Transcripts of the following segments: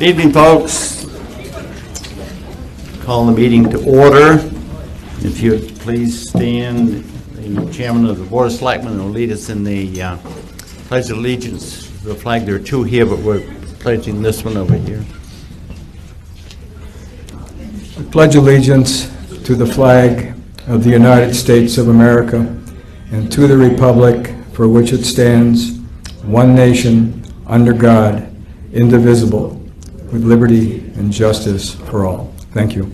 Good evening, folks. Call the meeting to order. If you'd please stand, the chairman of the Board of Selectmen will lead us in the Pledge of Allegiance to the flag. There are two here, but we're pledging this one over here. I pledge allegiance to the flag of the United States of America and to the republic for which it stands, one nation, under God, indivisible, with liberty and justice for all. Thank you.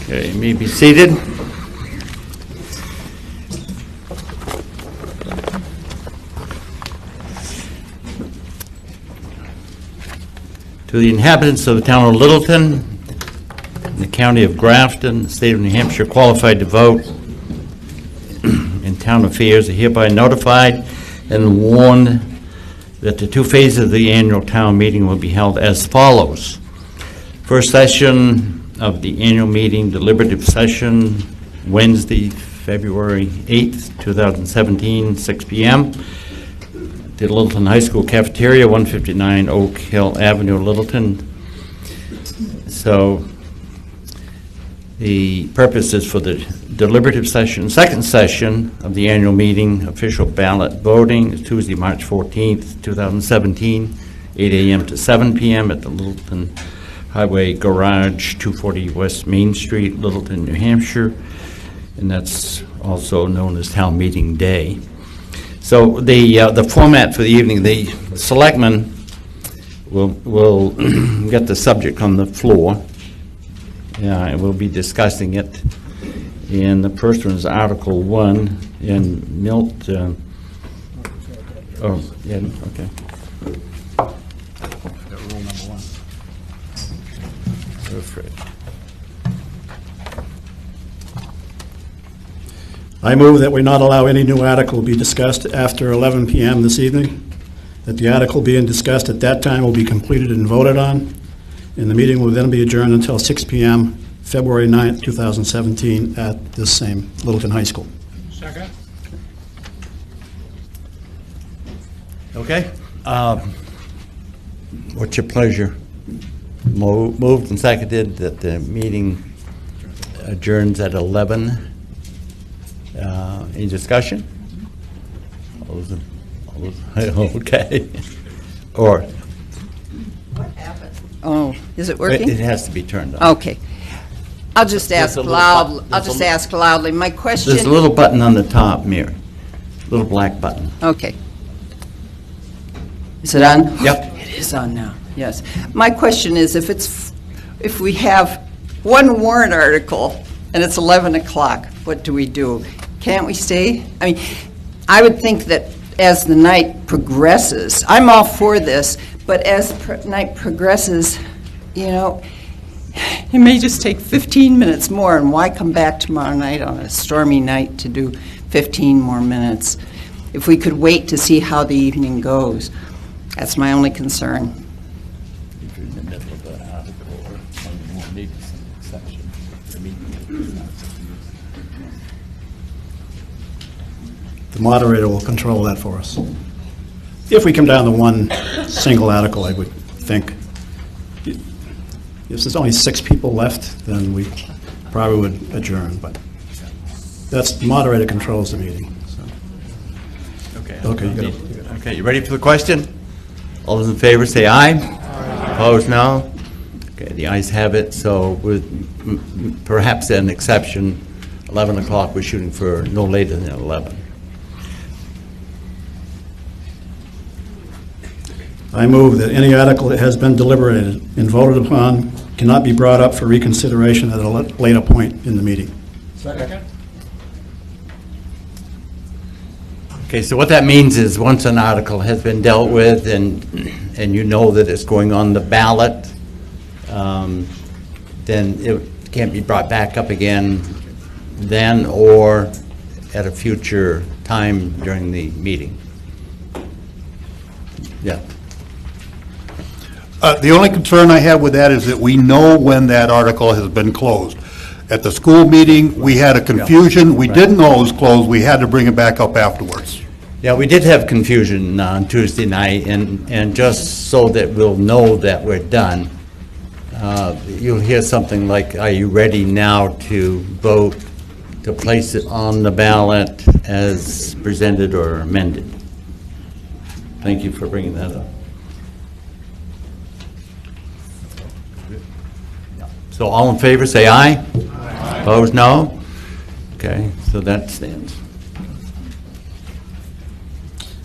Okay, you may be seated. To the inhabitants of the town of Littleton, in the county of Grafton, state of New Hampshire, qualified to vote in town affairs are hereby notified and warned that the two phases of the annual town meeting will be held as follows. First session of the annual meeting, deliberative session, Wednesday, February 8th, 2017, 6 p.m. The Littleton High School cafeteria, 159 Oak Hill Avenue, Littleton. So the purpose is for the deliberative session. Second session of the annual meeting, official ballot voting, is Tuesday, March 14th, 2017, 8 a.m. to 7 p.m. at the Littleton Highway Garage, 240 West Main Street, Littleton, New Hampshire, and that's also known as Town Meeting Day. So the format for the evening, the selectmen will get the subject on the floor. And we'll be discussing it. And the first one is Article 1 in Milt. Okay. Rule number 1. Perfect. I move that we not allow any new article to be discussed after 11 p.m. this evening, that the article being discussed at that time will be completed and voted on, and the meeting will then be adjourned until 6 p.m., February 9th, 2017, at this same Littleton High School. Second. Okay. What's your pleasure? Moved and seconded that the meeting adjourns at 11. Any discussion? Okay. Or what happened? Oh, is it working? it has to be turned on. Okay. I'll just ask loudly. I'll just ask loudly. My question. There's a little button on the top, Mary. Little black button. Okay. Is it on? Yep. It is on now. Yes. My question is, if we have one warrant article and it's 11 o'clock, what do we do? Can't we stay? I mean, I would think that as the night progresses, I'm all for this, but as night progresses, you know, it may just take 15 minutes more, and why come back tomorrow night on a stormy night to do 15 more minutes? If we could wait to see how the evening goes, that's my only concern. If you're in the middle of an article or something, we'll need some exception. The moderator will control that for us. If we come down to one single article, I would think. If there's only 6 people left, then we probably would adjourn, but the moderator controls the meeting. So. Okay. Okay, Okay, you ready for the question? All those in favor say aye. Opposed, no. Okay, the ayes have it. So with perhaps an exception, 11 o'clock, we're shooting for no later than 11. I move that any article that has been deliberated and voted upon cannot be brought up for reconsideration at a later point in the meeting. Second. Okay, so what that means is once an article has been dealt with and you know that it's going on the ballot, then it can't be brought back up again then or at a future time during the meeting. Yeah. The only concern I have with that is that we know when that article has been closed. At the school meeting, we had a confusion. We didn't know it was closed. We had to bring it back up afterwards. Yeah, we did have confusion on Tuesday night, and just so that we'll know that we're done, you'll hear something like, are you ready now to vote to place it on the ballot as presented or amended? Thank you for bringing that up. So all in favor, say aye. Aye. Opposed, no? Okay, so that stands.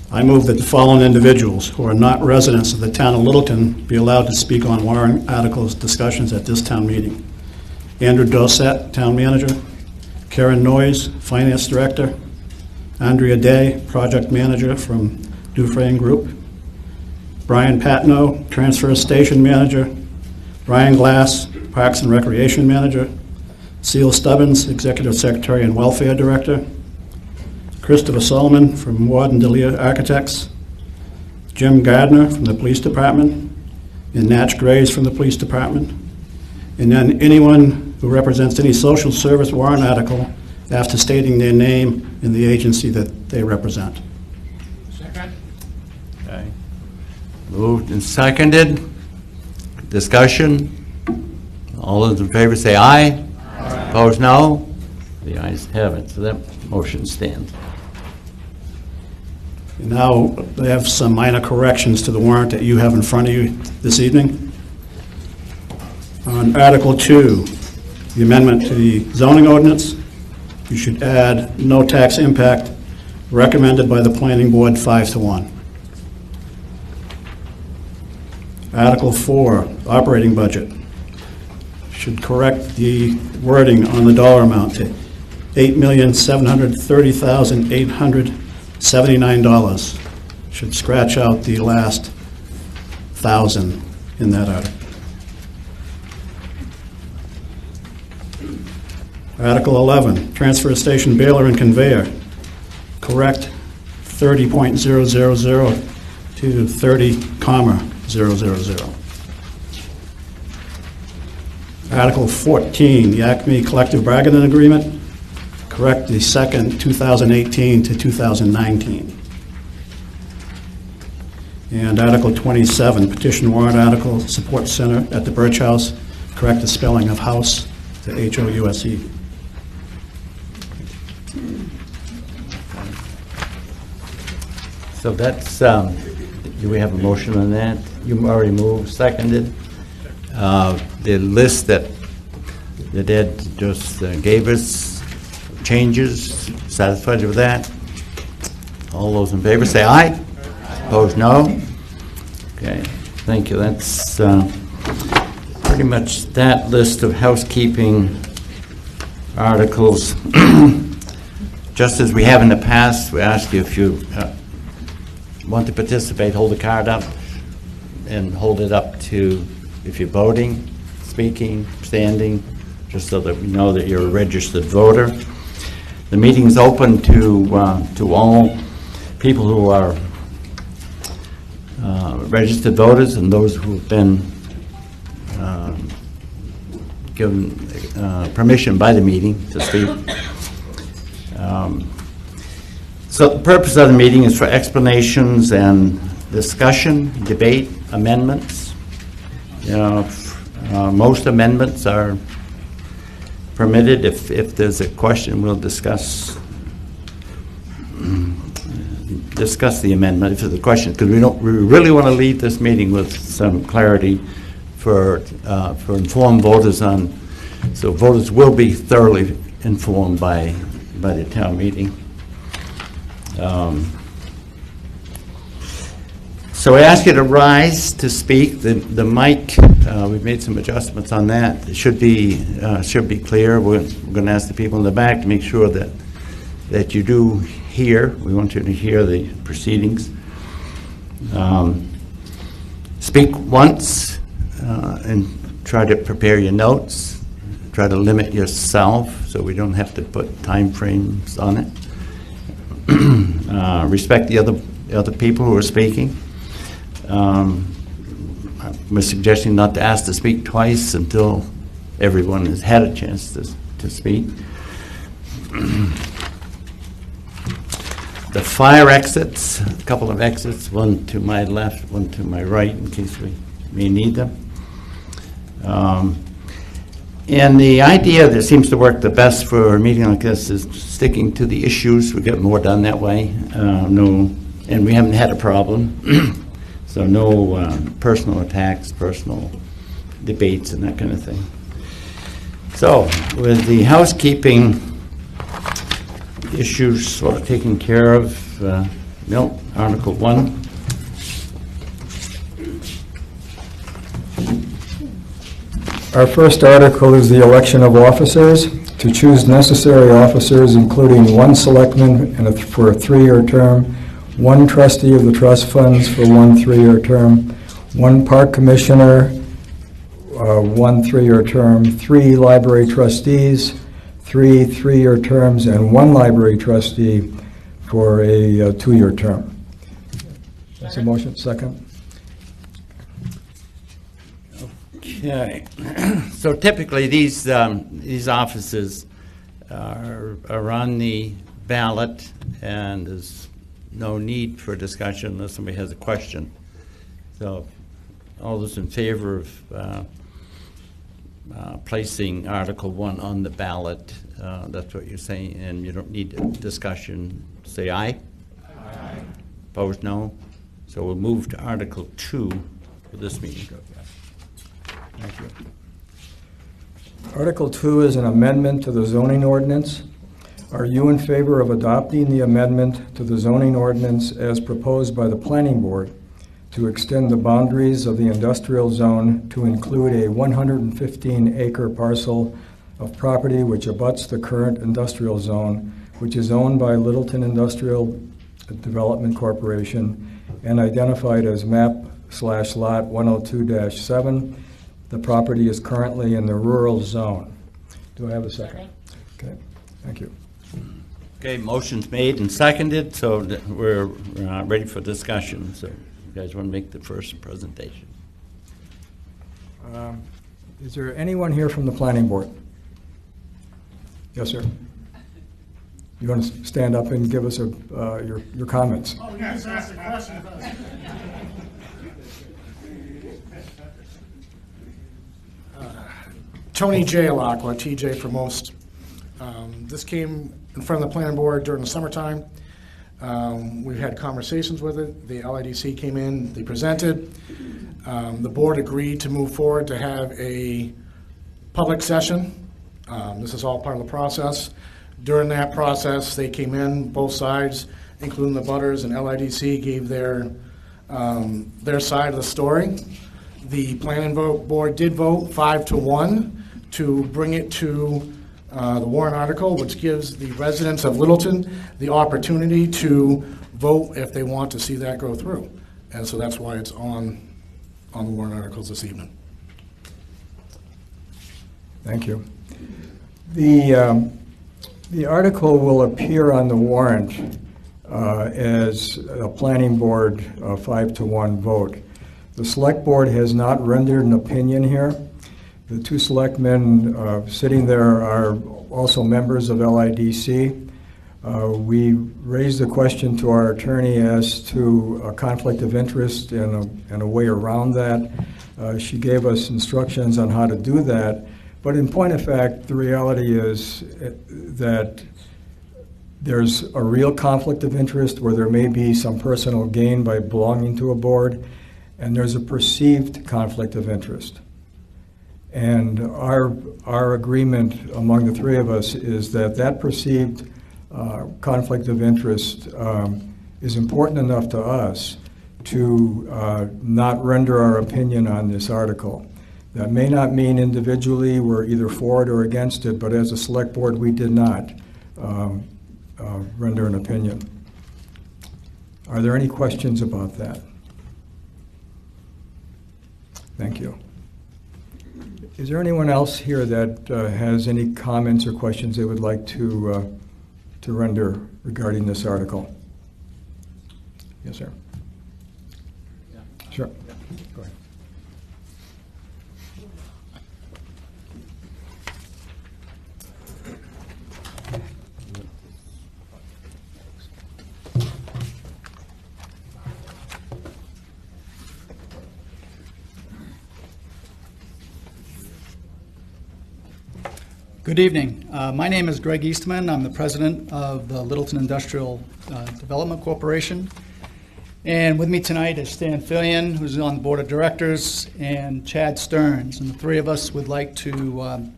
I move that the following individuals who are not residents of the town of Littleton be allowed to speak on warrant articles discussions at this town meeting. Andrew Dorset, Town Manager. Karen Noyes, Finance Director. Andrea Day, Project Manager from Dufresne Group. Brian Patno, Transfer Station Manager. Brian Glass, Parks and Recreation Manager. Seal Stubbins, Executive Secretary and Welfare Director. Christopher Solomon from Ward and Delia Architects. Jim Gardner from the Police Department. And Natch Grays from the Police Department. And then anyone who represents any social service warrant article after stating their name and the agency that they represent. Second. Okay. Moved and seconded. Discussion. All those in favor say aye. Aye. Opposed, no. The ayes have it, so that motion stands. And now, I have some minor corrections to the warrant that you have in front of you this evening. On Article 2, the amendment to the zoning ordinance, you should add no tax impact recommended by the planning board 5-1. Article 4, operating budget, should correct the wording on the dollar amount to $8,730,879. Should scratch out the last 1,000 in that article. Article 11, transfer station baler and conveyor, correct 30.000 to 30,000. Article 14, the Acme Collective Bargaining Agreement, correct the second 2018 to 2019. And Article 27, petition warrant article, support center at the Birch House, correct the spelling of house to H-O-U-S-E. So that's, do we have a motion on that? You already moved, seconded. The list that Ed just gave us, changes, satisfied with that? All those in favor say aye. Opposed, no? Okay, thank you. That's pretty much that list of housekeeping articles. Just as we have in the past, we ask you if you want to participate, hold the card up and hold it up to, if you're voting, speaking, standing, just so that we know that you're a registered voter. The meeting is open to all people who are registered voters and those who have been given permission by the meeting to speak. So the purpose of the meeting is for explanations and discussion, debate, amendments. Most amendments are permitted. If there's a question, we'll discuss the amendment if there's a question, because we really want to leave this meeting with some clarity for informed voters on. So voters will be thoroughly informed by the town meeting. So I ask you to rise to speak. The mic, we've made some adjustments on that. It should be clear. We're going to ask the people in the back to make sure that you do hear. We want you to hear the proceedings. Speak once and try to prepare your notes. Try to limit yourself so we don't have to put time frames on it. Respect the other people who are speaking. We're suggesting not to ask to speak twice until everyone has had a chance to speak. the fire exits, a couple of exits, one to my left, one to my right, in case we may need them. And the idea that seems to work the best for a meeting like this is sticking to the issues. We get more done that way. And we haven't had a problem. So no personal attacks, personal debates, and that kind of thing. So with the housekeeping issues sort of taken care of, Article 1. Our first article is the election of officers. To choose necessary officers, including one selectman for a 3-year term, one trustee of the trust funds for one 3-year term, one park commissioner, 1 3-year term, 3 library trustees, 3 3-year terms, and 1 library trustee for a 2-year term. That's a motion. Second. Okay. So typically, these offices are on the ballot, and there's no need for discussion unless somebody has a question. So all those in favor of placing Article 1 on the ballot, that's what you're saying, and you don't need a discussion, say aye. Aye. Opposed, no. So we'll move to Article 2 for this meeting. Thank you. Article 2 is an amendment to the zoning ordinance. Are you in favor of adopting the amendment to the zoning ordinance as proposed by the Planning Board to extend the boundaries of the industrial zone to include a 115-acre parcel of property which abuts the current industrial zone, which is owned by Littleton Industrial Development Corporation and identified as map/lot 102-7. The property is currently in the rural zone. Do I have a second? Okay, thank you. Okay, motion's made and seconded, so that we're ready for discussion. So you guys want to make the first presentation? Is there anyone here from the Planning Board? Yes, sir. You want to stand up and give us your comments? Oh, yes, ask the question. Tony J. Alacqua, TJ for most. This came in front of the planning board during the summertime. We've had conversations with it. The LIDC came in, they presented. The board agreed to move forward to have a public session. This is all part of the process. During that process, they came in, both sides, including the butters and LIDC, gave their side of the story. The planning board did vote 5-1 to bring it to the warrant article, which gives the residents of Littleton the opportunity to vote if they want to see that go through. And so that's why it's on the warrant articles this evening. Thank you. The article will appear on the warrant as a planning board 5-1 vote. The select board has not rendered an opinion here. The 2 selectmen sitting there are also members of LIDC. We raised the question to our attorney as to a conflict of interest and a way around that. She gave us instructions on how to do that. But in point of fact, the reality is that there's a real conflict of interest where there may be some personal gain by belonging to a board, and there's a perceived conflict of interest. And our agreement among the 3 of us is that perceived conflict of interest is important enough to us to not render our opinion on this article. That may not mean individually we're either for it or against it, but as a select board, we did not render an opinion. Are there any questions about that? Thank you. Is there anyone else here that has any comments or questions they would like to render regarding this article? Yes, sir. Yeah. Sure. Yeah. Go ahead. Good evening. My name is Greg Eastman. I'm the president of the Littleton Industrial Development Corporation. And with me tonight is Stan Fillion, who's on the board of directors, and Chad Stearns. And the three of us would like to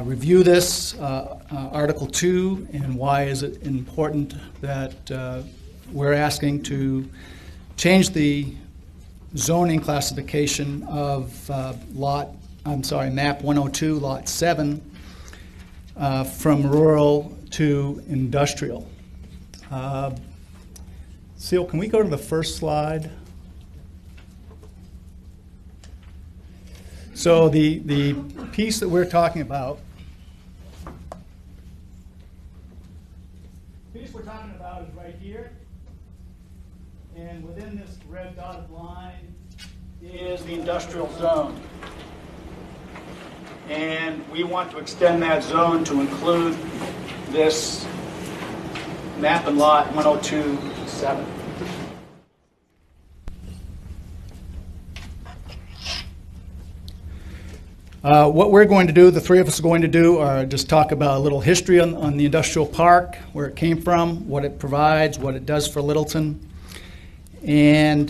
review this, Article 2, and why is it important that we're asking to change the zoning classification of map 102, lot 7, from rural to industrial. Seal, can we go to the first slide? So the piece that we're talking about, is right here. And within this red dotted line is the industrial zone. And we want to extend that zone to include this map and lot 102-7. What we're going to do, the three of us are going to do, are just talk about a little history on the industrial park, where it came from, what it provides, what it does for Littleton, and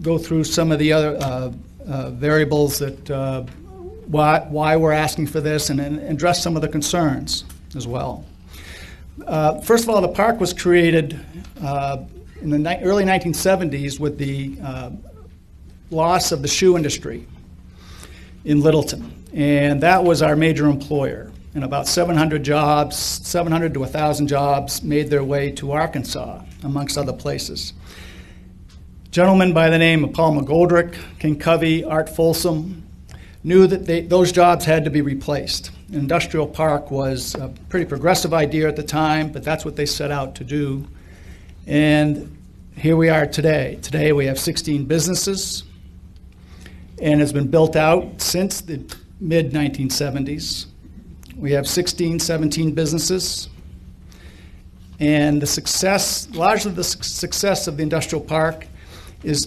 go through some of the other variables that why we're asking for this, and address some of the concerns as well. First of all, the park was created in the early 1970s with the loss of the shoe industry in Littleton, and that was our major employer. And about 700 to 1,000 jobs made their way to Arkansas, amongst other places. Gentlemen by the name of Paul McGoldrick, King Covey, Art Folsom knew that those jobs had to be replaced. Industrial park was a pretty progressive idea at the time, but that's what they set out to do. And here we are today. Today we have 16 businesses, and it's been built out since the mid-1970s. We have 17 businesses, and largely the success of the industrial park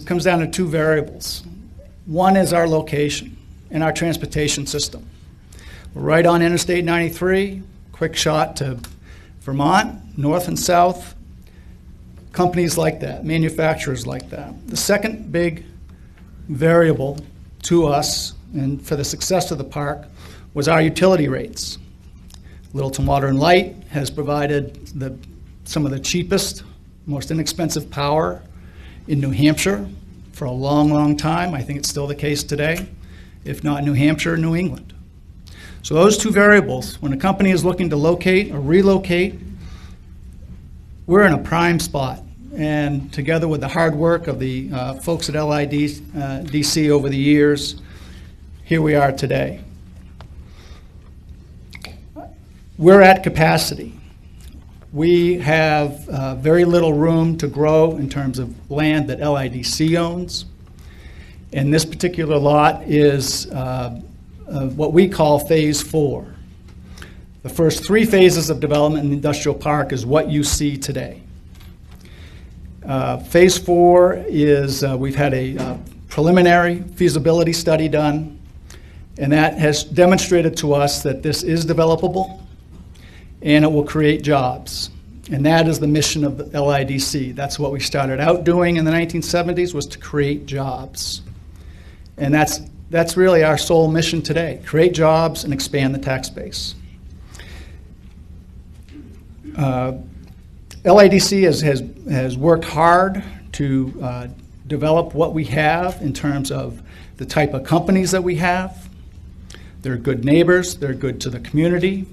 comes down to two variables. One is our location and our transportation system. We're right on Interstate 93, quick shot to Vermont, north and south. Companies like that, manufacturers like that. The second big variable to us and for the success of the park was our utility rates. Littleton Water and Light has provided some of the cheapest, most inexpensive power in New Hampshire for a long, long time. I think it's still the case today, if not New Hampshire, New England. So those two variables, when a company is looking to locate or relocate, we're in a prime spot. And together with the hard work of the folks at LIDC over the years, here we are today. We're at capacity. We have very little room to grow in terms of land that LIDC owns. And this particular lot is what we call Phase 4. The first 3 phases of development in the industrial park is what you see today. Phase 4 is, we've had a preliminary feasibility study done, and that has demonstrated to us that this is developable and it will create jobs. And that is the mission of the LIDC. That's what we started out doing in the 1970s, was to create jobs. And that's really our sole mission today, create jobs and expand the tax base. LIDC has worked hard to develop what we have in terms of the type of companies that we have. They're good neighbors, they're good to the community.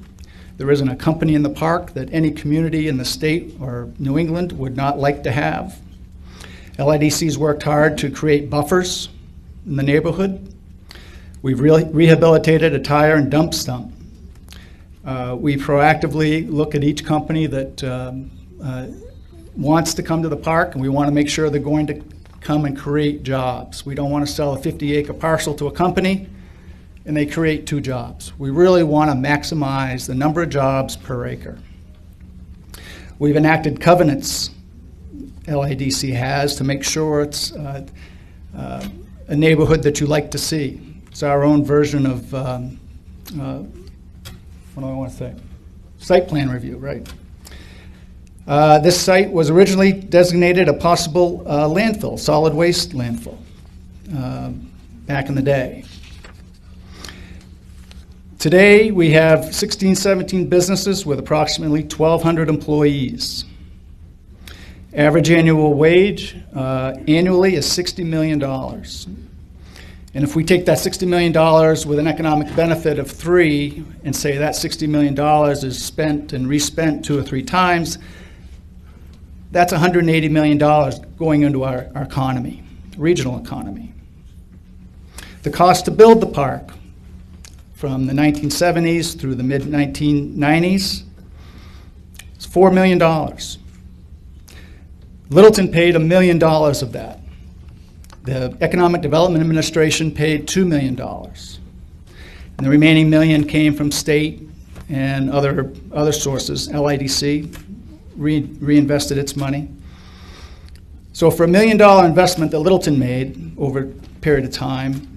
There isn't a company in the park that any community in the state or New England would not like to have. LIDC's worked hard to create buffers in the neighborhood. We've rehabilitated a tire and dump stump. We proactively look at each company that wants to come to the park, and we want to make sure they're going to come and create jobs. We don't want to sell a 50-acre parcel to a company and they create 2 jobs. We really want to maximize the number of jobs per acre. We've enacted covenants, LIDC has, to make sure it's a neighborhood that you like to see. It's our own version of, what do I want to say? Site plan review, right. This site was originally designated a possible landfill, solid waste landfill, back in the day. Today, we have 16, 17 businesses with approximately 1,200 employees. Average annual wage annually is $60 million. And if we take that $60 million with an economic benefit of 3 and say that $60 million is spent and respent 2 or 3 times, that's $180 million going into our economy, regional economy. The cost to build the park from the 1970s through the mid-1990s is $4 million. Littleton paid $1 million of that. The Economic Development Administration paid $2 million. And the remaining $1 million came from state and other sources. LIDC reinvested its money. So for $1 million investment that Littleton made over a period of time,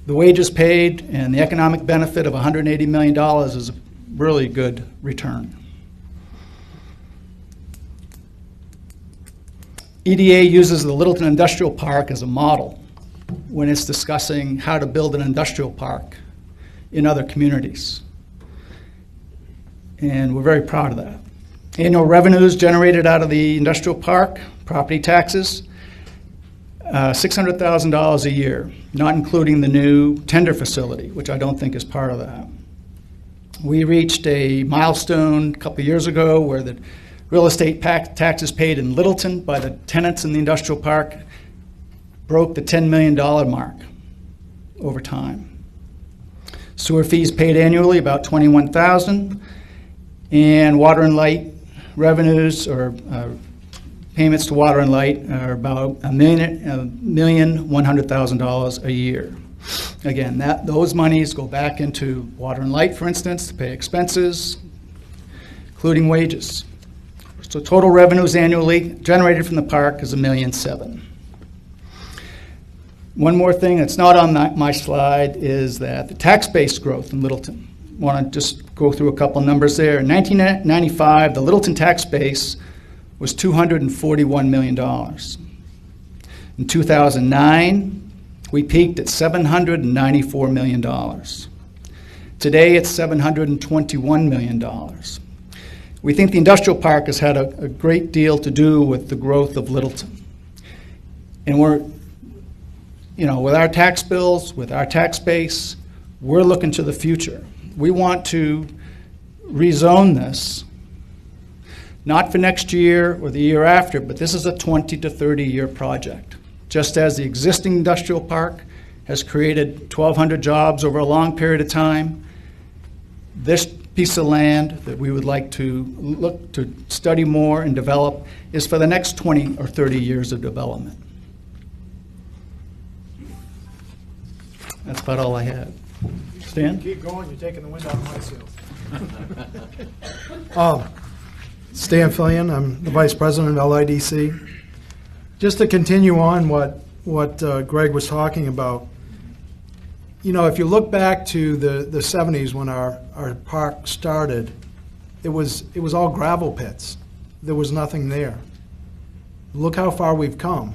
the wages paid and the economic benefit of $180 million is a really good return. EDA uses the Littleton Industrial Park as a model when it's discussing how to build an industrial park in other communities. And we're very proud of that. Annual revenues generated out of the industrial park, property taxes, $600,000 a year, not including the new tender facility, which I don't think is part of that. We reached a milestone a couple of years ago where the real estate taxes paid in Littleton by the tenants in the industrial park broke the $10 million mark over time. Sewer fees paid annually, about $21,000, and water and light revenues or payments to water and light are about $1,100,000 a year. Again, those monies go back into water and light, for instance, to pay expenses, including wages. So total revenues annually generated from the park is $1.7 million. One more thing that's not on my slide is that the tax-based growth in Littleton. I want to just go through a couple numbers there. In 1995, the Littleton tax base was $241 million. In 2009, we peaked at $794 million. Today, it's $721 million. We think the industrial park has had a great deal to do with the growth of Littleton. And we're, with our tax bills, with our tax base, we're looking to the future. We want to rezone this, not for next year or the year after, but this is a 20 to 30-year project. Just as the existing industrial park has created 1,200 jobs over a long period of time, this piece of land that we would like to look to study more and develop is for the next 20 or 30 years of development. That's about all I had. Stan? Keep going, you're taking the wind out of my sails. Stan Fillion, I'm the Vice President of LIDC. Just to continue on what Greg was talking about, if you look back to the 70s when our park started, it was all gravel pits. There was nothing there. Look how far we've come.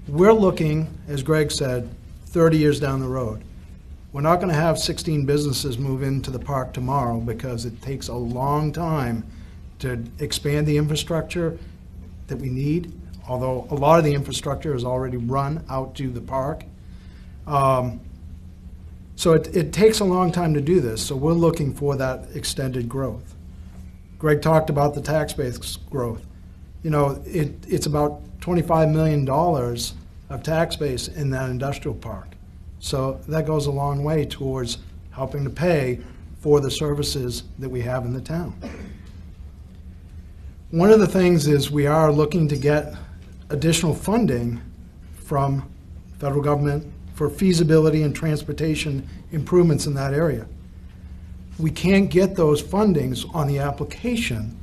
We're looking, as Greg said, 30 years down the road. We're not going to have 16 businesses move into the park tomorrow because it takes a long time to expand the infrastructure that we need, although a lot of the infrastructure is already run out to the park. So it takes a long time to do this, so we're looking for that extended growth. Greg talked about the tax base growth. It's about $25 million of tax base in that industrial park. So that goes a long way towards helping to pay for the services that we have in the town. One of the things is we are looking to get additional funding from federal government for feasibility and transportation improvements in that area. We can't get those fundings on the application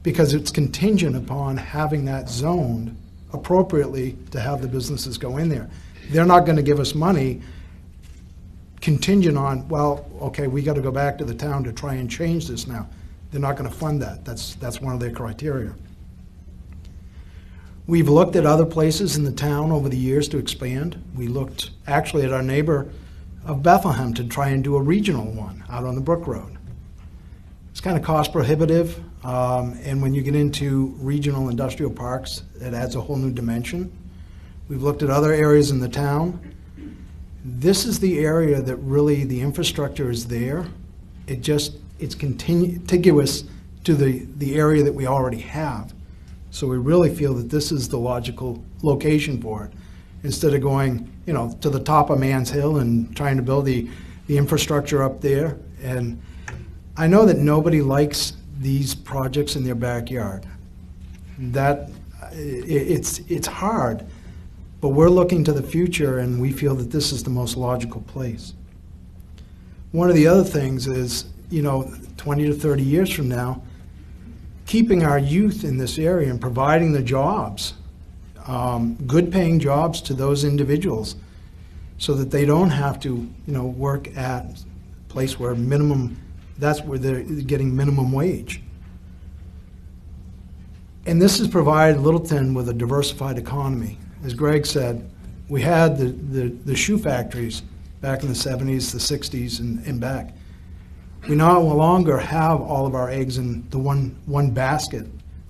because it's contingent upon having that zoned appropriately to have the businesses go in there. they're not going to give us money contingent on, well, okay, we got to go back to the town to try and change this now. They're not going to fund that. That's one of their criteria. We've looked at other places in the town over the years to expand. We looked actually at our neighbor of Bethlehem to try and do a regional one out on the Brook Road. It's kind of cost prohibitive, and when you get into regional industrial parks, it adds a whole new dimension. We've looked at other areas in the town. This is the area that really the infrastructure is there. It's contiguous to the area that we already have. So we really feel that this is the logical location for it, instead of going, to the top of Man's Hill and trying to build the infrastructure up there. And I know that nobody likes these projects in their backyard. It's hard, but we're looking to the future, and we feel that this is the most logical place. One of the other things is, 20 to 30 years from now, keeping our youth in this area and providing the jobs, good paying jobs to those individuals, so that they don't have to, work at a place where that's where they're getting minimum wage. And this has provided Littleton with a diversified economy. As Greg said, we had the shoe factories back in the 70s, the 60s, and back. We no longer have all of our eggs in the one basket.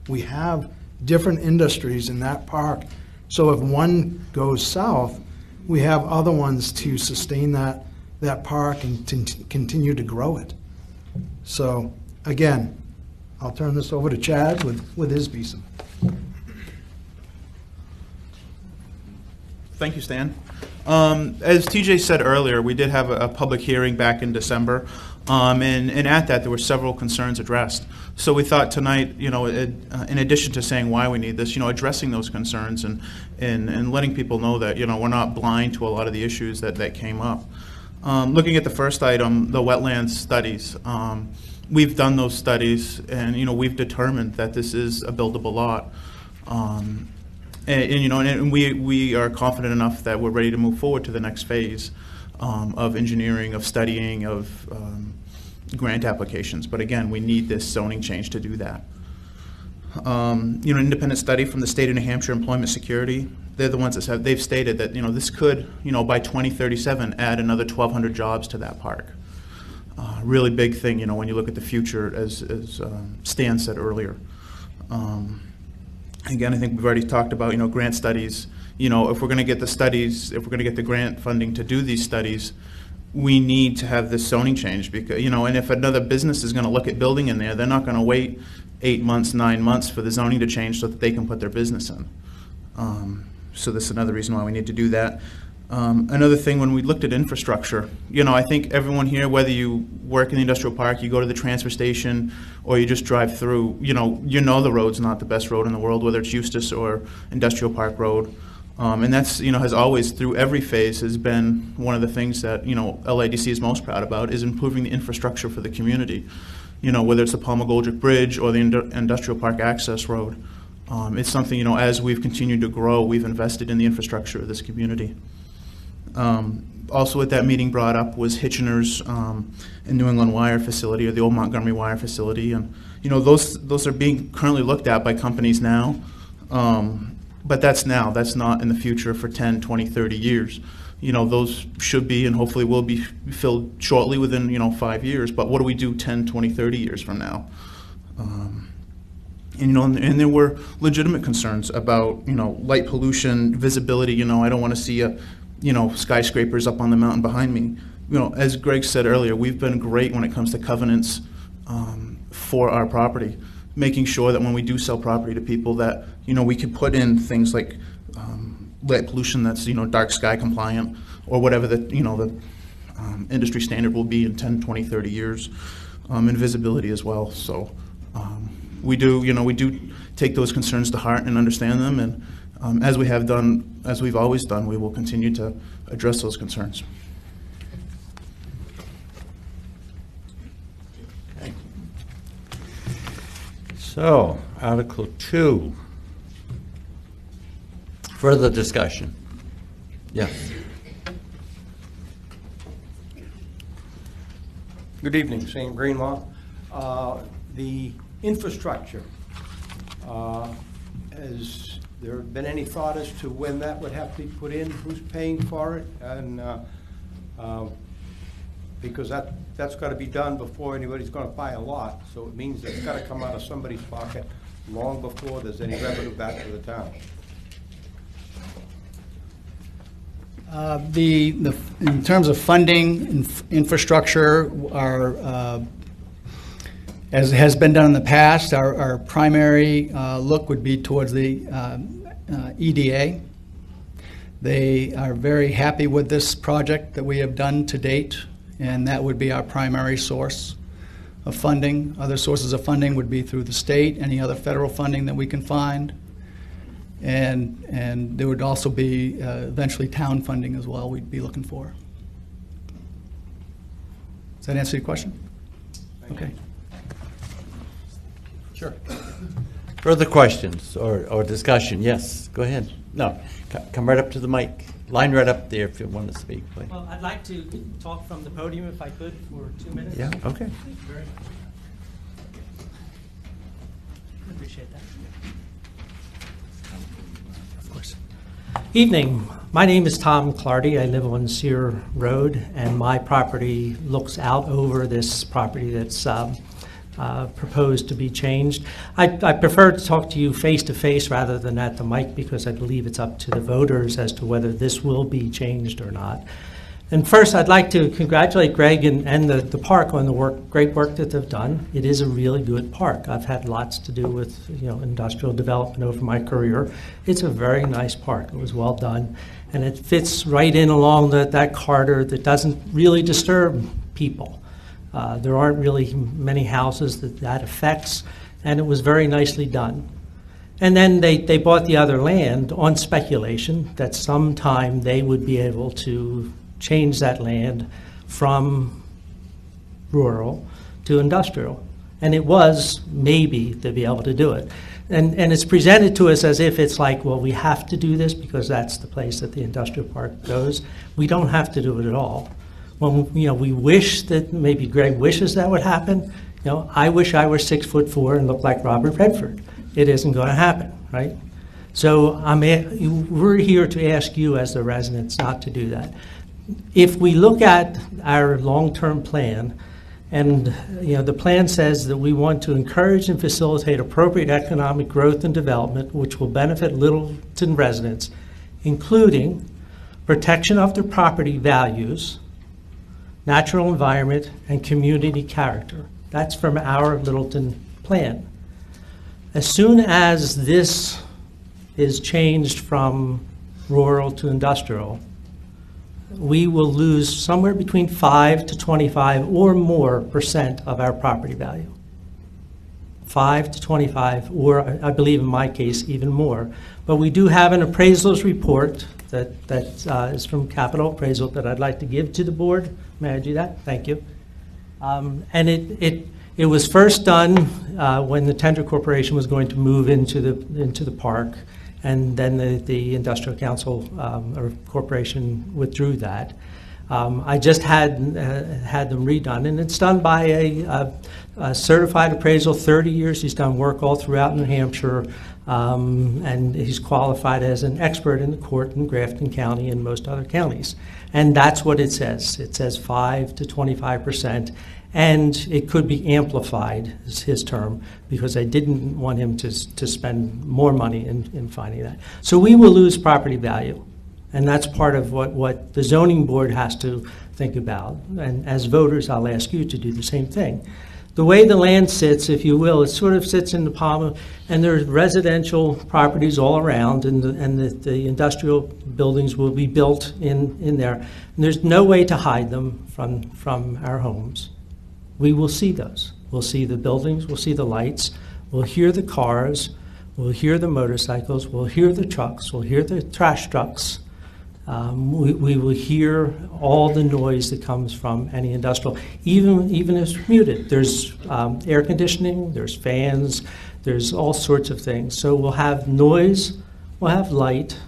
We have different industries in that park. So if one goes south, we have other ones to sustain that park and to continue to grow it. So again, I'll turn this over to Chad with his piece. Thank you, Stan. As TJ said earlier, we did have a public hearing back in December, and at that there were several concerns addressed. So we thought tonight, in addition to saying why we need this, addressing those concerns and letting people know that, we're not blind to a lot of the issues that came up. Looking at the first item, the wetlands studies, we've done those studies, and we've determined that this is a buildable lot. And we are confident enough that we're ready to move forward to the next phase of engineering, of studying, of grant applications. But again, we need this zoning change to do that. An independent study from the state of New Hampshire Employment Security, they're the ones that they've stated that this could by 2037 add another 1,200 jobs to that park. Really big thing when you look at the future, as Stan said earlier. Again, I think we've already talked about, grant studies. If we're going to get the studies, if we're going to get the grant funding to do these studies, we need to have this zoning change because, and if another business is going to look at building in there, they're not going to wait 8 months, 9 months for the zoning to change so that they can put their business in. So this is another reason why we need to do that. Another thing, when we looked at infrastructure, I think everyone here, whether you work in the industrial park, you go to the transfer station, or you just drive through, the road's not the best road in the world, whether it's Eustis or Industrial Park Road. And that's, has always, through every phase, has been one of the things that, LADC is most proud about, is improving the infrastructure for the community. Whether it's the Palmer-Goldrick Bridge or the Industrial Park Access Road. It's something, as we've continued to grow, we've invested in the infrastructure of this community. Also at that meeting brought up was Hitchener's New England Wire facility, or the old Montgomery Wire facility, and those are being currently looked at by companies now, but that's not in the future for 10, 20, 30 years. Those should be and hopefully will be filled shortly within 5 years, but what do we do 10, 20, 30 years from now? And there were legitimate concerns about light pollution, visibility. I don't want to see skyscrapers up on the mountain behind me. As Greg said earlier, we've been great when it comes to covenants for our property, making sure that when we do sell property to people that, we can put in things like light pollution that's, dark sky compliant, or whatever the industry standard will be in 10, 20, 30 years, and visibility as well. So we do take those concerns to heart and understand them, and as we've always done, we will continue to address those concerns. Okay. So, Article 2. Further discussion. Yes. Good evening, Sam Greenlaw. The infrastructure, has there been any thought as to when that would have to be put in? Who's paying for it? And because that's got to be done before anybody's going to buy a lot, so it means it's got to come out of somebody's pocket long before there's any revenue back to the town. In terms of funding, infrastructure, as has been done in the past, our primary look would be towards the EDA. They are very happy with this project that we have done to date, and that would be our primary source of funding. Other sources of funding would be through the state, any other federal funding that we can find. And there would also be eventually town funding as well we'd be looking for. Does that answer your question? Okay. Sure. Further questions or discussion? Yes, go ahead. No, come right up to the mic. Line right up there if you want to speak, please. Well, I'd like to talk from the podium if I could for 2 minutes. Yeah, okay. Thank you very much. I appreciate that. Of course. Evening. My name is Tom Clardy. I live on Sear Road, and my property looks out over this property that's proposed to be changed. I prefer to talk to you face-to-face rather than at the mic because I believe it's up to the voters as to whether this will be changed or not. And first, I'd like to congratulate Greg and the park on the great work that they've done. It is a really good park. I've had lots to do with industrial development over my career. It's a very nice park. It was well done, and it fits right in along that corridor that doesn't really disturb people. There aren't really many houses that affects, and it was very nicely done. And then they bought the other land on speculation that sometime they would be able to change that land from rural to industrial. And it was maybe to be able to do it. And it's presented to us as if it's like, well, we have to do this because that's the place that the industrial park goes. We don't have to do it at all. When we wish that maybe Greg wishes that would happen, I wish I were 6'4" and looked like Robert Redford. It isn't going to happen, right? So we're here to ask you as the residents not to do that. If we look at our long-term plan, and the plan says that we want to encourage and facilitate appropriate economic growth and development, which will benefit Littleton residents, including protection of their property values, natural environment, and community character. That's from our Littleton plan. As soon as this is changed from rural to industrial, we will lose somewhere between 5 to 25 or more % of our property value. 5 to 25, or I believe in my case, even more. But we do have an appraisals report that is from Capital Appraisal that I'd like to give to the board. May I do that? Thank you. And it was first done when the Tender Corporation was going to move into the park, and then the Industrial Council or Corporation withdrew that. I just had them redone, and it's done by a certified appraisal, 30 years. He's done work all throughout New Hampshire, and he's qualified as an expert in the court in Grafton County and most other counties. And that's what it says. It says 5 to 25%, and it could be amplified, is his term, because I didn't want him to spend more money in finding that. So we will lose property value. And that's part of what the zoning board has to think about. And as voters, I'll ask you to do the same thing. The way the land sits, if you will, it sort of sits in the palm of, and there's residential properties all around, and the industrial buildings will be built in there. And there's no way to hide them from our homes. We will see those. We'll see the buildings, we'll see the lights, we'll hear the cars, we'll hear the motorcycles, we'll hear the trucks, we'll hear the trash trucks. We will hear all the noise that comes from any industrial, even if it's muted. There's air conditioning, there's fans, there's all sorts of things. So we'll have noise, we'll have light,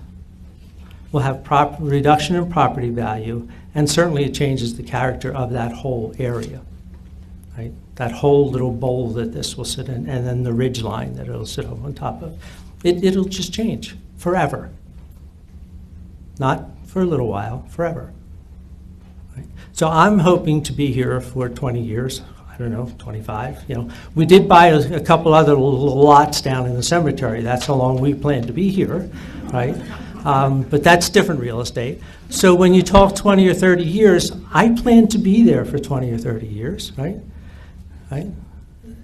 will have reduction in property value, and certainly it changes the character of that whole area, right? That whole little bowl that this will sit in, and then the ridge line that it'll sit on top of. It'll just change forever. Not for a little while, forever. Right? So I'm hoping to be here for 20 years. I don't know, 25. You know, we did buy a couple other little lots down in the cemetery. That's how long we plan to be here, right? But that's different real estate. So when you talk 20 or 30 years, I plan to be there for 20 or 30 years, right? Right?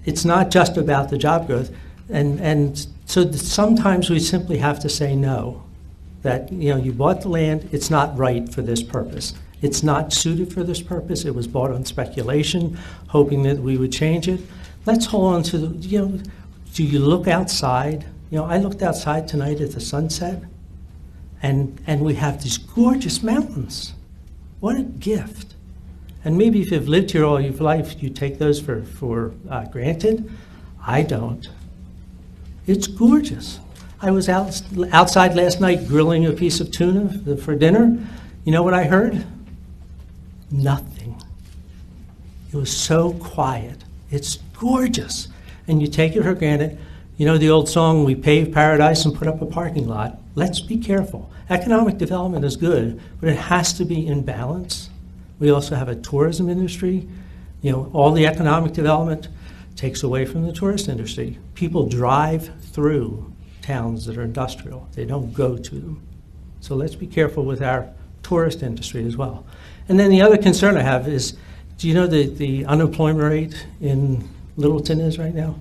It's not just about the job growth. And so sometimes we simply have to say no. That, you know, you bought the land, it's not right for this purpose. It's not suited for this purpose. It was bought on speculation, hoping that we would change it. Let's hold on to the, you know, do you look outside? You know, I looked outside tonight at the sunset, and we have these gorgeous mountains. What a gift. And maybe if you've lived here all your life, you take those for granted. I don't. It's gorgeous. I was outside last night grilling a piece of tuna for dinner. You know what I heard? Nothing. It was so quiet. It's gorgeous. And you take it for granted. You know the old song, we pave paradise and put up a parking lot. Let's be careful. Economic development is good, but it has to be in balance. We also have a tourism industry. You know, all the economic development takes away from the tourist industry. People drive through towns that are industrial. They don't go to them. So let's be careful with our tourist industry as well. And then the other concern I have is, do you know the unemployment rate in Littleton is right now?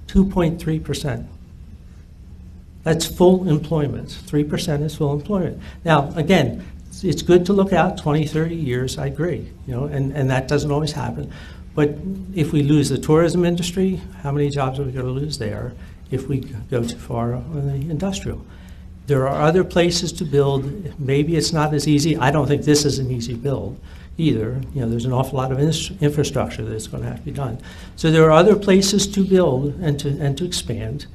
2.3%. That's full employment. 3% is full employment. Now, again, it's good to look out 20, 30 years, I agree, you know, and that doesn't always happen. But if we lose the tourism industry, how many jobs are we going to lose there if we go too far on the industrial? There are other places to build. Maybe it's not as easy. I don't think this is an easy build either. You know, there's an awful lot of infrastructure that's going to have to be done. So there are other places to build and to expand.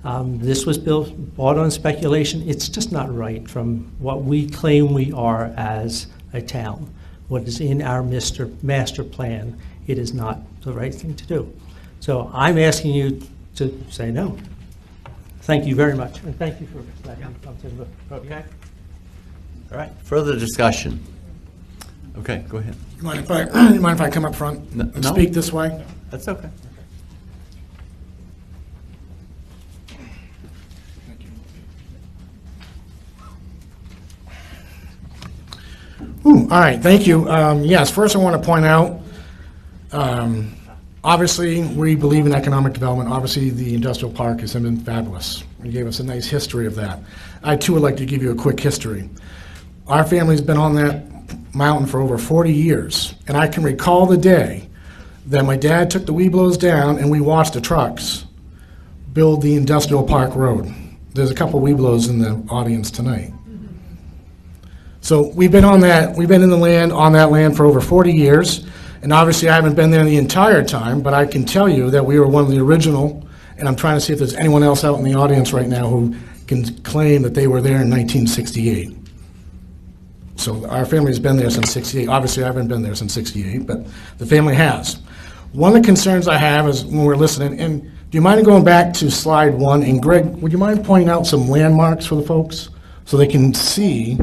This was bought on speculation. It's just not right from what we claim we are as a town. What is in our master plan, it is not the right thing to do. So I'm asking you to say no. Thank you very much, and thank you for letting me come to the vote. Okay. All right, further discussion. Okay, go ahead. You mind if I come up front and No. speak this way? That's okay. All right, thank you. Yes, first I want to point out, obviously, we believe in economic development. Obviously, the industrial park has been fabulous. You gave us a nice history of that. I, too, would like to give you a quick history. Our family's been on that mountain for over 40 years, and I can recall the day that my dad took the Webelos down and we watched the trucks build the industrial park road. There's a couple Webelos in the audience tonight. So we've been on that, we've been in the land, on that land for over 40 years, and obviously I haven't been there the entire time, but I can tell you that we were one of the original, and I'm trying to see if there's anyone else out in the audience right now who can claim that they were there in 1968. So our family's been there since 68. Obviously I haven't been there since 68, but the family has. One of the concerns I have is when we're listening, and do you mind going back to slide 1, and Greg, would you mind pointing out some landmarks for the folks so they can see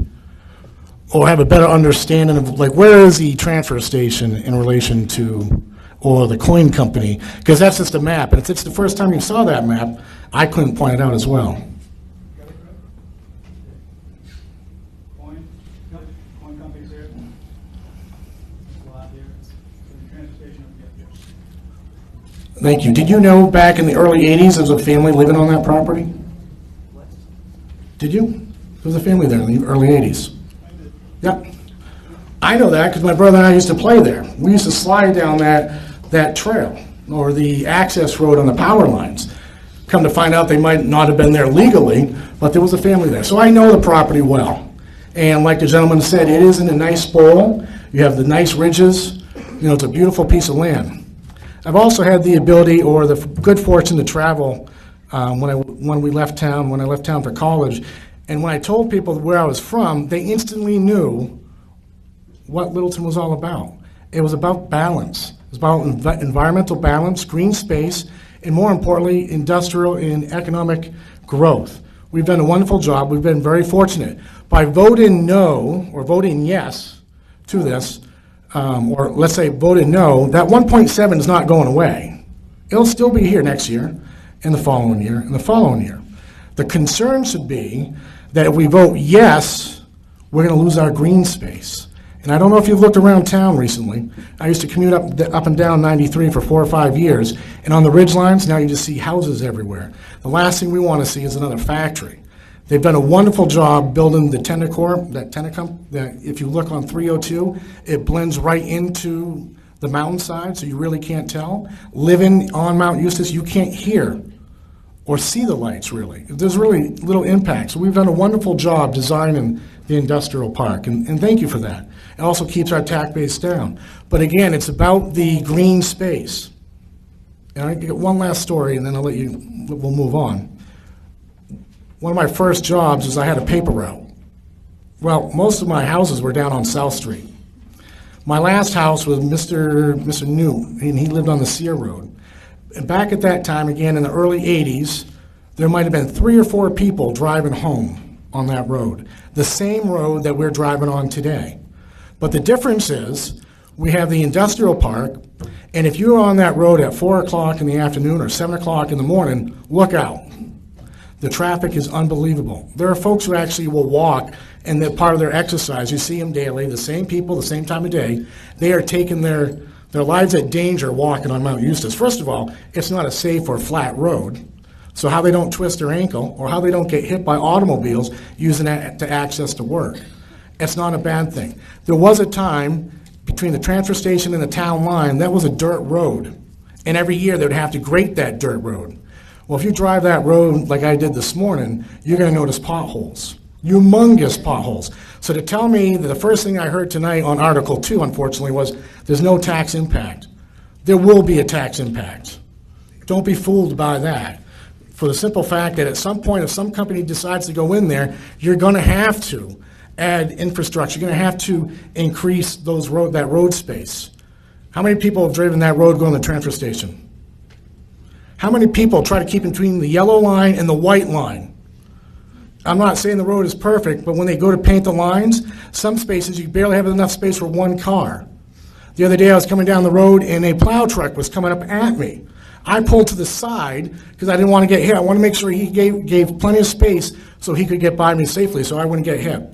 or have a better understanding of, like, where is the transfer station in relation to, or the coin company? Because that's just a map, and if it's the first time you saw that map, I couldn't point it out as well. Coin company's there. Thank you. Did you know back in the early 80s there was a family living on that property? Did you? There was a family there in the early 80s. Yep. I know that because my brother and I used to play there. We used to slide down that trail, or the access road on the power lines. Come to find out they might not have been there legally, but there was a family there. So I know the property well. And like the gentleman said, it is in a nice bowl. You have the nice ridges. You know, it's a beautiful piece of land. I've also had the ability or the good fortune to travel when I left town for college. And when I told people where I was from, they instantly knew what Littleton was all about. It was about balance. It was about environmental balance, green space, and more importantly, industrial and economic growth. We've done a wonderful job. We've been very fortunate. By voting no or voting yes to this, or let's say voting no, that 1.7 is not going away. It'll still be here next year, and the following year, and the following year. The concern should be that if we vote yes, we're going to lose our green space. And I don't know if you've looked around town recently. I used to commute up and down 93 for 4 or 5 years, and on the ridge lines, now you just see houses everywhere. The last thing we want to see is another factory. They've done a wonderful job building the Tennecore, that if you look on 302, it blends right into the mountainside, so you really can't tell. Living on Mount Eustis, you can't hear or see the lights, really. There's really little impact. So we've done a wonderful job designing the industrial park, and thank you for that. It also keeps our tax base down. But again, it's about the green space. And I get one last story, and then we'll move on. One of my first jobs is I had a paper route. Well, most of my houses were down on South Street. My last house was Mr. New, and he lived on the Sear Road. And back at that time, again, in the early 80s, there might have been 3 or 4 people driving home on that road, the same road that we're driving on today. But the difference is we have the industrial park, and if you're on that road at 4 o'clock in the afternoon or 7 o'clock in the morning, look out. The traffic is unbelievable. There are folks who actually will walk, and they're part of their exercise. You see them daily, the same people, the same time of day. They are taking their lives at danger walking on Mount Eustis. First of all, it's not a safe or flat road, so how they don't twist their ankle or how they don't get hit by automobiles using that to access to work. It's not a bad thing. There was a time between the transfer station and the town line that was a dirt road, and every year they would have to grate that dirt road. Well, if you drive that road like I did this morning, you're going to notice potholes, humongous potholes. So to tell me that the first thing I heard tonight on Article 2, unfortunately, was there's no tax impact. There will be a tax impact. Don't be fooled by that. For the simple fact that at some point, if some company decides to go in there, you're going to have to add infrastructure. You're going to have to increase that road space. How many people have driven that road going to the transfer station? How many people try to keep between the yellow line and the white line? I'm not saying the road is perfect, but when they go to paint the lines, some spaces you barely have enough space for one car. The other day I was coming down the road and a plow truck was coming up at me. I pulled to the side because I didn't want to get hit. I wanted to make sure he gave plenty of space so he could get by me safely so I wouldn't get hit.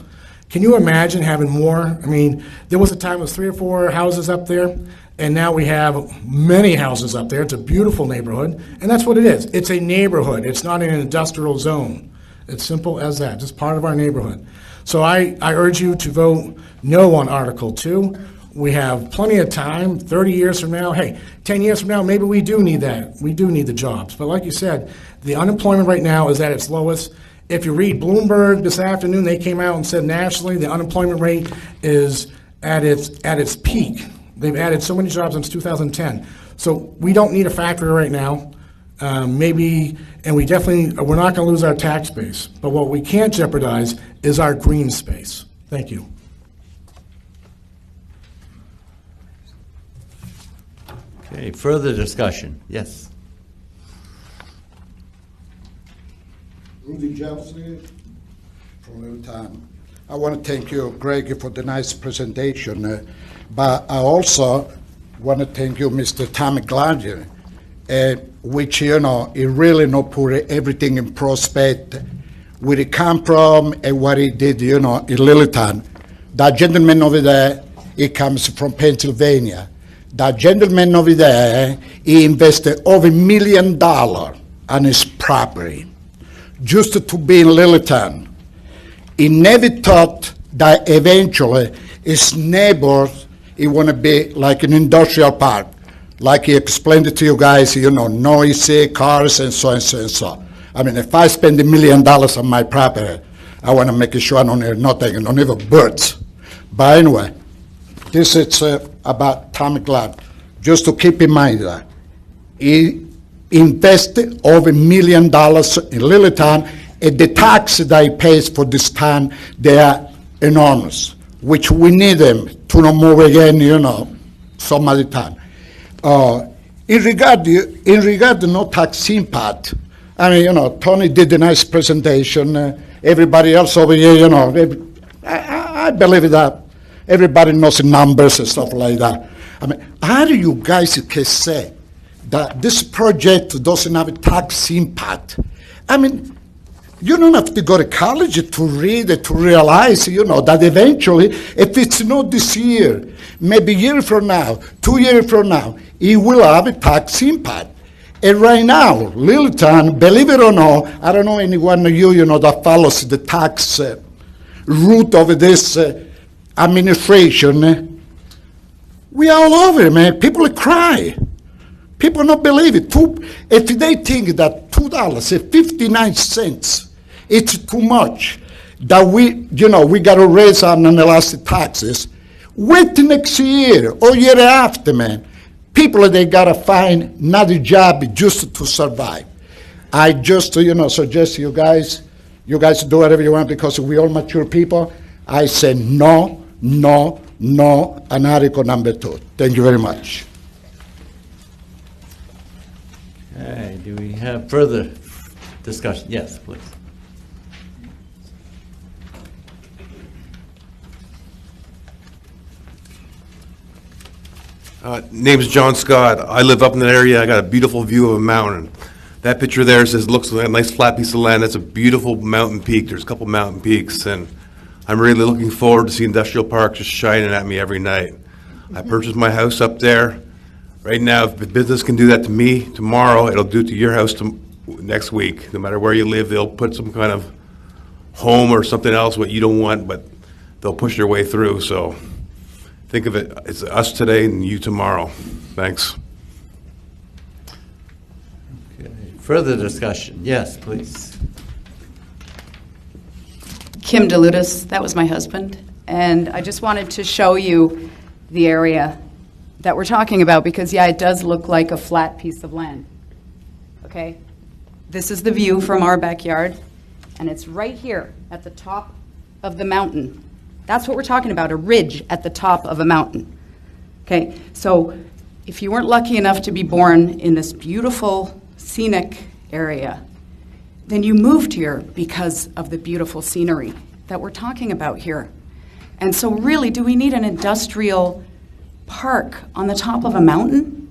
Can you imagine having more? I mean, there was a time it was 3 or 4 houses up there, and now we have many houses up there. It's a beautiful neighborhood, and that's what it is. It's a neighborhood. It's not an industrial zone. It's simple as that, just part of our neighborhood. So I urge you to vote no on Article 2. We have plenty of time, 30 years from now. Hey, 10 years from now, maybe we do need that. We do need the jobs. But like you said, the unemployment right now is at its lowest. If you read Bloomberg this afternoon, they came out and said nationally the unemployment rate is at its peak. They've added so many jobs since 2010. So we don't need a factory right now. And we're not going to lose our tax base. But what we can't jeopardize is our green space. Thank you. Okay, further discussion? Yes. Rudy Jeffrey from Littleton. I want to thank you, Greg, for the nice presentation. But I also want to thank you, Mr. Tom Gladger, which, he really put everything in prospect, where he come from and what he did, in Littleton. That gentleman over there, he comes from Pennsylvania. That gentleman over there, he invested over $1 million on his property just to be in Littleton. He never thought that eventually his neighbors, he want to be like an industrial park. Like he explained it to you guys, noisy cars and so and so and so. I mean, if I spend $1 million on my property, I want to make sure I don't hear nothing, don't even birds. But anyway, this is about Tom Glad. Just to keep in mind that he invested over $1 million in Littleton, And the tax that I pay for this town, they are enormous, which we need them to not move again, some other time. In regard to no tax impact, I mean, Tony did a nice presentation. Everybody else over here, I believe that everybody knows the numbers and stuff like that. I mean, how do you guys can say that this project doesn't have a tax impact? I mean, you don't have to go to college to read it, to realize, that eventually, if it's not this year, maybe a year from now, 2 years from now, it will have a tax impact. And right now, Littleton, believe it or not, I don't know anyone of you, that follows the tax route of this administration. We are all over, man. People cry. People don't believe it. If they think that $2.59 it's too much, that we got to raise our inelastic taxes, wait next year or year after, man. People, they got to find another job just to survive. I just, suggest you guys do whatever you want because we all mature people. I say no, no, no, and article number 2. Thank you very much. Okay, do we have further discussion? Yes, please. Name's John Scott. I live up in that area. I got a beautiful view of a mountain. That picture there looks like a nice flat piece of land. That's a beautiful mountain peak. There's a couple mountain peaks, and I'm really looking forward to see industrial park just shining at me every night. I purchased my house up there. Right now, if the business can do that to me tomorrow, it'll do it to your house next week. No matter where you live, they'll put some kind of home or something else what you don't want, but they'll push their way through. So think of it, it's us today and you tomorrow. Thanks. Okay. Further discussion? Yes, please. Kim DeLutis, that was my husband. And I just wanted to show you the area that we're talking about because, yeah, it does look like a flat piece of land. Okay? This is the view from our backyard, and it's right here at the top of the mountain. That's what we're talking about, a ridge at the top of a mountain. Okay? So if you weren't lucky enough to be born in this beautiful, scenic area, then you moved here because of the beautiful scenery that we're talking about here. And so really, do we need an industrial park on the top of a mountain?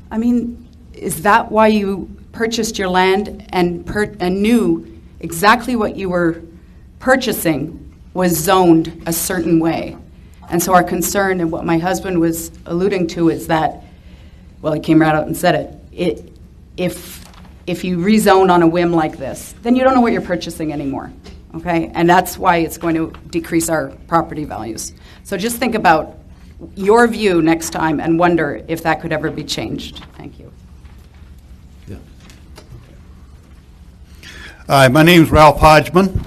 I mean, is that why you purchased your land and knew exactly what you were purchasing was zoned a certain way? And so our concern, and what my husband was alluding to, is that, well, he came right out and said it, if you rezone on a whim like this, then you don't know what you're purchasing anymore, okay? And that's why it's going to decrease our property values. So just think about your view next time and wonder if that could ever be changed. Thank you. Yeah. Hi, my name's Ralph Hodgman,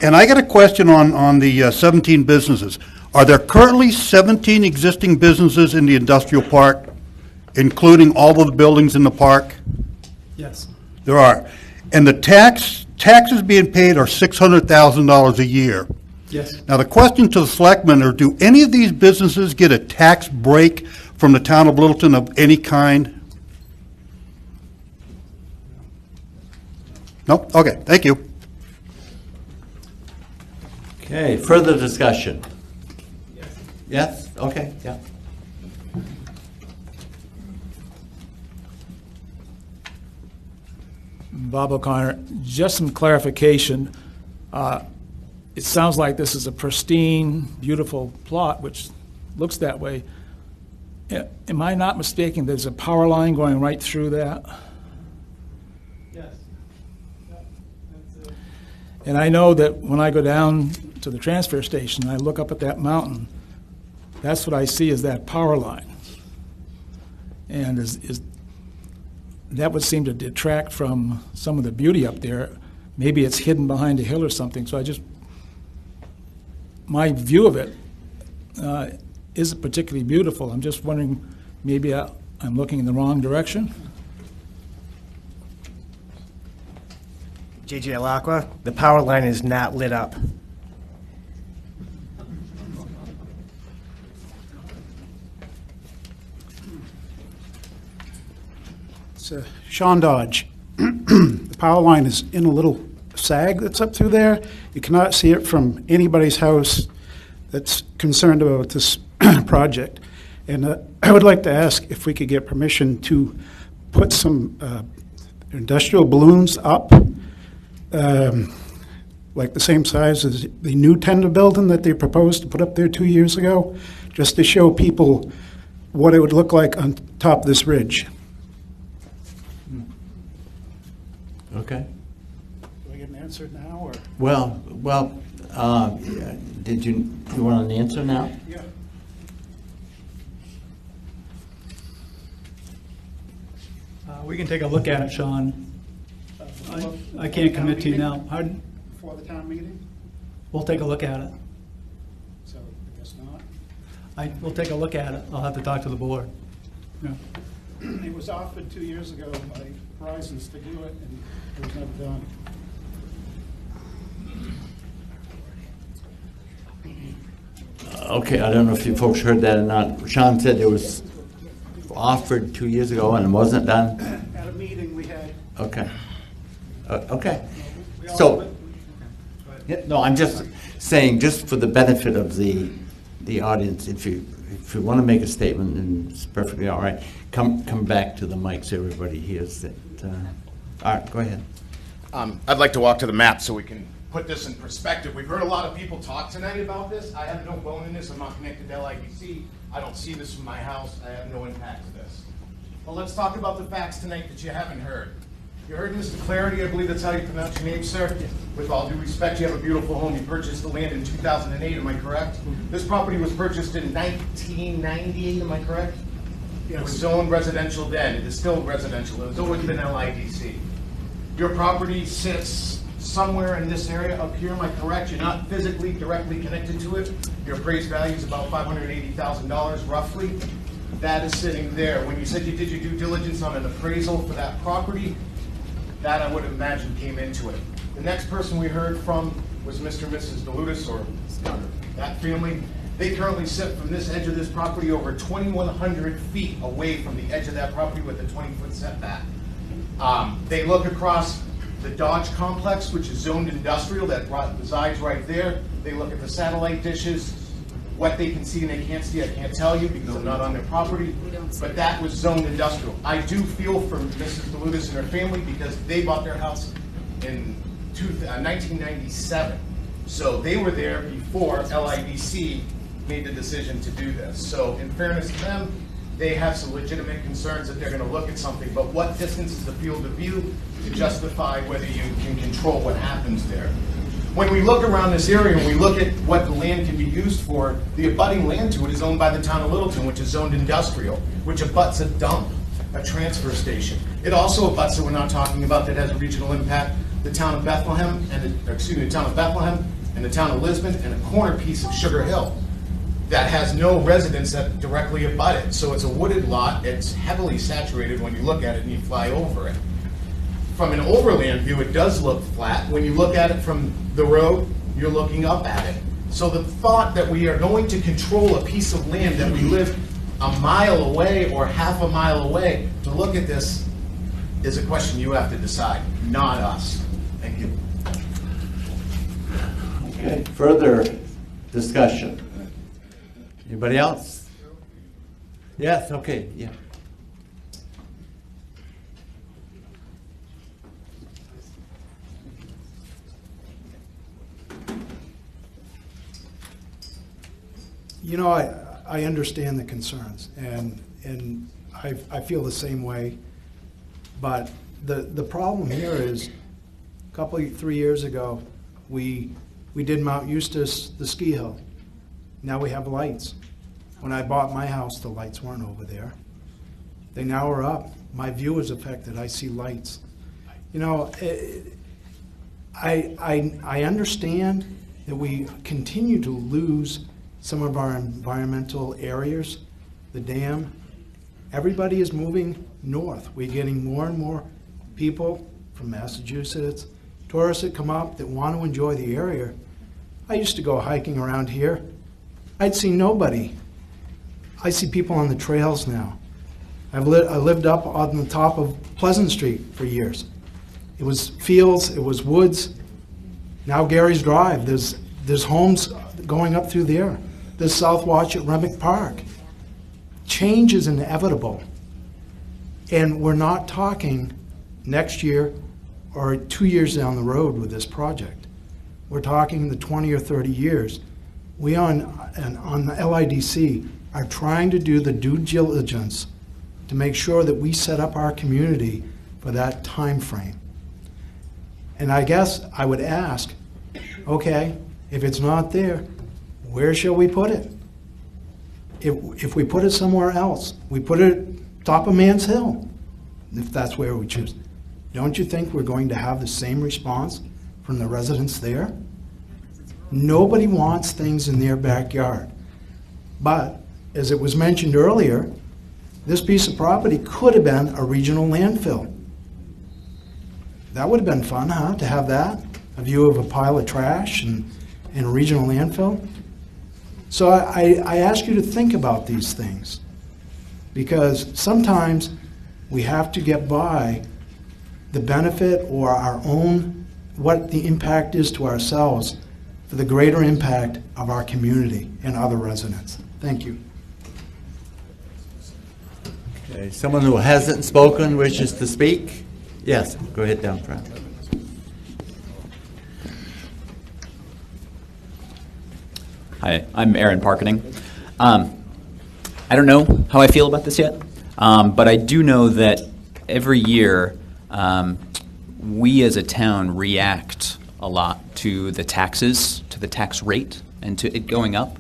and I got a question on the 17 businesses. Are there currently 17 existing businesses in the industrial park, including all of the buildings in the park? Yes. There are. And the taxes being paid are $600,000 a year. Yes. Now, the question to the selectmen are, do any of these businesses get a tax break from the town of Littleton of any kind? No? Okay, thank you. Okay, further discussion? Yes? Okay, yeah. Bob O'Connor, just some clarification. It sounds like this is a pristine, beautiful plot, which looks that way. Am I not mistaken? There's a power line going right through that? Yes. And I know that when I go down to the transfer station, I look up at that mountain, that's what I see is that power line. And that would seem to detract from some of the beauty up there. Maybe it's hidden behind a hill or something. So my view of it isn't particularly beautiful. I'm just wondering, maybe I'm looking in the wrong direction? JJ Alacqua. The power line is not lit up. It's Sean Dodge. The power line is in a little sag that's up through there. You cannot see it from anybody's house that's concerned about this project. And I would like to ask if we could get permission to put some industrial balloons up, like the same size as the new tender building that they proposed to put up there 2 years ago, just to show people what it would look like on top of this ridge. Okay. Do I get an answer now, or? Well, did you want an answer now? Yeah. We can take a look at it, Sean. I can't commit to you now. Pardon? Before the town meeting? We'll take a look at it. So I guess not. We'll take a look at it. I'll have to talk to the board. Yeah. It was offered 2 years ago by Horizons to do it, and it was never done. Okay, I don't know if you folks heard that or not. Sean said it was offered 2 years ago and it wasn't done? At a meeting we had. Okay. Okay. So, yeah, no, I'm just saying, just for the benefit of the audience, if you want to make a statement, then it's perfectly all right. Come back to the mic so everybody hears it. All right, go ahead. I'd like to walk to the map so we can put this in perspective. We've heard a lot of people talk tonight about this. I have no bone in this. I'm not connected to LIDC. I don't see this from my house. I have no impact to this. Well, let's talk about the facts tonight that you haven't heard. You heard Mr. Clarity, I believe that's how you pronounce your name, sir. With all due respect, you have a beautiful home. You purchased the land in 2008, am I correct? This property was purchased in 1998, am I correct? It was zoned residential then. It is still residential. It has always been LIDC. Your property sits somewhere in this area up here, am I correct? You're not physically directly connected to it. Your appraised value is about $580,000 roughly. That is sitting there. When you said you did your due diligence on an appraisal for that property, that I would imagine came into it. The next person we heard from was Mr. and Mrs. DeLutis, or that family. They currently sit from this edge of this property over 2,100 feet away from the edge of that property with a 20-foot setback. They look across the Dodge complex, which is zoned industrial, that resides right there. They look at the satellite dishes. What they can see and they can't see, I can't tell you because I'm not on their property, but that was zoned industrial. I do feel for Mrs. DeLutis and her family because they bought their house in 1997. So they were there before LIDC made the decision to do this. So in fairness to them, they have some legitimate concerns that they're going to look at something, but what distance is the field of view to justify whether you can control what happens there? When we look around this area and we look at what the land can be used for, the abutting land to it is owned by the town of Littleton, which is zoned industrial, which abuts a dump, a transfer station. It also abuts, that we're not talking about, that has a regional impact, the town of Bethlehem, the town of Bethlehem and the town of Lisbon, and a corner piece of Sugar Hill that has no residents that directly abut it. So it's a wooded lot. It's heavily saturated when you look at it and you fly over it. From an overland view, it does look flat. When you look at it from the road, you're looking up at it. So the thought that we are going to control a piece of land that we live a mile away or half a mile away to look at this is a question you have to decide, not us. Thank you. Okay, further discussion? Anybody else? Yes, okay, yeah. You know, I understand the concerns, and I feel the same way. But the problem here is, a 3 years ago, we did Mount Eustis, the ski hill. Now we have lights. When I bought my house, the lights weren't over there. They now are up. My view is affected. I see lights. You know, I understand that we continue to lose some of our environmental areas, the dam. Everybody is moving north. We're getting more and more people from Massachusetts tourists that come up that want to enjoy the area. I used to go hiking around here. I'd see nobody. I see people on the trails now. I lived up on the top of Pleasant Street for years. It was fields, it was woods. Now Gary's Drive, there's homes going up through there. There's South Watch at Remick Park. Change is inevitable. And we're not talking next year or 2 years down the road with this project. We're talking the 20 or 30 years. We on the LIDC are trying to do the due diligence to make sure that we set up our community for that time frame. And I guess I would ask, okay, if it's not there, where shall we put it? If we put it somewhere else, we put it top of Man's Hill, if that's where we choose. Don't you think we're going to have the same response from the residents there? Nobody wants things in their backyard. But, as it was mentioned earlier, this piece of property could have been a regional landfill. That would have been fun, huh, to have that? A view of a pile of trash and a regional landfill? So I ask you to think about these things, because sometimes we have to get by the benefit or our own, what the impact is to ourselves for the greater impact of our community and other residents. Thank you. Okay, someone who hasn't spoken wishes to speak? Yes, go ahead down front. Hi, I'm Aaron Parkening. I don't know how I feel about this yet, but I do know that every year we as a town react a lot to the taxes, to the tax rate, and to it going up.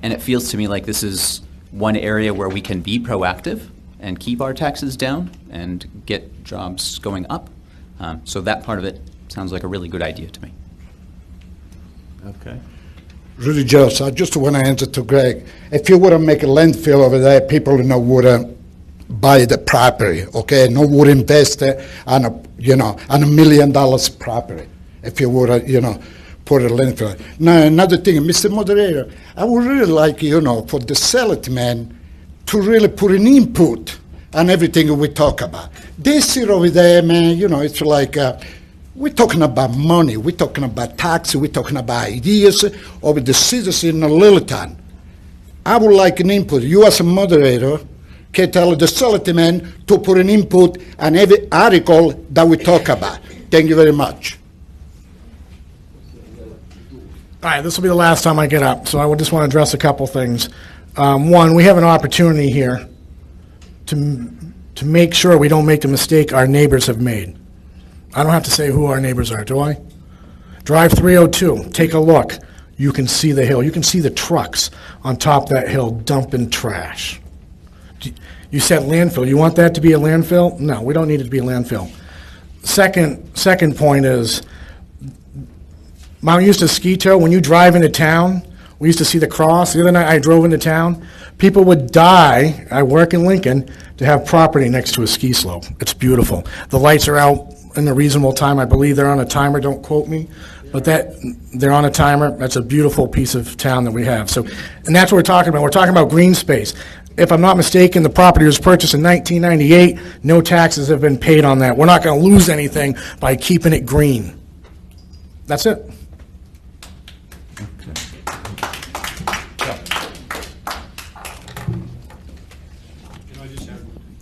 And it feels to me like this is one area where we can be proactive and keep our taxes down and get jobs going up. So that part of it sounds like a really good idea to me. Okay. Really, just, I just want to answer to Greg. If you were to make a landfill over there, people would buy the property, okay? No would invest on on $1 million property. If you were to, put a landfill. Now, another thing, Mr. Moderator, I would really like, for the selectmen to really put an input on everything we talk about. They sit over there, man, it's like, we're talking about money, we're talking about taxes, we're talking about ideas of the citizens in Littleton. I would like an input. You as a moderator can tell the selectmen to put an input on every article that we talk about. Thank you very much. All right, this will be the last time I get up, so I just want to address a couple things. One, we have an opportunity here to make sure we don't make the mistake our neighbors have made. I don't have to say who our neighbors are, do I? Drive 302, take a look. You can see the hill. You can see the trucks on top of that hill dumping trash. You said landfill. You want that to be a landfill? No, we don't need it to be a landfill. Second point is, Mount Eustace Ski Tow, when you drive into town, we used to see the cross. The other night I drove into town. People would die, I work in Lincoln, to have property next to a ski slope. It's beautiful. The lights are out in a reasonable time. I believe they're on a timer, don't quote me. But they're on a timer. That's a beautiful piece of town that we have. So, and that's what we're talking about. We're talking about green space. If I'm not mistaken, the property was purchased in 1998. No taxes have been paid on that. We're not going to lose anything by keeping it green. That's it.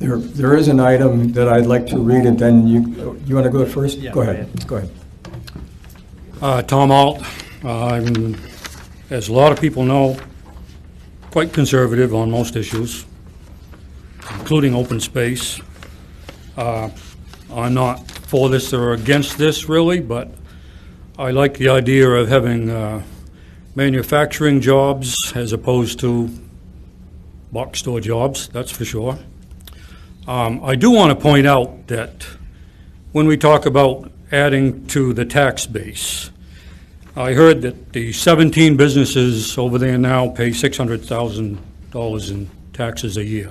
There is an item that I'd like to read, and then you want to go first? Yeah, go ahead. Go ahead. Tom Alt. I'm, as a lot of people know, quite conservative on most issues, including open space. I'm not for this or against this, really, but I like the idea of having manufacturing jobs as opposed to box store jobs, that's for sure. I do want to point out that when we talk about adding to the tax base, I heard that the 17 businesses over there now pay $600,000 in taxes a year.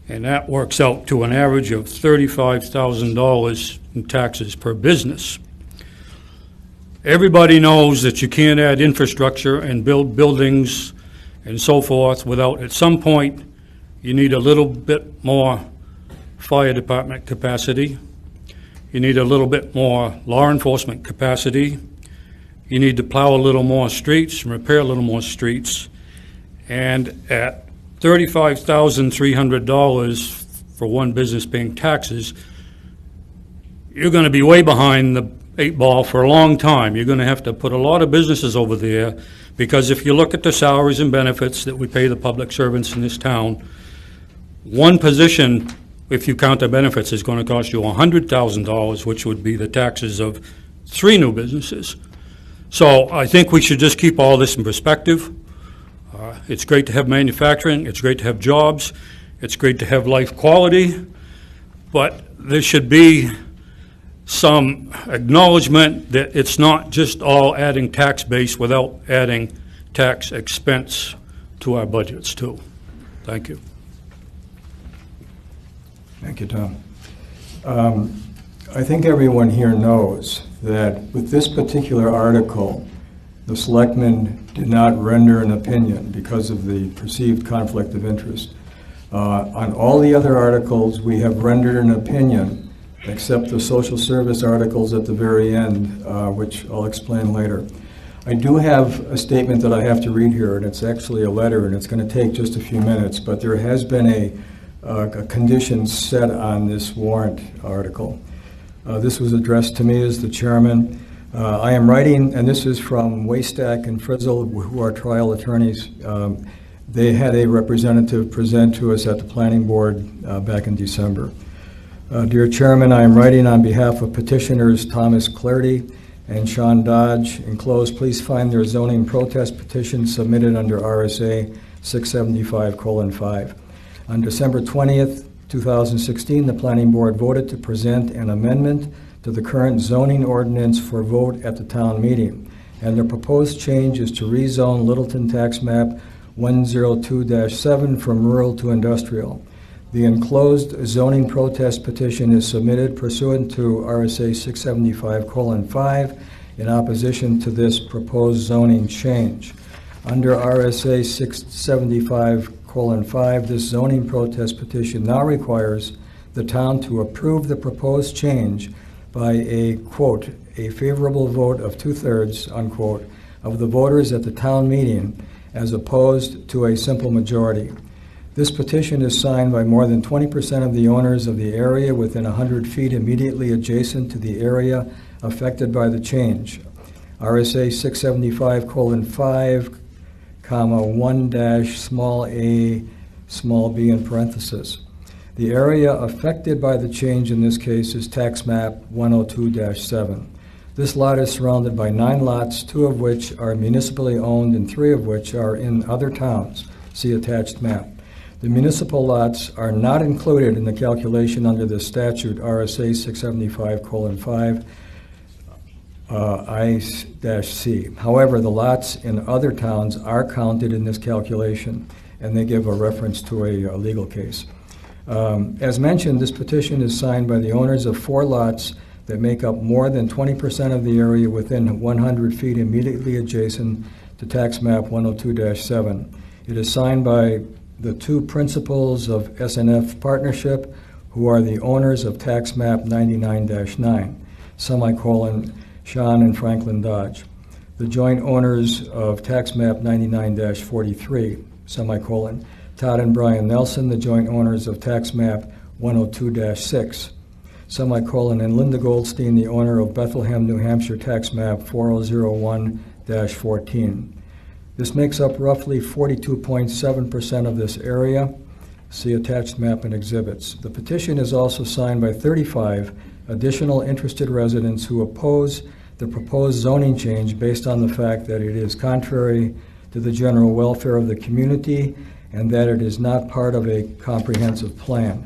And that works out to an average of $35,000 in taxes per business. Everybody knows that you can't add infrastructure and build buildings and so forth without, at some point, you need a little bit more fire department capacity. You need a little bit more law enforcement capacity. You need to plow a little more streets and repair a little more streets. And at $35,300 for one business paying taxes, you're going to be way behind the 8 ball for a long time. You're going to have to put a lot of businesses over there, because if you look at the salaries and benefits that we pay the public servants in this town, one position, if you count the benefits, is going to cost you $100,000, which would be the taxes of 3 new businesses. So I think we should just keep all this in perspective. It's great to have manufacturing, it's great to have jobs, it's great to have life quality, but there should be some acknowledgement that it's not just all adding tax base without adding tax expense to our budgets too. Thank you. Thank you, Tom. I think everyone here knows that with this particular article, the selectmen did not render an opinion because of the perceived conflict of interest. On all the other articles, we have rendered an opinion, except the social service articles at the very end, which I'll explain later. I do have a statement that I have to read here, and it's actually a letter, and it's going to take just a few minutes, but there has been a condition set on this warrant article. This was addressed to me as the chairman. I am writing, and this is from Waystack and Frizzle, who are trial attorneys. They had a representative present to us at the planning board back in December. Dear Chairman, I am writing on behalf of petitioners Thomas Clardy and Sean Dodge. Enclosed, please find their zoning protest petition submitted under RSA 675:5. On December 20th, 2016, the Planning Board voted to present an amendment to the current zoning ordinance for vote at the town meeting, and the proposed change is to rezone Littleton Tax Map 102-7 from rural to industrial. The enclosed zoning protest petition is submitted pursuant to RSA 675:5 in opposition to this proposed zoning change. Under RSA 675:5, this zoning protest petition now requires the town to approve the proposed change by a, quote, a favorable vote of 2/3, unquote, of the voters at the town meeting, as opposed to a simple majority. This petition is signed by more than 20% of the owners of the area within 100 feet immediately adjacent to the area affected by the change. RSA 675:5, 1-a in parenthesis. The area affected by the change in this case is tax map 102-7. This lot is surrounded by 9 lots, 2 of which are municipally owned and 3 of which are in other towns. See attached map. The municipal lots are not included in the calculation under this statute, RSA 675:5, I-C. However, the lots in other towns are counted in this calculation, and they give a reference to a legal case. As mentioned, this petition is signed by the owners of 4 lots that make up more than 20% of the area within 100 feet immediately adjacent to tax map 102-7. It is signed by the 2 principals of SNF Partnership, who are the owners of tax map 99-9, semicolon, Sean and Franklin Dodge. The joint owners of tax map 99-43, semicolon, Todd and Brian Nelson, the joint owners of tax map 102-6, semicolon, and Linda Goldstein, the owner of Bethlehem, New Hampshire tax map 4001-14. This makes up roughly 42.7% of this area. See attached map and exhibits. The petition is also signed by 35 additional interested residents who oppose the proposed zoning change based on the fact that it is contrary to the general welfare of the community and that it is not part of a comprehensive plan.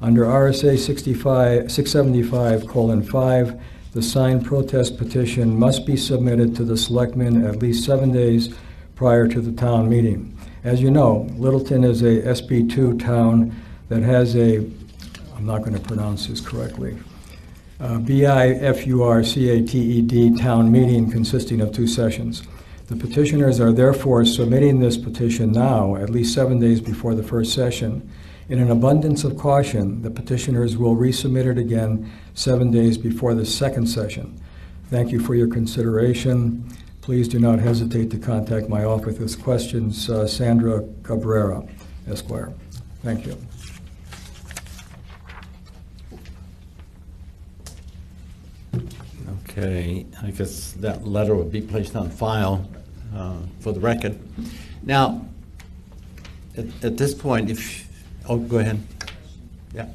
Under RSA 675:5, the signed protest petition must be submitted to the selectmen at least 7 days prior to the town meeting. As you know, Littleton is a SB2 town that has a, I'm not going to pronounce this correctly, BIFURCATED town meeting consisting of 2 sessions. The petitioners are therefore submitting this petition now, at least 7 days before the first session. In an abundance of caution, the petitioners will resubmit it again 7 days before the second session. Thank you for your consideration. Please do not hesitate to contact my office with questions. Sandra Cabrera, Esquire. Thank you. Okay, I guess that letter would be placed on file for the record. Now, at this point, go ahead. Yeah.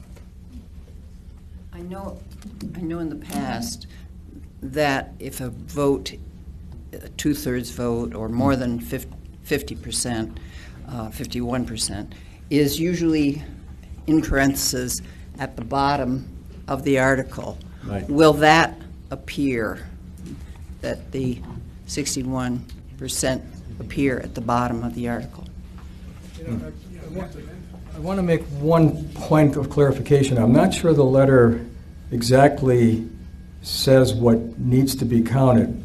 I know in the past that if a vote, a 2/3 vote, or more than 50%, 51%, is usually in parentheses at the bottom of the article. Right. Will that appear, that the 61% appear at the bottom of the article? I want to make one point of clarification. I'm not sure the letter exactly says what needs to be counted.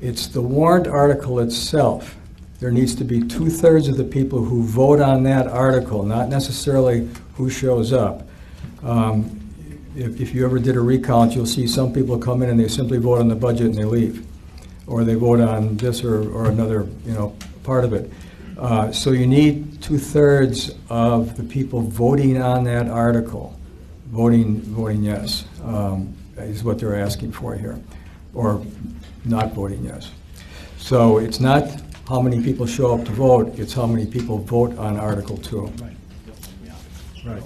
It's the warrant article itself. There needs to be 2/3 of the people who vote on that article, not necessarily who shows up. If you ever did a recount, you'll see some people come in and they simply vote on the budget and they leave, or they vote on this or another, part of it. So you need 2/3 of the people voting on that article, voting yes, is what they're asking for here, or not voting yes. So it's not how many people show up to vote, it's how many people vote on Article 2. Right.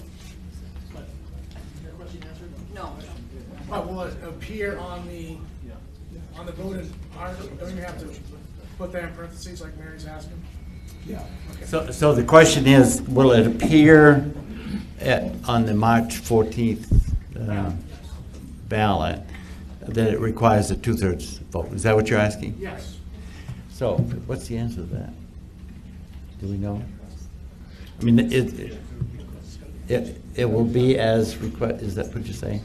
Will it appear on the voted article? Don't you have to put that in parentheses like Mary's asking? Yeah. Okay. So the question is, will it appear on the March 14th ballot that it requires a 2/3 vote? Is that what you're asking? Yes. So what's the answer to that? Do we know? I mean, it will be as request. Is that what you're saying?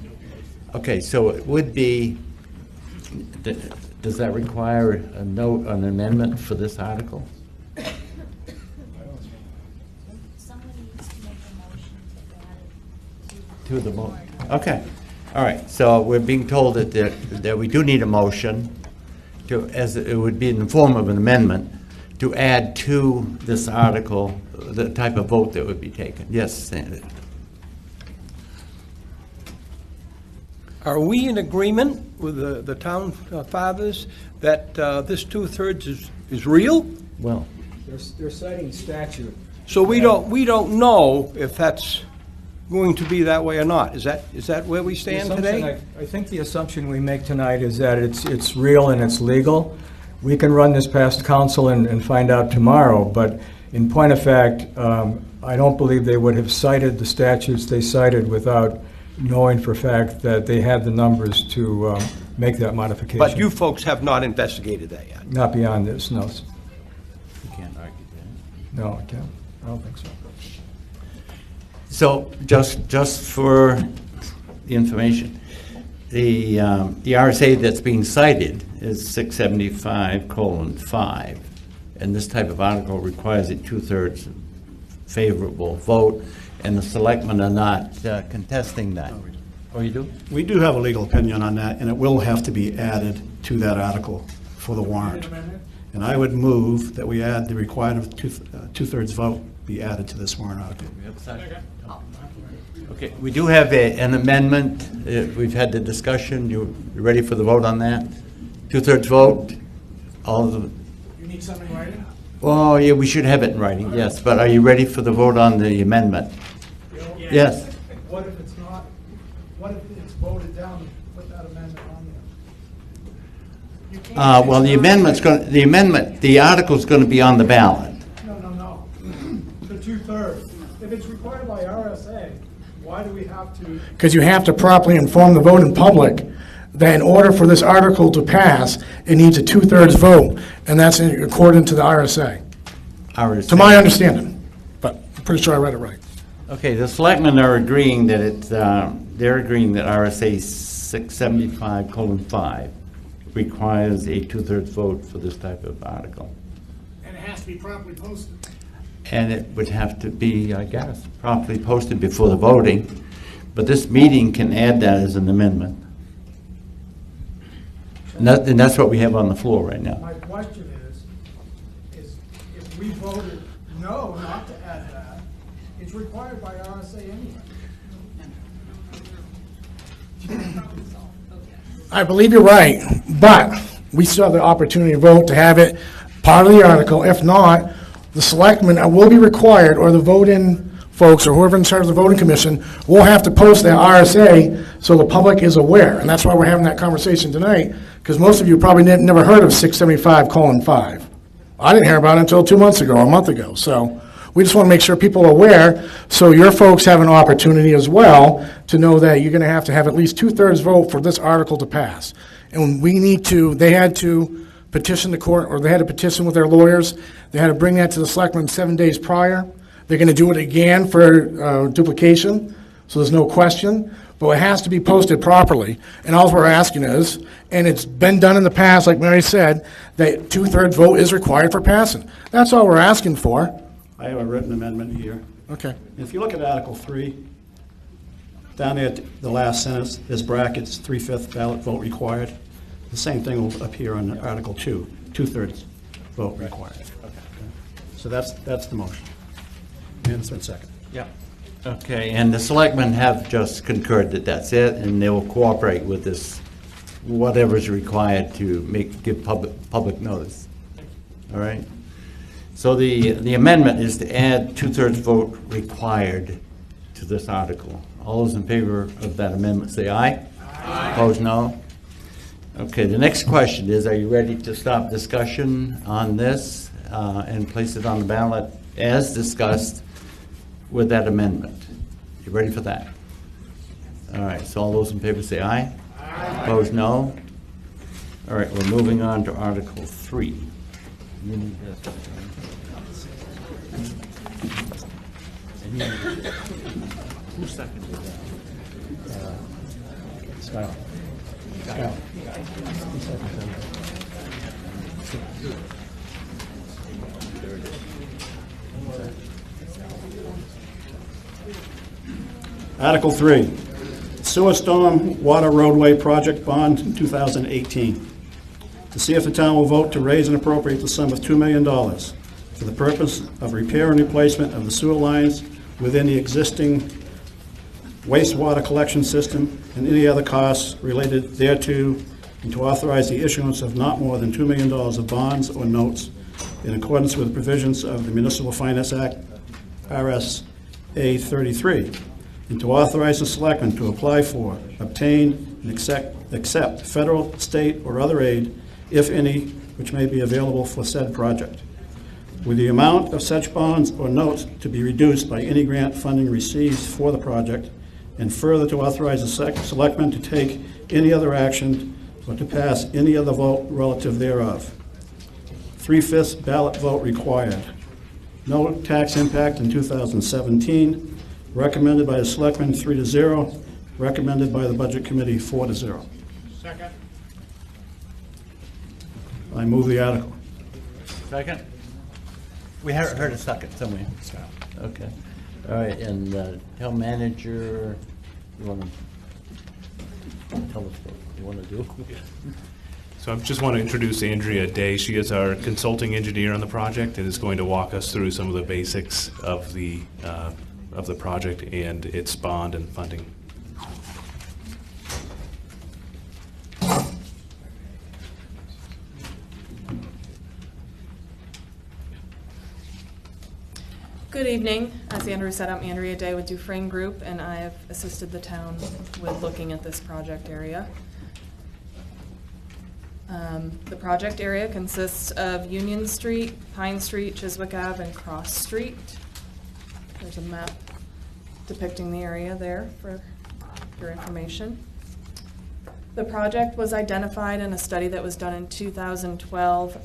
Okay, so it would be. Does that require an amendment for this article? To the motion. Okay. All right. So we're being told that we do need a motion to, as it would be in the form of an amendment, to add to this article the type of vote that would be taken. Yes, Sandy. Are we in agreement with the town fathers that this 2/3 is real? Well, they're citing statute. So we don't know if that's going to be that way or not. Is that where we stand today? I think the assumption we make tonight is that it's real and it's legal. We can run this past council and find out tomorrow, but in point of fact, I don't believe they would have cited the statutes they cited without knowing for a fact that they had the numbers to make that modification. But you folks have not investigated that yet? Not beyond this, no. You can't argue that. No, I can't. I don't think so. So just for the information, the RSA that's being cited is 675:5, and this type of article requires a 2/3 favorable vote, and the selectmen are not contesting that. Oh, you do? We do have a legal opinion on that, and it will have to be added to that article for the warrant. And I would move that we add the required 2/3 vote be added to this warrant article. Okay, we do have an amendment. We've had the discussion. You ready for the vote on that? 2/3 vote? All of the. You need something in writing? Oh, yeah, we should have it in writing, yes. But are you ready for the vote on the amendment? Yes. What if it's not, what if it's voted down and put that amendment on there? Well, the article's going to be on the ballot. No. The 2/3. If it's required by RSA, why do we have to? Because you have to properly inform the vote in public that in order for this article to pass, it needs a 2/3 vote, and that's according to the RSA. To my understanding, but I'm pretty sure I read it right. Okay, the selectmen are agreeing that they're agreeing that RSA 675:5 requires a two-thirds vote for this type of article. And it has to be properly posted. And it would have to be, I guess, properly posted before the voting, but this meeting can add that as an amendment. And that's what we have on the floor right now. My question is if we voted no, not to add that, it's required by RSA anyway. I believe you're right, but we still have the opportunity to vote to have it part of the article. If not, the selectmen will be required, or the vote-in folks, or whoever in charge of the voting commission, will have to post that RSA so the public is aware. And that's why we're having that conversation tonight, because most of you probably never heard of 675:5. I didn't hear about it until 2 months ago, or a month ago. So we just want to make sure people are aware, so your folks have an opportunity as well to know that you're going to have at least two-thirds vote for this article to pass. And they had to petition the court, or they had to petition with their lawyers. They had to bring that to the selectmen 7 days prior. They're going to do it again for duplication, so there's no question. But it has to be posted properly. And all we're asking is, and it's been done in the past, like Mary said, that two-thirds vote is required for passing. That's all we're asking for. I have a written amendment here. Okay. If you look at Article 3, down there at the last sentence, there's brackets, 3/5 ballot vote required. The same thing will appear on Article 2, two-thirds vote required. Okay. So that's the motion. And it's been seconded. Yeah. Okay, and the selectmen have just concurred that that's it, and they will cooperate with this, whatever is required to give public notice. All right? So the amendment is to add two-thirds vote required to this article. All those in favor of that amendment say aye. Aye. Opposed, no. Okay, the next question is, are you ready to stop discussion on this and place it on the ballot as discussed with that amendment? You ready for that? All right, so all those in favor say aye. Aye. Opposed, no. All right, we're moving on to Article 3. You need this. Who seconded that? Scott. Article 3, Sewer Storm Water Roadway Project Bond 2018. To see if the town will vote to raise and appropriate the sum of $2 million for the purpose of repair and replacement of the sewer lines within the existing wastewater collection system and any other costs related thereto, and to authorize the issuance of not more than $2 million of bonds or notes in accordance with the provisions of the Municipal Finance Act, RSA 33, and to authorize the selectmen to apply for, obtain, and accept federal, state, or other aid, if any, which may be available for said project, with the amount of such bonds or notes to be reduced by any grant funding received for the project, and further to authorize the selectmen to take any other action or to pass any other vote relative thereof. 3/5 ballot vote required. No tax impact in 2017. Recommended by the selectmen 3-0. Recommended by the budget committee 4-0. Second. I move the article. Second? We heard a second somewhere. Okay. All right, and town manager, you want to tell us what you want to do? So I just want to introduce Andrea Day. She is our consulting engineer on the project and is going to walk us through some of the basics of the project and its bond and funding. Good evening. As Andrew said, I'm Andrea Day with Dufresne Group, and I have assisted the town with looking at this project area. The project area consists of Union Street, Pine Street, Chiswick Ave, and Cross Street. There's a map depicting the area there for your information. The project was identified in a study that was done in 2012.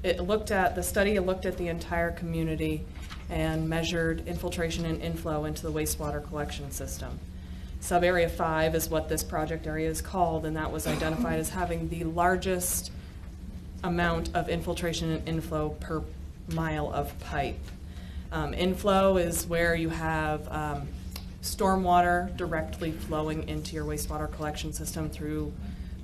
The study looked at the entire community and measured infiltration and inflow into the wastewater collection system. Sub-area 5 is what this project area is called, and that was identified as having the largest amount of infiltration and inflow per mile of pipe. Inflow is where you have stormwater directly flowing into your wastewater collection system through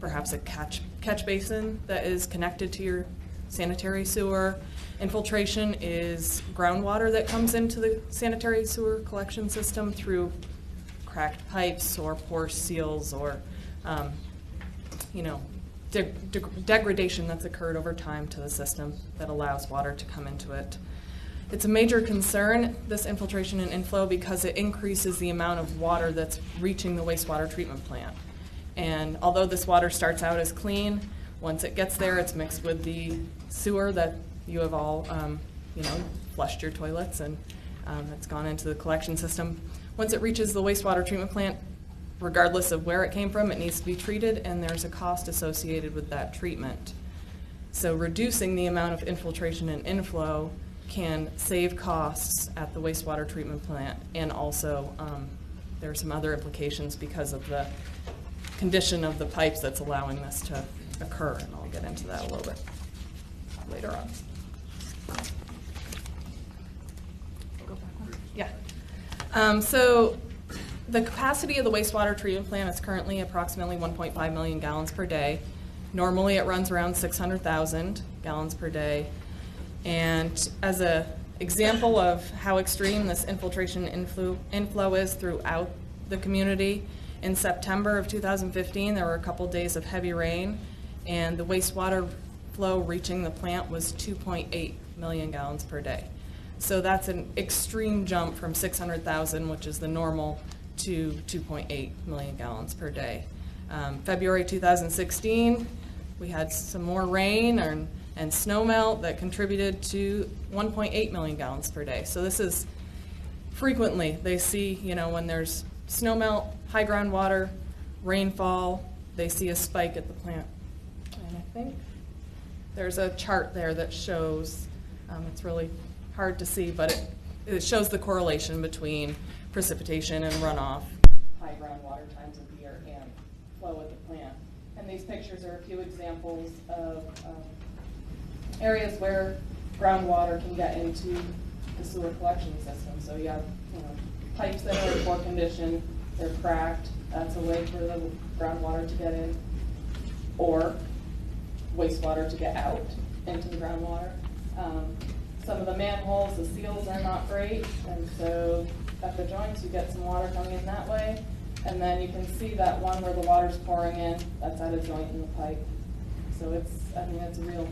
perhaps a catch basin that is connected to your sanitary sewer. Infiltration is groundwater that comes into the sanitary sewer collection system through cracked pipes or poor seals or, degradation that's occurred over time to the system that allows water to come into it. It's a major concern, this infiltration and inflow, because it increases the amount of water that's reaching the wastewater treatment plant. And although this water starts out as clean, once it gets there, it's mixed with the sewer that you have all, flushed your toilets, and it's gone into the collection system. Once it reaches the wastewater treatment plant, regardless of where it came from, it needs to be treated, and there's a cost associated with that treatment. So reducing the amount of infiltration and inflow can save costs at the wastewater treatment plant, and also there are some other implications because of the condition of the pipes that's allowing this to occur, and I'll get into that a little bit later on. Yeah. So the capacity of the wastewater treatment plant is currently approximately 1.5 million gallons per day. Normally it runs around 600,000 gallons per day. And as an example of how extreme this infiltration inflow is throughout the community, in September of 2015, there were a couple days of heavy rain, and the wastewater flow reaching the plant was 2.8 million gallons per day. So that's an extreme jump from 600,000, which is the normal, to 2.8 million gallons per day. February 2016, we had some more rain and snow melt that contributed to 1.8 million gallons per day. So this is frequently, they see, when there's snow melt, high groundwater, rainfall, they see a spike at the plant. And I think there's a chart there that shows, it's really hard to see, but it shows the correlation between precipitation and runoff, high groundwater times of the year, and flow at the plant. And these pictures are a few examples of areas where groundwater can get into the sewer collection system. So you have pipes that are in poor condition, they're cracked, that's a way for the groundwater to get in, or wastewater to get out into the groundwater. Some of the manholes, the seals are not great, and so at the joints you get some water coming in that way, and then you can see that one where the water's pouring in, that's at a joint in the pipe. So it's a real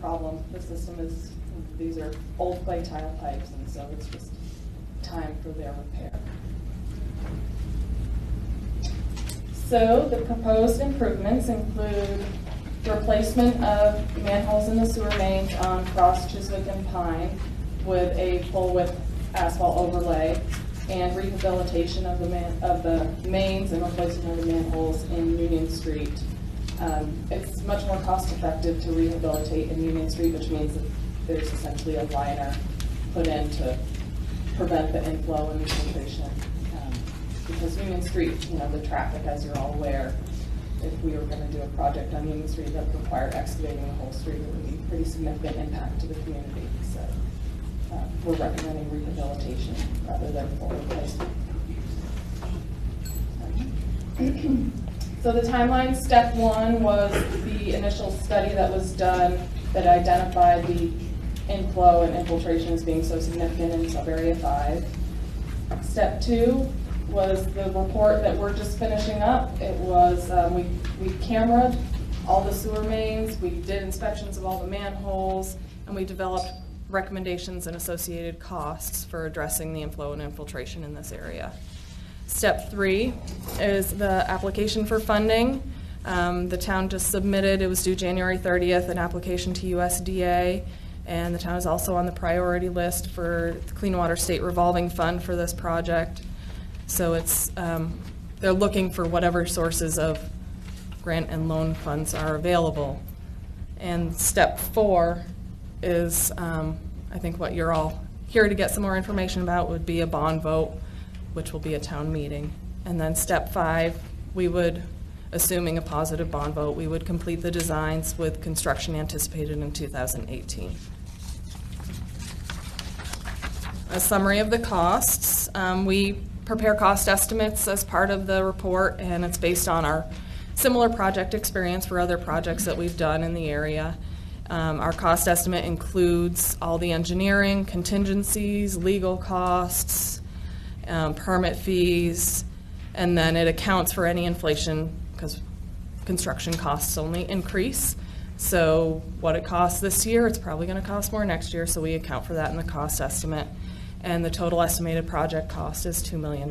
problem. The system is, these are old clay tile pipes, and so it's just time for their repair. So the proposed improvements include replacement of manholes in the sewer mains on Cross, Chiswick, and Pine with a full-width asphalt overlay, and rehabilitation of the mains and replacement of the manholes in Union Street. It's much more cost-effective to rehabilitate in Union Street, which means that there's essentially a liner put in to prevent the inflow and infiltration. Because Union Street, the traffic, as you're all aware, if we were going to do a project on Union Street that would require excavating the whole street, it would be a pretty significant impact to the community. So we're recommending rehabilitation rather than full replacement. So the timeline, step one was the initial study that was done that identified the inflow and infiltration as being so significant in sub-area 5. Step two was the report that we're just finishing up. It was, we cameraed all the sewer mains, we did inspections of all the manholes, and we developed recommendations and associated costs for addressing the inflow and infiltration in this area. Step three is the application for funding. The town just submitted, it was due January 30th, an application to USDA, and the town is also on the priority list for the Clean Water State Revolving Fund for this project. So it's, they're looking for whatever sources of grant and loan funds are available. And step four is, I think what you're all here to get some more information about would be a bond vote, which will be a town meeting And then step 5, we would, assuming a positive bond vote, we would complete the designs with construction anticipated in 2018. A summary of the costs. We prepare cost estimates as part of the report, and it's based on our similar project experience for other projects that we've done in the area. Our cost estimate includes all the engineering, contingencies, legal costs, permit fees, and then it accounts for any inflation because construction costs only increase. So what it costs this year, it's probably going to cost more next year, so we account for that in the cost estimate. And the total estimated project cost is $2 million.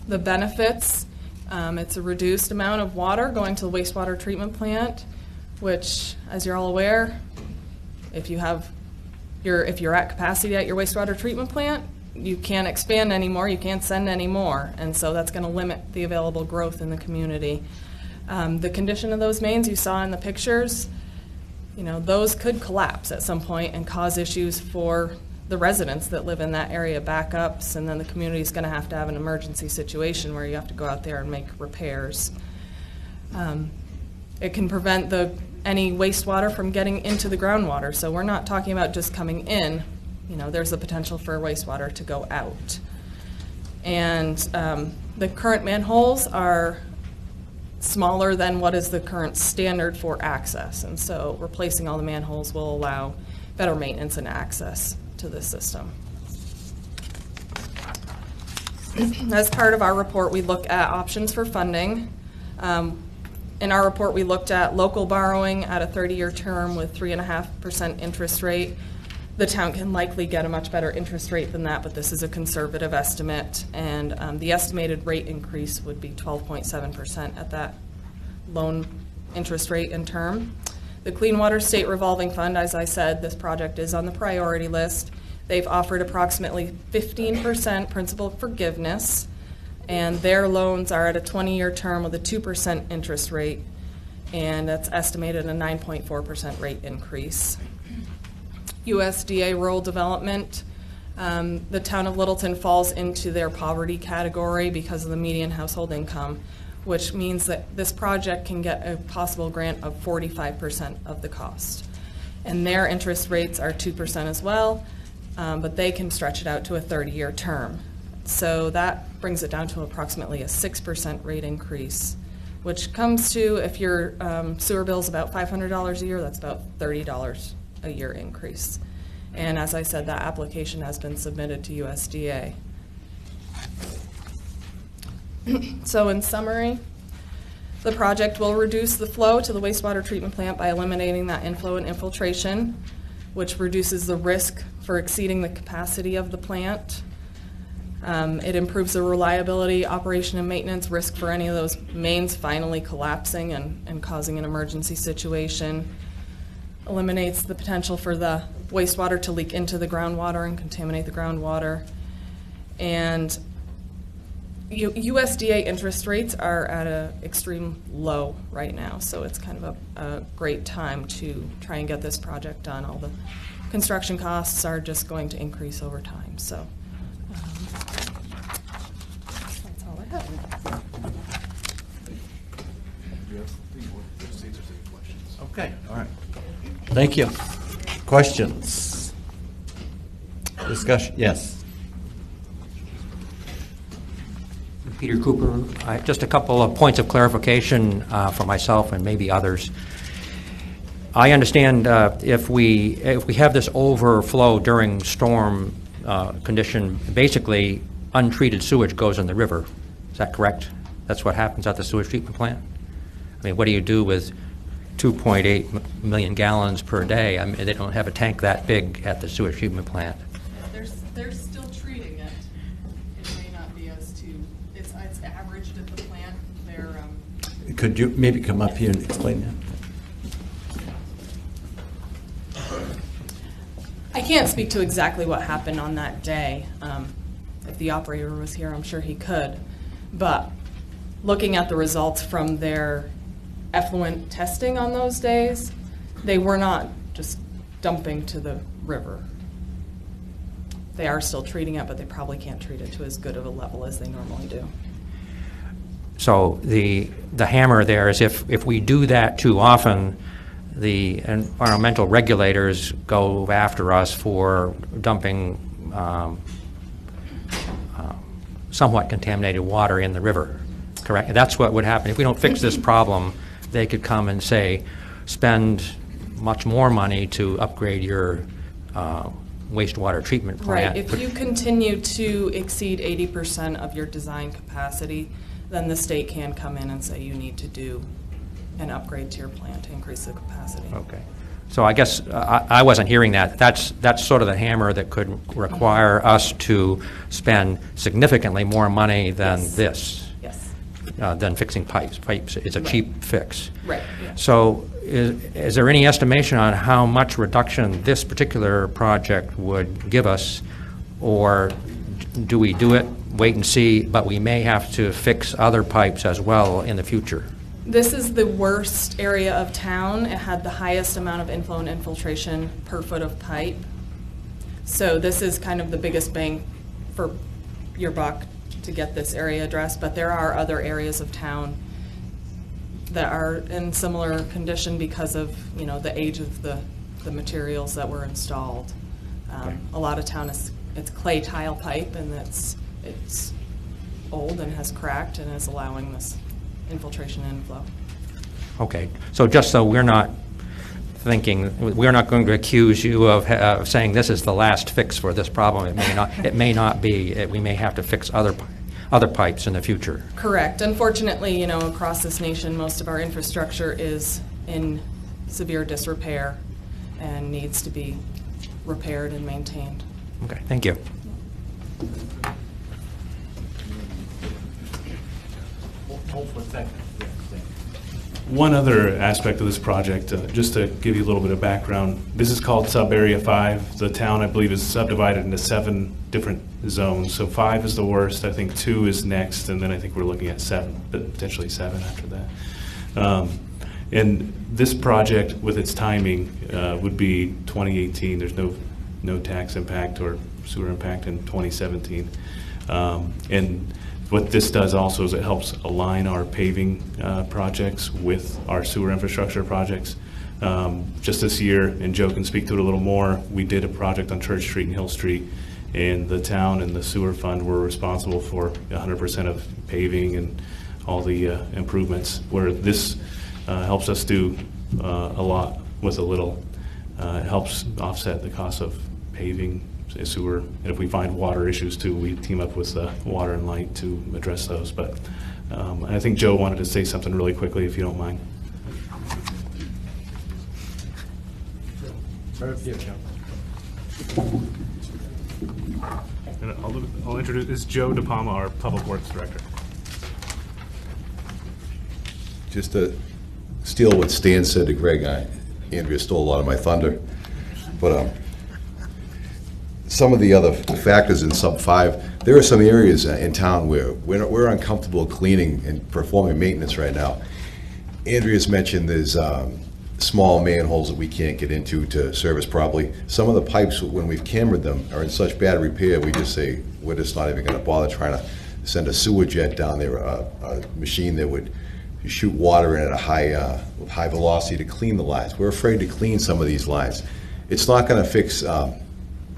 The benefits, it's a reduced amount of water going to the wastewater treatment plant, which, as you're all aware, if you're at capacity at your wastewater treatment plant, you can't expand anymore, you can't send any more, and so that's going to limit the available growth in the community. The condition of those mains you saw in the pictures, those could collapse at some point and cause issues for the residents that live in that area, backups, and then the community is going to have an emergency situation where you have to go out there and make repairs. It can prevent any wastewater from getting into the groundwater, so we're not talking about just coming in. There's the potential for wastewater to go out. And the current manholes are smaller than what is the current standard for access, and so replacing all the manholes will allow better maintenance and access to the system. As part of our report, we look at options for funding. In our report, we looked at local borrowing at a 30-year term with 3.5% interest rate. The town can likely get a much better interest rate than that, but this is a conservative estimate, and the estimated rate increase would be 12.7% at that loan interest rate and term. The Clean Water State Revolving Fund, as I said, this project is on the priority list. They've offered approximately 15% principal forgiveness, and their loans are at a 20-year term with a 2% interest rate, and that's estimated a 9.4% rate increase. USDA Rural Development, the town of Littleton falls into their poverty category because of the median household income, which means that this project can get a possible grant of 45% of the cost. And their interest rates are 2% as well, but they can stretch it out to a 30-year term. So that brings it down to approximately a 6% rate increase, which comes to, if your sewer bill is about $500 a year, that's about $30 a year increase. And as I said, that application has been submitted to USDA. So in summary, the project will reduce the flow to the wastewater treatment plant by eliminating that inflow and infiltration, which reduces the risk for exceeding the capacity of the plant. It improves the reliability, operation, and maintenance risk for any of those mains finally collapsing and causing an emergency situation. Eliminates the potential for the wastewater to leak into the groundwater and contaminate the groundwater. And USDA interest rates are at an extreme low right now, so it's kind of a great time to try and get this project done. All the construction costs are just going to increase over time, so that's all I have. Okay, all right. Thank you. Questions? Discussion? Yes. Peter Cooper. Just a couple of points of clarification for myself and maybe others. I understand if we have this overflow during storm condition, basically untreated sewage goes in the river. Is that correct? That's what happens at the sewage treatment plant? I mean, what do you do with 2.8 million gallons per day? I mean, they don't have a tank that big at the sewage treatment plant. They're still treating it. It may not be as to, it's averaged at the plant. Could you maybe come up here and explain that? I can't speak to exactly what happened on that day. If the operator was here, I'm sure he could. But looking at the results from their effluent testing on those days, they were not just dumping to the river. They are still treating it, but they probably can't treat it to as good of a level as they normally do. So the hammer there is if we do that too often, the environmental regulators go after us for dumping somewhat contaminated water in the river, correct? That's what would happen. If we don't fix this problem, they could come and say, spend much more money to upgrade your wastewater treatment plant. Right. If you continue to exceed 80% of your design capacity, then the state can come in and say you need to do an upgrade to your plant to increase the capacity. Okay. So I guess I wasn't hearing that. That's sort of the hammer that could require us to spend significantly more money than this. Yes. Than fixing pipes. Pipes is a cheap fix. Right. Yeah. So is there any estimation on how much reduction this particular project would give us, or do we do it, wait and see, but we may have to fix other pipes as well in the future? This is the worst area of town. It had the highest amount of inflow and infiltration per foot of pipe. So this is kind of the biggest bang for your buck to get this area addressed, but there are other areas of town that are in similar condition because of, you know, the age of the materials that were installed. A lot of town it's clay tile pipe, and it's old and has cracked and is allowing this infiltration and inflow. Okay, so just so we're not thinking, we're not going to accuse you of saying this is the last fix for this problem. It may not be. We may have to fix other pipes in the future. Correct. Unfortunately, you know, across this nation, most of our infrastructure is in severe disrepair and needs to be repaired and maintained. Okay, thank you. One other aspect of this project, just to give you a little bit of background, this is called Sub-Area 5. The town, I believe, is subdivided into 7 different zones. So 5 is the worst, I think 2 is next, and then I think we're looking at 7, but potentially 7 after that. And this project, with its timing, would be 2018. There's no tax impact or sewer impact in 2017. And what this does also is it helps align our paving projects with our sewer infrastructure projects. Just this year, and Joe can speak to it a little more, we did a project on Church Street and Hill Street, and the town and the sewer fund were responsible for 100% of paving and all the improvements, where this helps us do a lot with a little. It helps offset the cost of paving, sewer, and if we find water issues too, we team up with Water and Light to address those. But I think Joe wanted to say something really quickly, if you don't mind. And I'll introduce, this is Joe DePalma, our Public Works Director. Just to steal what Stan said to Greg, Andrea stole a lot of my thunder, but some of the other factors in Sub 5, there are some areas in town where we're uncomfortable cleaning and performing maintenance right now. Andrea's mentioned there's small manholes that we can't get into to service properly. Some of the pipes, when we've cambered them, are in such bad repair, we just say, we're just not even going to bother trying to send a sewer jet down there, a machine that would shoot water in at a high velocity to clean the lines. We're afraid to clean some of these lines. It's not going to fix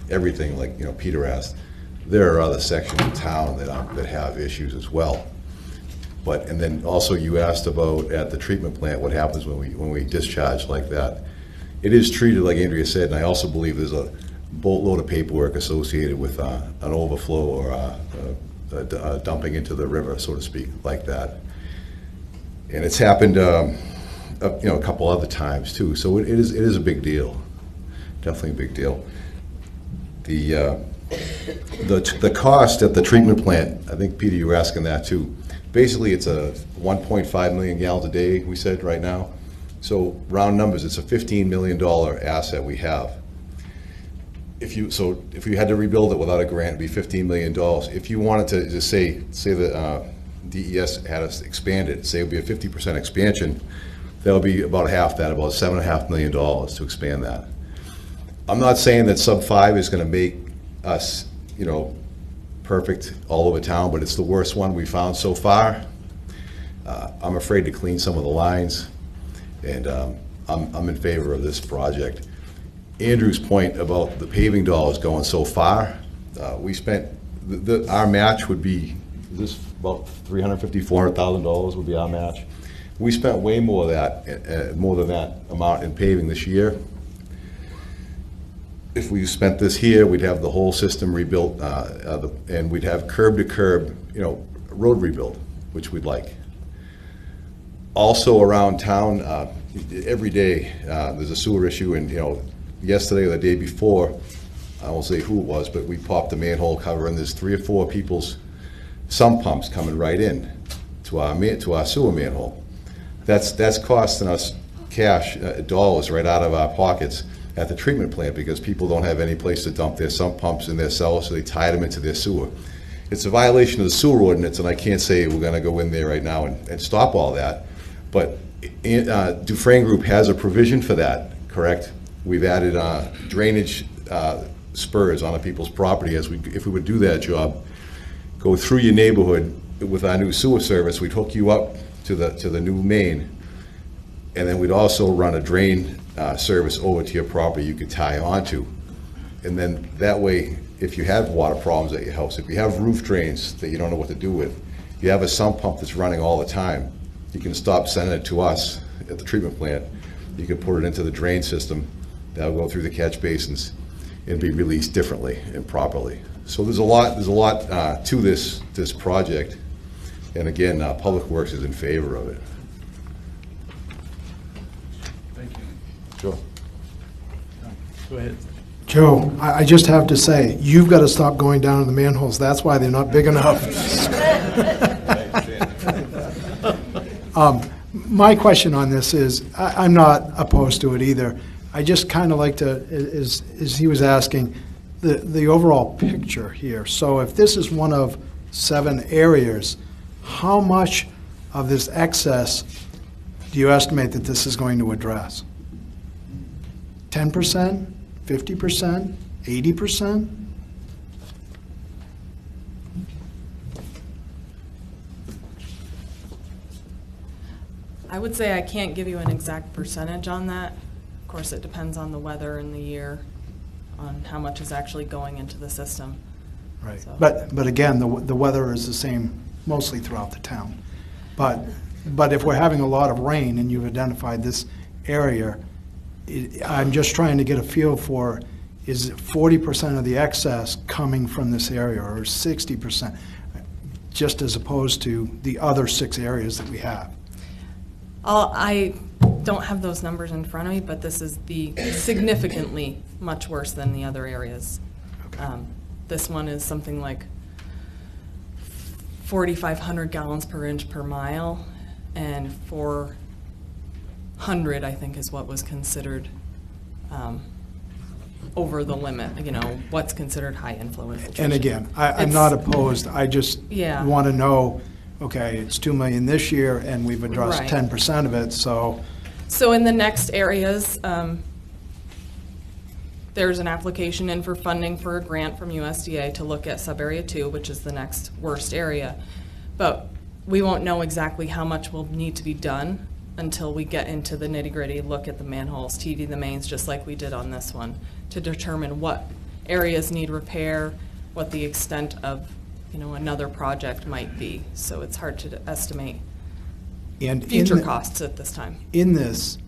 everything, like Peter asked. There are other sections of town that have issues as well. And then also you asked about at the treatment plant what happens when we discharge like that. It is treated like Andrea said, and I also believe there's a boatload of paperwork associated with an overflow or a dumping into the river, so to speak, like that. And it's happened, a couple other times too. So it is a big deal, definitely a big deal. The cost at the treatment plant, I think Peter, you were asking that too. Basically, it's a 1.5 million gallons a day, we said right now. So round numbers, it's a $15 million asset we have. If you had to rebuild it without a grant, it'd be $15 million. If you wanted to just say that DES had us expand it, say it would be a 50% expansion, that would be about half that, about $7.5 million to expand that. I'm not saying that Sub 5 is going to make us, perfect all over town, but it's the worst one we found so far. I'm afraid to clean some of the lines, and I'm in favor of this project. Andrew's point about the paving dollars going so far, we spent, our match would be, this about $350,000, $400,000 would be our match. We spent way more of that, more than that amount in paving this year. If we spent this here, we'd have the whole system rebuilt, and we'd have curb to curb, road rebuild, which we'd like. Also around town, every day there's a sewer issue, and yesterday or the day before, I won't say who it was, but we popped the manhole cover, and there's 3 or 4 people's sump pumps coming right in to our sewer manhole. That's costing us cash, dollars right out of our pockets at the treatment plant, because people don't have any place to dump their sump pumps in their cells, so they tie them into their sewer. It's a violation of the sewer ordinance, and I can't say we're going to go in there right now and stop all that. But Dufresne Group has a provision for that, correct? We've added drainage spurs on people's property if we would do that job. Go through your neighborhood with our new sewer service. We'd hook you up to the new main, and then we'd also run a drain service over to your property you could tie onto. And then that way, if you have water problems at your house, if you have roof drains that you don't know what to do with, if you have a sump pump that's running all the time, you can stop sending it to us at the treatment plant. You can put it into the drain system. That'll go through the catch basins and be released differently and properly. So there's a lot to this project. And again, Public Works is in favor of it. Thank you. Sure. Go ahead. Joe, I just have to say, you've got to stop going down in the manholes. That's why they're not big enough. My question on this is, I'm not opposed to it either. I just kind of like to, as he was asking, the overall picture here. So if this is one of 7 areas, how much of this excess do you estimate that this is going to address? 10%? 50%? 80%? I would say I can't give you an exact percentage on that. Of course, it depends on the weather and the year, on how much is actually going into the system. Right. So. But again, the weather is the same mostly throughout the town. But if we're having a lot of rain and you've identified this area, I'm just trying to get a feel for, is 40% of the excess coming from this area, or 60%, just as opposed to the other 6 areas that we have? I don't have those numbers in front of me, but this is significantly much worse than the other areas. Okay. This one is something like 4,500 gallons per inch per mile, and 400, I think, is what was considered over the limit, what's considered high inflow infiltration. And again, I'm not opposed. I just want to know, okay, it's 2 million this year, and we've addressed 10% of it, so. So in the next areas, there's an application in for funding for a grant from USDA to look at sub-area 2, which is the next worst area. But we won't know exactly how much will need to be done until we get into the nitty-gritty, look at the manholes, TD the mains, just like we did on this one, to determine what areas need repair, what the extent of another project might be. So it's hard to estimate future costs at this time. In this,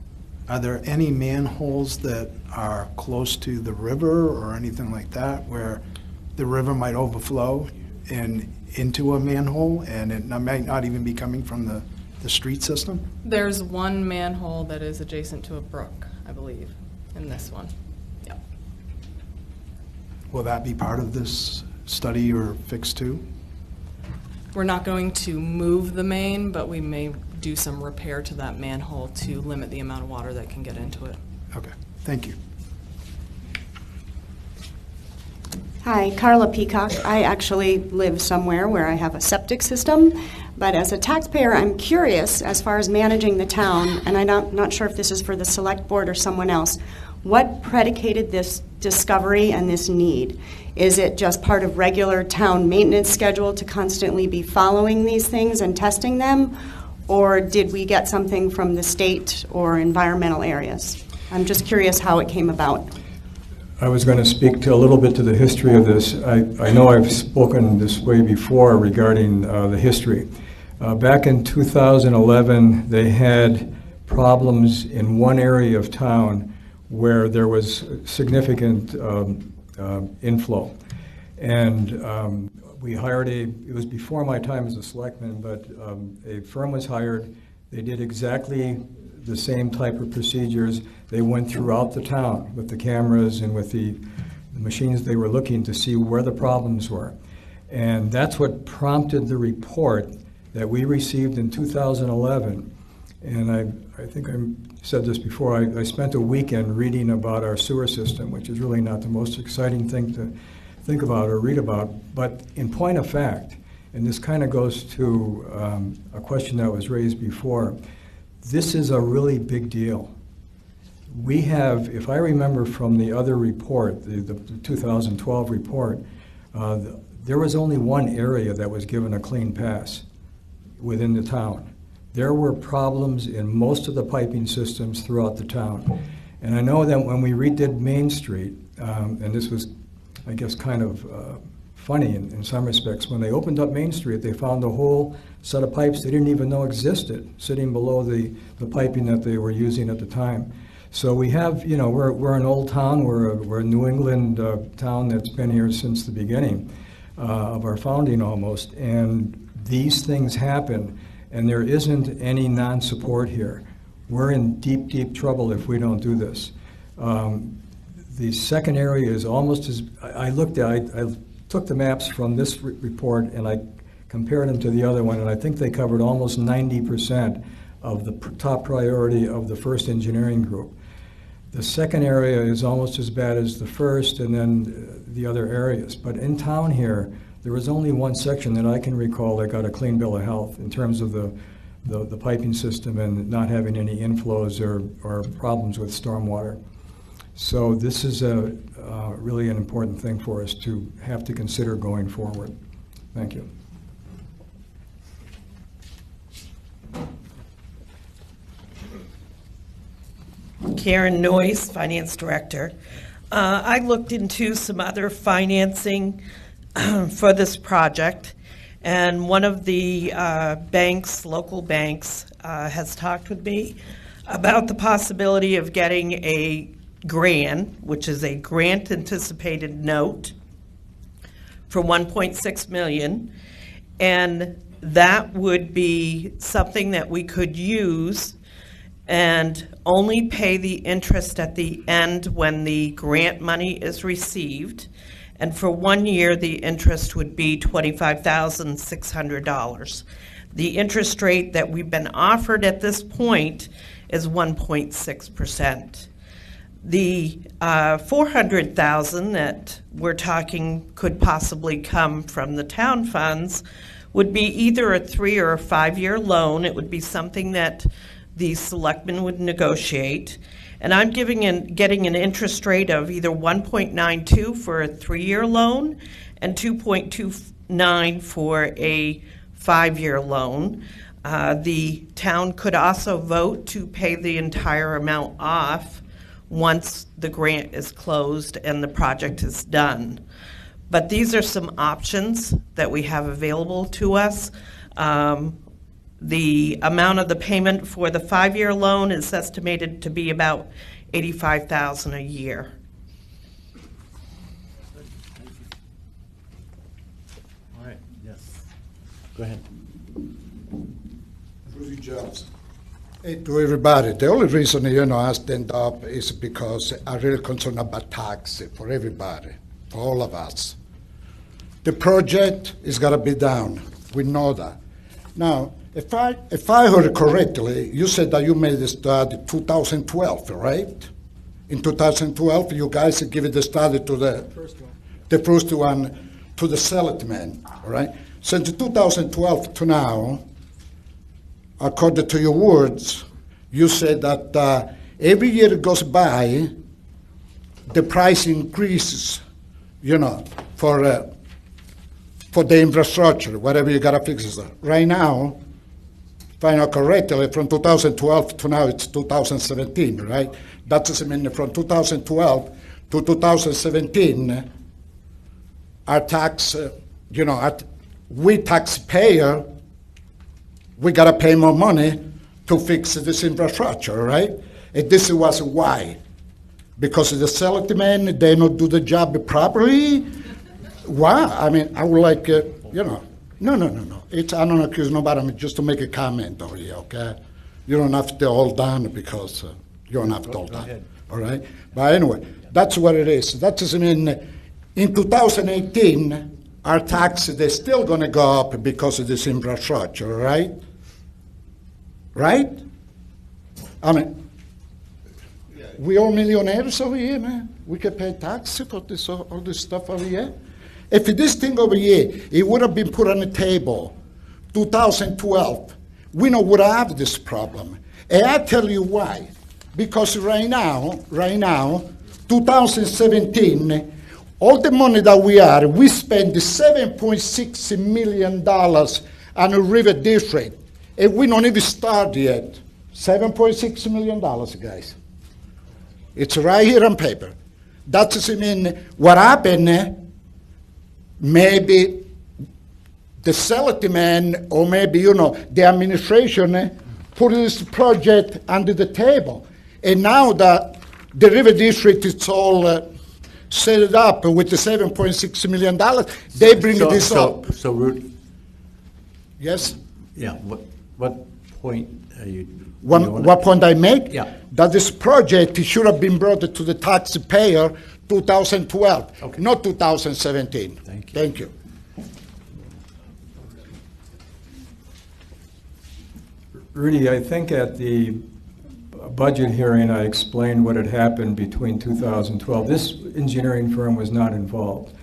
are there any manholes that are close to the river or anything like that, where the river might overflow and into a manhole, and it might not even be coming from the street system? There's one manhole that is adjacent to a brook, I believe, in this one. Yep. Will that be part of this study or fix too? We're not going to move the main, but we may do some repair to that manhole to limit the amount of water that can get into it. Okay, thank you. Hi, Carla Peacock. I actually live somewhere where I have a septic system, but as a taxpayer, I'm curious as far as managing the town, and I'm not sure if this is for the select board or someone else. What predicated this discovery and this need? Is it just part of regular town maintenance schedule to constantly be following these things and testing them? Or did we get something from the state or environmental areas? I'm just curious how it came about. I was going to speak to a little bit to the history of this. I know I've spoken this way before regarding the history. Back in 2011, they had problems in one area of town where there was significant inflow. And we hired it was before my time as a selectman, but a firm was hired. They did exactly the same type of procedures. They went throughout the town with the cameras and with the machines they were looking to see where the problems were. And that's what prompted the report that we received in 2011. And I think I said this before, I spent a weekend reading about our sewer system, which is really not the most exciting thing to think about or read about. But in point of fact, and this kind of goes to a question that was raised before, this is a really big deal. We have, if I remember from the other report, the 2012 report, there was only one area that was given a clean pass within the town. There were problems in most of the piping systems throughout the town. And I know that when we redid Main Street, and this was, I guess, kind of funny in some respects, when they opened up Main Street, they found a whole set of pipes they didn't even know existed sitting below the piping that they were using at the time. So we have, you know, we're an old town, we're a New England town that's been here since the beginning of our founding almost, and these things happen. And there isn't any non-support here. We're in deep, deep trouble if we don't do this. The second area is almost as, I took the maps from this report and I compared them to the other one, and I think they covered almost 90% of the top priority of the first engineering group. The second area is almost as bad as the first, and then the other areas. But in town here, there was only one section that I can recall that got a clean bill of health in terms of the piping system and not having any inflows or problems with stormwater. So this is really an important thing for us to have to consider going forward. Thank you. Karen Noyes, Finance Director. I looked into some other financing for this project, and one of the banks, local banks, has talked with me about the possibility of getting a grant, which is a grant anticipated note for $1.6 million, and that would be something that we could use and only pay the interest at the end when the grant money is received. And for 1 year, the interest would be $25,600. The interest rate that we've been offered at this point is 1.6%. The $400,000 that we're talking could possibly come from the town funds would be either a 3 or a 5 year loan. It would be something that the selectmen would negotiate. And I'm getting an interest rate of either 1.92 for a 3-year loan and 2.29 for a 5-year loan. The town could also vote to pay the entire amount off once the grant is closed and the project is done. But these are some options that we have available to us. The amount of the payment for the 5-year loan is estimated to be about $85,000 a year. All right, yes. Go ahead. Rudy Jones. Hey, to everybody. The only reason, I stand up is because I'm really concerned about tax for everybody, for all of us. The project is got to be done. We know that. Now, if I heard correctly, you said that you made the study 2012, right? In 2012, you guys gave the study to the first one to the settlement, right? Since 2012 to now, according to your words, you said that every year that goes by, the price increases, for the infrastructure, whatever you gotta fix it. Right now, if I know correctly, from 2012 to now, it's 2017, right? That doesn't mean from 2012 to 2017, our tax, we taxpayer, we gotta pay more money to fix this infrastructure, right? And this was why. Because the selectmen, they don't do the job properly. Why? I mean, I would like, no. I don't accuse nobody, just to make a comment over here, okay? You don't have to hold on because you don't have to hold on, all right? But anyway, that's what it is. That doesn't mean in 2018, our taxes, they're still going to go up because of this infrastructure, right? Right? I mean, we all millionaires over here, man. We can pay taxes for this, all this stuff over here. If this thing over here, it would have been put on the table, 2012, we know would have this problem. And I tell you why. Because right now, 2017, all the money that we spend $7.6 million on a river district, and we don't even start yet. $7.6 million, guys. It's right here on paper. That doesn't mean what happened. Maybe the selectmen or maybe, the administration put this project under the table. And now that the river district is all set it up with the $7.6 million, they bring this up. So, Rudy? Yes? Yeah, what point are you? What point I make? Yeah. That this project should have been brought to the taxpayer 2012, okay. Not 2017. Thank you. Thank you. Rudy, I think at the budget hearing, I explained what had happened between 2012. This engineering firm was not involved.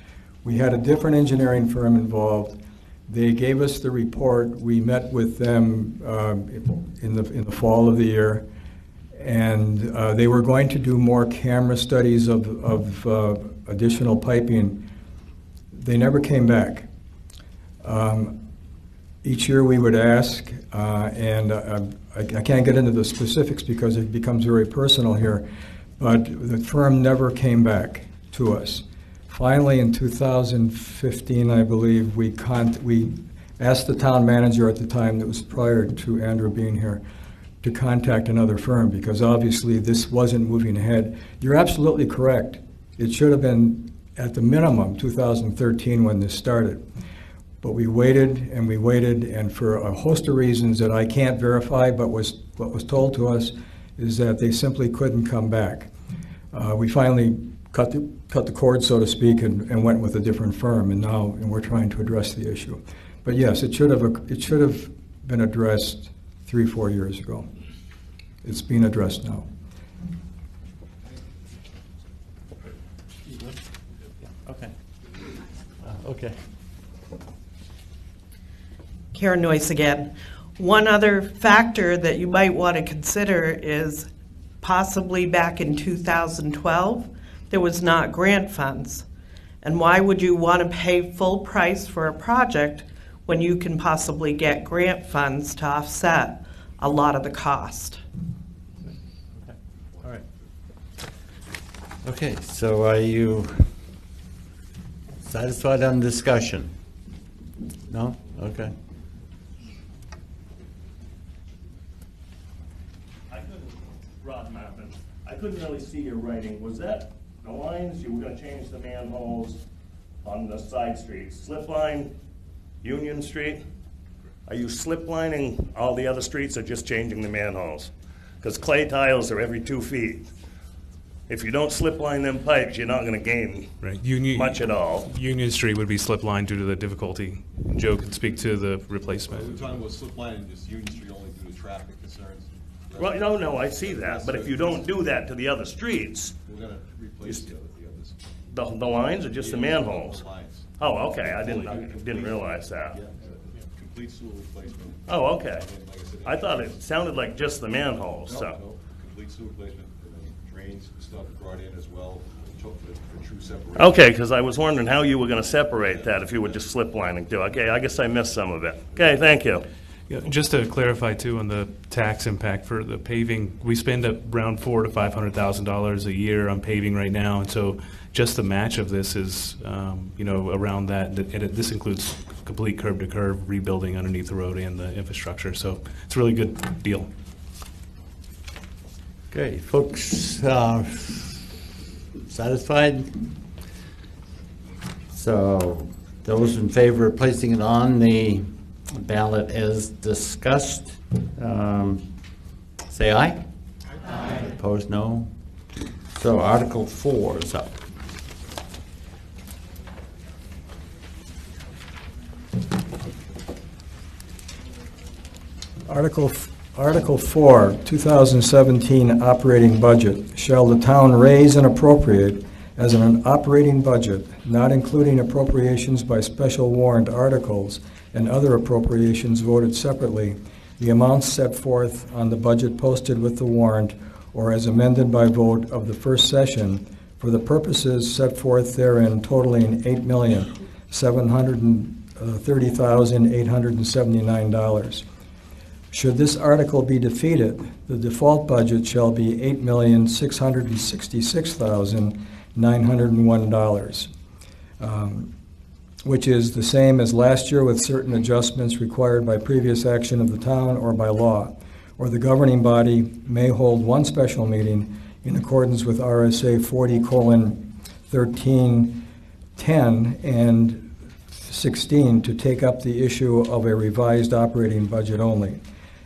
We had a different engineering firm involved. They gave us the report. We met with them in the fall of the year, and they were going to do more camera studies of additional piping. They never came back. Each year we would ask, and I can't get into the specifics because it becomes very personal here, but the firm never came back to us. Finally, in 2015, I believe, we asked the town manager at the time, that was prior to Andrew being here, to contact another firm because obviously this wasn't moving ahead. You're absolutely correct. It should have been at the minimum 2013 when this started. But we waited, and for a host of reasons that I can't verify, but what was told to us is that they simply couldn't come back. We finally cut the cord, so to speak, and went with a different firm, and we're trying to address the issue. But yes, it should have been addressed 3-4 years ago. It's being addressed now. Okay. Okay. Karen Noyce again. One other factor that you might want to consider is possibly back in 2012, there was not grant funds. And why would you want to pay full price for a project when you can possibly get grant funds to offset a lot of the cost? Okay. All right. Okay, so are you satisfied on discussion? No? Okay. I couldn't really see your writing. Was that the lines? You were going to change the manholes on the side streets. Slip line, Union Street? Are you slip lining all the other streets or just changing the manholes? Because clay tiles are every 2 feet. If you don't slip line them pipes, you're not going to gain much at all. Union Street would be slip lined due to the difficulty. Joe can speak to the replacement. We're talking about slip lining just Union Street only due to traffic concerns. Well, no, I see that, but if you don't do that to the other streets, we're going to replace the others. The lines or just the manholes? The lines. Oh, okay, I didn't realize that. Yeah, complete sewer replacement. Oh, okay. And like I said, I thought it sounded like just the manholes, so. No, complete sewer replacement, and then drains, stuff brought in as well, for true separation. Okay, because I was wondering how you were going to separate that if you were just slip lining too. Okay, I guess I missed some of it. Okay, thank you. Yeah, just to clarify too on the tax impact for the paving, we spend around $400,000 to $500,000 a year on paving right now, and so just the match of this is, around that. And this includes complete curb to curb rebuilding underneath the road and the infrastructure. So it's a really good deal. Okay, folks, satisfied? So those in favor of placing it on the ballot as discussed, say aye. Aye. Opposed, no. So Article 4 is up. Article 4, 2017 operating budget. Shall the town raise and appropriate as an operating budget, not including appropriations by special warrant articles and other appropriations voted separately, the amounts set forth on the budget posted with the warrant or as amended by vote of the first session for the purposes set forth therein totaling $8,730,879. Should this article be defeated, the default budget shall be $8,666,901, which is the same as last year with certain adjustments required by previous action of the town or by law, or the governing body may hold one special meeting in accordance with RSA 40:1310 and 16 to take up the issue of a revised operating budget only.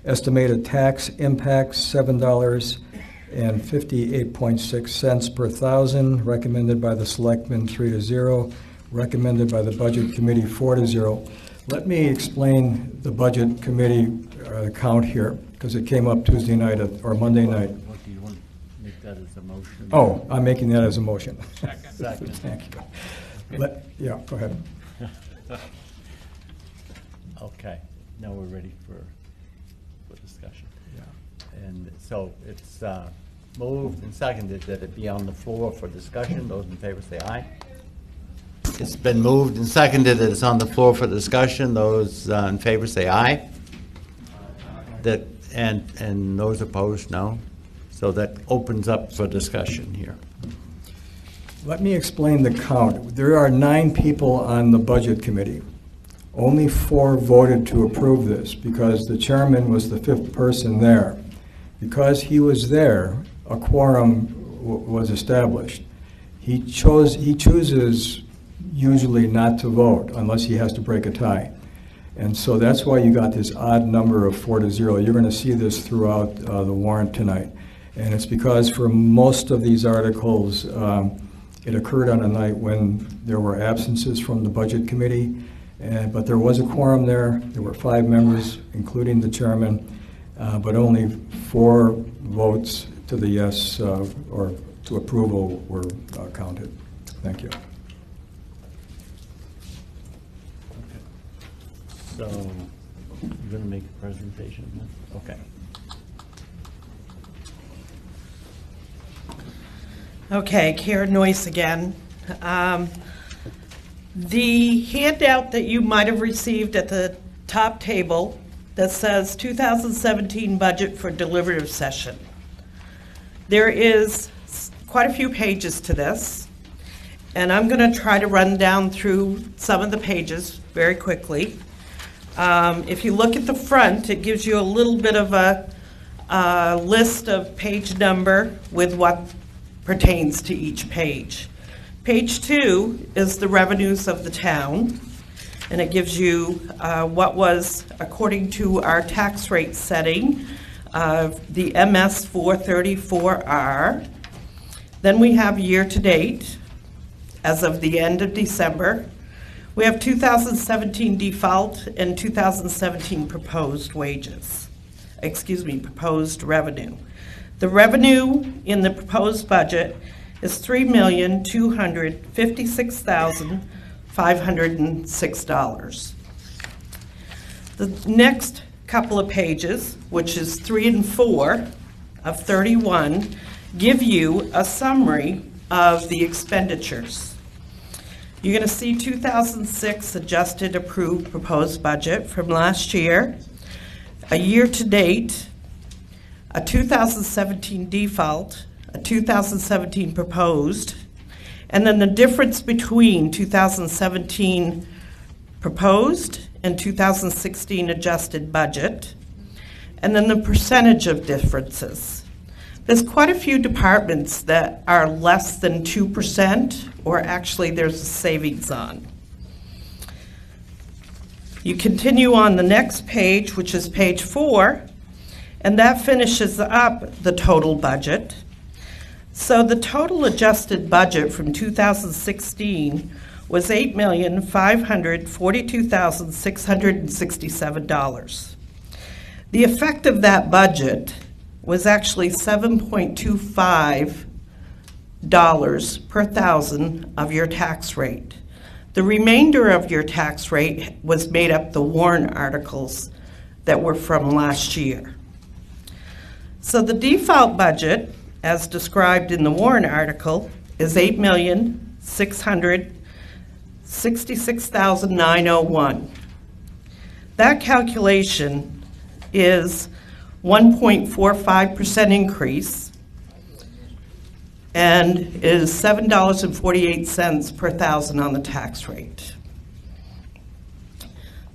Estimated tax impacts $7.58.6 per thousand, recommended by the selectmen 3-0, recommended by the budget committee 4-0. Let me explain the budget committee count here, because it came up Tuesday night or Monday night. What do you want to make that as a motion? Oh, I'm making that as a motion. Second. Thank you. Yeah, go ahead. Okay, now we're ready for discussion. Yeah. And so it's moved and seconded that it be on the floor for discussion. Those in favor say aye. It's been moved and seconded that it's on the floor for discussion. Those in favor say aye. That and those opposed, no. So that opens up for discussion here. Let me explain the count. There are 9 people on the budget committee. Only 4 voted to approve this because the chairman was the 5th person there. Because he was there, a quorum was established. He chooses usually not to vote unless he has to break a tie. And so that's why you got this odd number of 4-0. You're going to see this throughout the warrant tonight. And it's because for most of these articles, it occurred on a night when there were absences from the budget committee. But there was a quorum there. There were 5 members, including the chairman, but only 4 votes to the yes or to approval were counted. Thank you. So you're going to make a presentation? Okay. Okay, Karen Noyce again. The handout that you might have received at the top table that says 2017 budget for deliberative session. There is quite a few pages to this, and I'm going to try to run down through some of the pages very quickly. If you look at the front, it gives you a little bit of a list of page number with what pertains to each page. Page 2 is the revenues of the town, and it gives you what was, according to our tax rate setting, the MS 434R. Then we have year-to-date, as of the end of December. We have 2017 default and 2017 proposed proposed revenue. The revenue in the proposed budget is $3,256,506. The next couple of pages, which is 3 and 4 of 31, give you a summary of the expenditures. You're going to see 2006 adjusted approved proposed budget from last year, a year-to-date, a 2017 default, a 2017 proposed, and then the difference between 2017 proposed and 2016 adjusted budget, and then the percentage of differences. There's quite a few departments that are less than 2%, or actually there's a savings on. You continue on the next page, which is page 4, and that finishes up the total budget. So the total adjusted budget from 2016 was $8,542,667. The effect of that budget was actually $7.25 per thousand of your tax rate. The remainder of your tax rate was made up the warrant articles that were from last year. So the default budget, as described in the warrant article, is $8,666,901. That calculation is 1.45% increase and is $7.48 per thousand on the tax rate.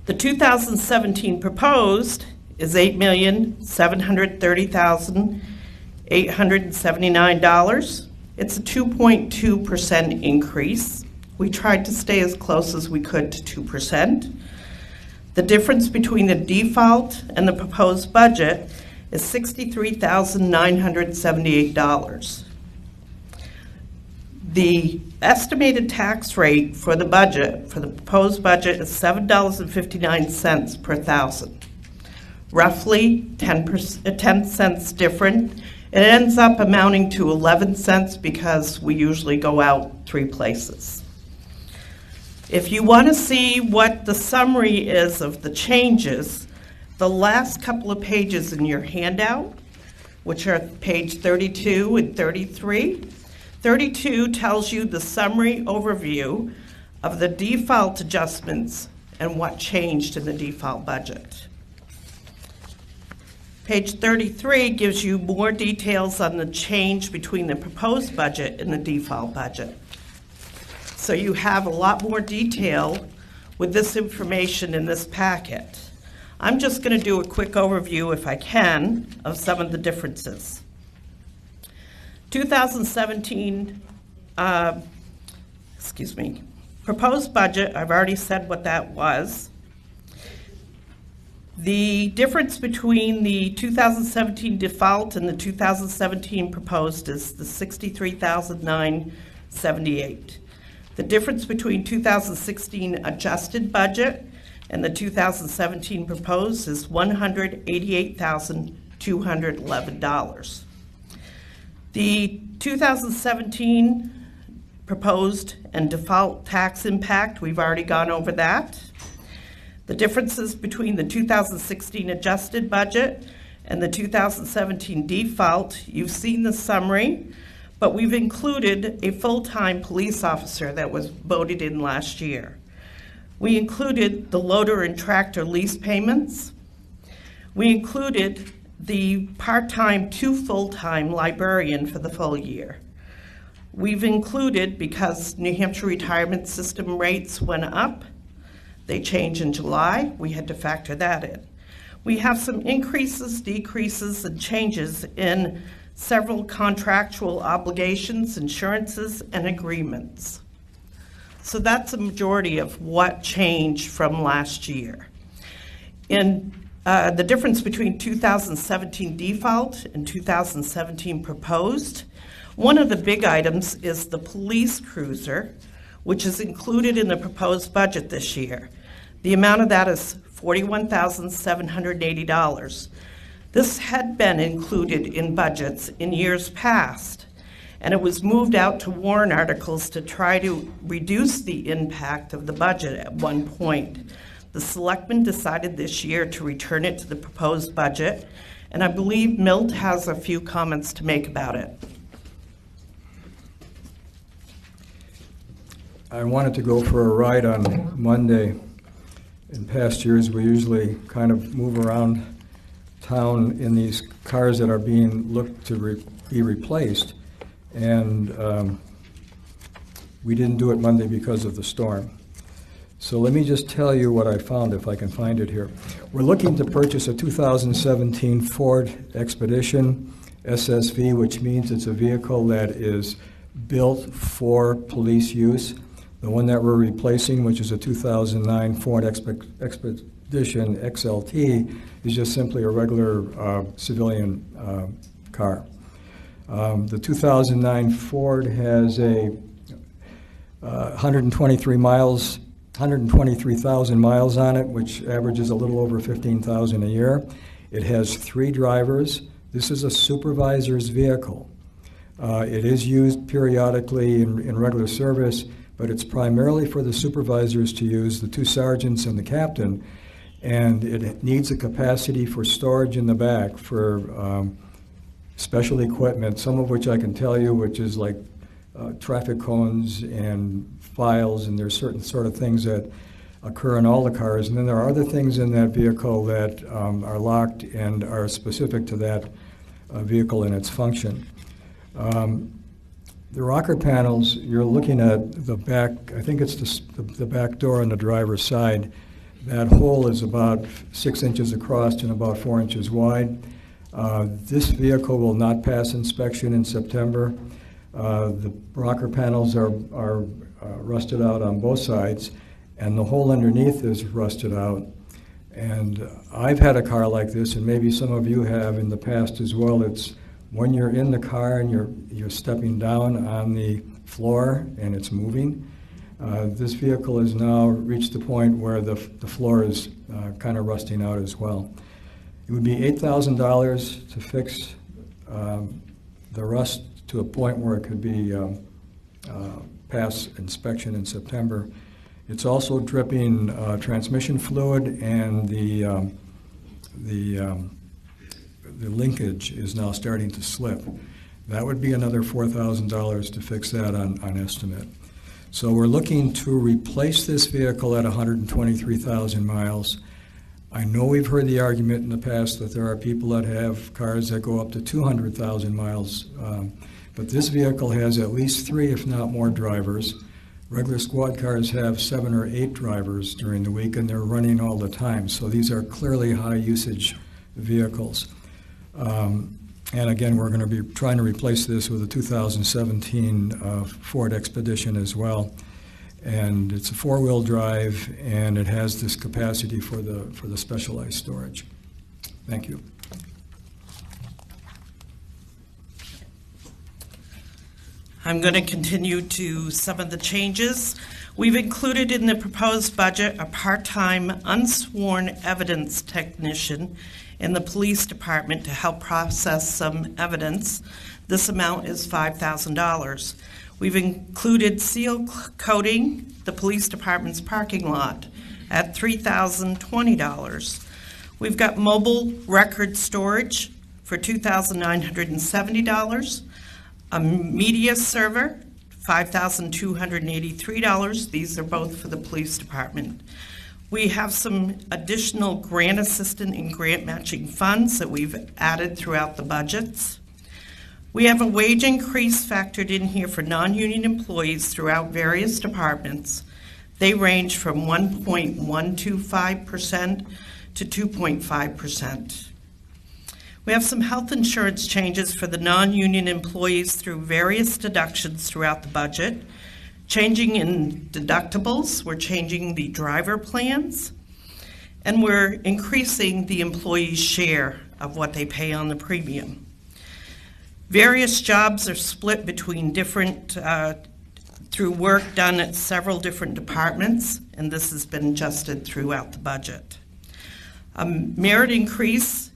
The 2017 proposed is $8,730,879. It's a 2.2% increase. We tried to stay as close as we could to 2%. The difference between the default and the proposed budget is $63,978. The estimated tax rate for the budget, for the proposed budget, is $7.59 per thousand. Roughly 10 cents different. It ends up amounting to 11 cents because we usually go out 3 places. If you want to see what the summary is of the changes, the last couple of pages in your handout, which are page 32 and 33, 32 tells you the summary overview of the default adjustments and what changed in the default budget. Page 33 gives you more details on the change between the proposed budget and the default budget. So you have a lot more detail with this information in this packet. I'm just going to do a quick overview, if I can, of some of the differences. 2017, proposed budget, I've already said what that was. The difference between the 2017 default and the 2017 proposed is the $63,978. The difference between 2016 adjusted budget and the 2017 proposed is $188,211. The 2017 proposed and default tax impact, we've already gone over that. The differences between the 2016 adjusted budget and the 2017 default, you've seen the summary, but we've included a full-time police officer that was voted in last year. We included the loader and tractor lease payments. We included the part-time to full-time librarian for the full year. We've included, because New Hampshire retirement system rates went up, they change in July, we had to factor that in. We have some increases, decreases, and changes in several contractual obligations, insurances, and agreements. So that's a majority of what changed from last year. In the difference between 2017 default and 2017 proposed, one of the big items is the police cruiser, which is included in the proposed budget this year. The amount of that is $41,780. This had been included in budgets in years past, and it was moved out to warrant articles to try to reduce the impact of the budget at one point. The selectmen decided this year to return it to the proposed budget, and I believe Milt has a few comments to make about it. I wanted to go for a ride on Monday. In past years, we usually kind of move around town in these cars that are being looked to be replaced, and we didn't do it Monday because of the storm. So let me just tell you what I found, if I can find it here. We're looking to purchase a 2017 Ford Expedition SSV, which means it's a vehicle that is built for police use. The one that we're replacing, which is a 2009 Ford Expedition XLT, is just simply a regular civilian car. The 2009 Ford has a 123,000 miles on it, which averages a little over 15,000 a year. It has 3 drivers. This is a supervisor's vehicle. It is used periodically in regular service, but it's primarily for the supervisors to use, the 2 sergeants and the captain, and it needs a capacity for storage in the back for special equipment, some of which I can tell you, which is like traffic cones and files, and there's certain sort of things that occur in all the cars. And then there are other things in that vehicle that are locked and are specific to that vehicle and its function. The rocker panels, you're looking at the back, I think it's the back door on the driver's side. That hole is about 6 inches across and about 4 inches wide. This vehicle will not pass inspection in September. The rocker panels are rusted out on both sides, and the hole underneath is rusted out. And I've had a car like this, and maybe some of you have in the past as well. It's when you're in the car and you're stepping down on the floor and it's moving. This vehicle has now reached the point where the floor is kind of rusting out as well. It would be $8,000 to fix the rust to a point where it could be pass inspection in September. It's also dripping transmission fluid, and the linkage is now starting to slip. That would be another $4,000 to fix that on estimate. So we're looking to replace this vehicle at 123,000 miles. I know we've heard the argument in the past that there are people that have cars that go up to 200,000 miles, but this vehicle has at least 3, if not more, drivers. Regular squad cars have 7 or 8 drivers during the week, and they're running all the time. So these are clearly high-usage vehicles. And again, we're going to be trying to replace this with a 2017 Ford Expedition as well. And it's a 4-wheel drive, and it has this capacity for the specialized storage. Thank you. I'm going to continue to some of the changes. We've included in the proposed budget a part-time unsworn evidence technician in the police department to help process some evidence. This amount is $5,000. We've included seal coating the police department's parking lot at $3,020. We've got mobile record storage for $2,970. A media server, $5,283. These are both for the police department. We have some additional grant assistant and grant matching funds that we've added throughout the budgets. We have a wage increase factored in here for non-union employees throughout various departments. They range from 1.125% to 2.5%. We have some health insurance changes for the non-union employees through various deductions throughout the budget. Changing in deductibles, we're changing the driver plans, and we're increasing the employee's share of what they pay on the premium. Various jobs are split between different, through work done at several different departments, and this has been adjusted throughout the budget. Merit increase,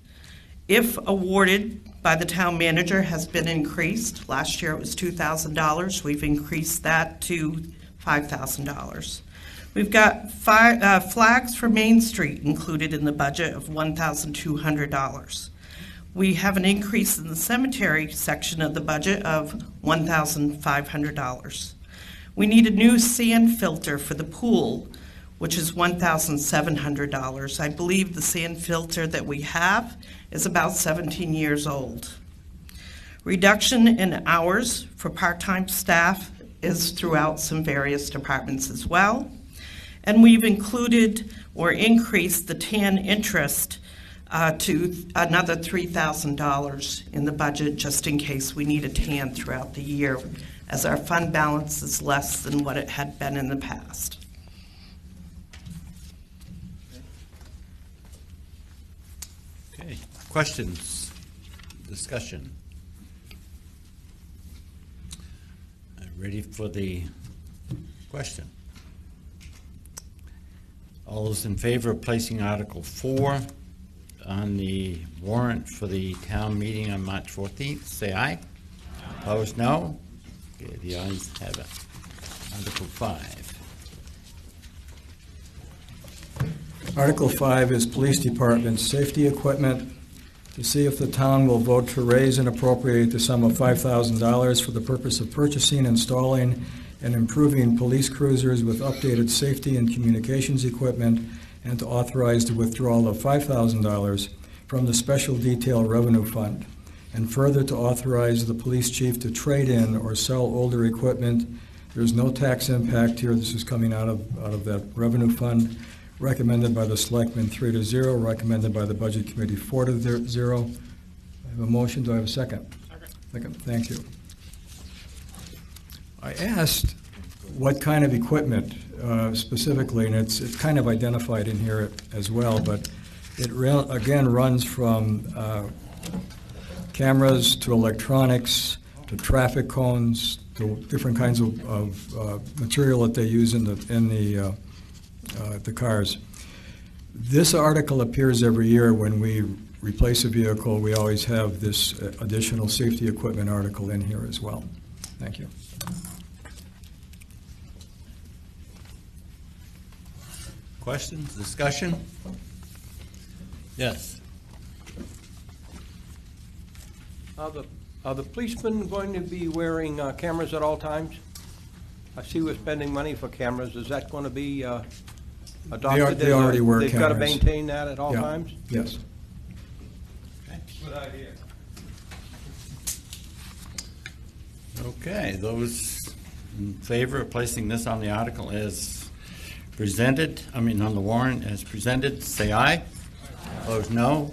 if awarded by the town manager, has been increased. Last year it was $2,000. We've increased that to $5,000. We've got flags for Main Street included in the budget of $1,200. We have an increase in the cemetery section of the budget of $1,500. We need a new sand filter for the pool, which is $1,700. I believe the sand filter that we have is about 17 years old. Reduction in hours for part-time staff is throughout some various departments as well. And we've included or increased the TAN interest to another $3,000 in the budget, just in case we need a TAN throughout the year, as our fund balance is less than what it had been in the past. Okay, questions, discussion? Ready for the question? All those in favor of placing Article 4 on the warrant for the town meeting on March 14th, say aye. Opposed, no. Okay, the ayes have it. Article 5. Article 5 is Police Department Safety Equipment. To see if the town will vote to raise and appropriate the sum of $5,000 for the purpose of purchasing, installing, and improving police cruisers with updated safety and communications equipment, and to authorize the withdrawal of $5,000 from the Special Detail Revenue Fund, and further to authorize the police chief to trade in or sell older equipment. There's no tax impact here. This is coming out of that revenue fund. Recommended by the Selectmen 3-0, recommended by the Budget Committee 4-0. I have a motion, do I have a second? Second, thank you. I asked what kind of equipment specifically, and it's kind of identified in here as well, but it again runs from cameras to electronics to traffic cones to different kinds of material that they use in the cars. This article appears every year when we replace a vehicle. We always have this additional safety equipment article in here as well. Thank you. Questions, discussion? Yes. Are the policemen going to be wearing cameras at all times? I see we're spending money for cameras. Is that going to be adopted? They already wear cameras. They've got to maintain that at all Yeah. times? Yes. Good idea. Okay, those in favor of placing this on the article as presented, on the warrant as presented, say aye. Opposed, no.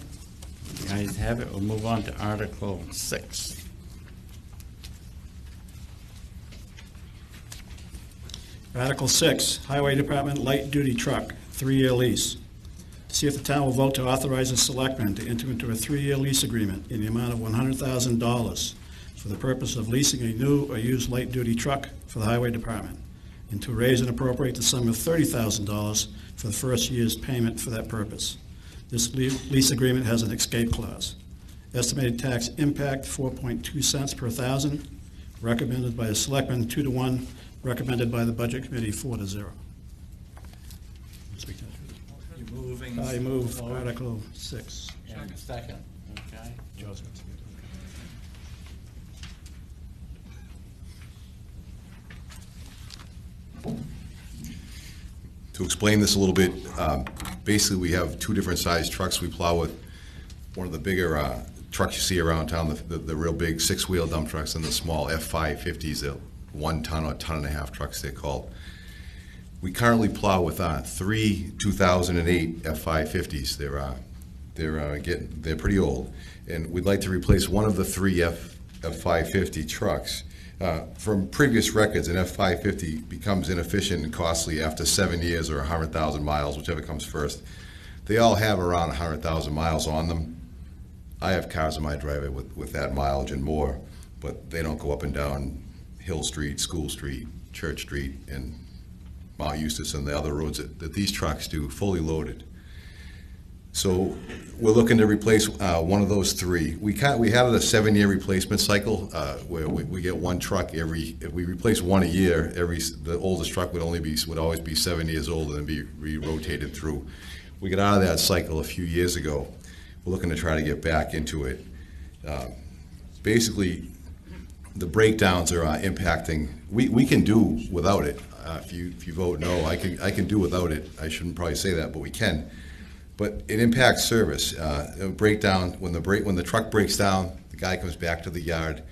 The ayes have it. We'll move on to Article 6. Article 6, Highway Department Light Duty Truck, 3-year lease. To see if the town will vote to authorize the selectmen to enter into a 3-year lease agreement in the amount of $100,000 for the purpose of leasing a new or used light duty truck for the Highway Department, and to raise and appropriate the sum of $30,000 for the first year's payment for that purpose. This lease agreement has an escape clause. Estimated tax impact, 4.2 cents per thousand. Recommended by the selectmen, 2-1. Recommended by the Budget Committee, 4-0. You're moving. I move Article 6. Second. Okay. To explain this a little bit, basically we have two different sized trucks we plow with. One of the bigger trucks you see around town, the real big 6-wheel dump trucks, and the small F550s, the 1 ton or 1.5 ton trucks they're called. We currently plow with 3 2008 F550s. They're pretty old, and we'd like to replace one of the 3 F550 trucks. From previous records, an F550 becomes inefficient and costly after 7 years or 100,000 miles, whichever comes first. They all have around 100,000 miles on them. I have cars in my driveway with that mileage and more, but they don't go up and down Hill Street, School Street, Church Street, and Mount Eustis and the other roads that these trucks do, fully loaded. So we're looking to replace one of those 3. We had a 7-year replacement cycle where we get one truck if we replace one a year, the oldest truck would always be 7 years old and then be rotated through. We got out of that cycle a few years ago. We're looking to try to get back into it. Basically, the breakdowns are impacting. We can do without it. If you vote no, I can do without it. I shouldn't probably say that, but we can. But it impacts service. A breakdown, when the truck breaks down, the guy comes back to the yard.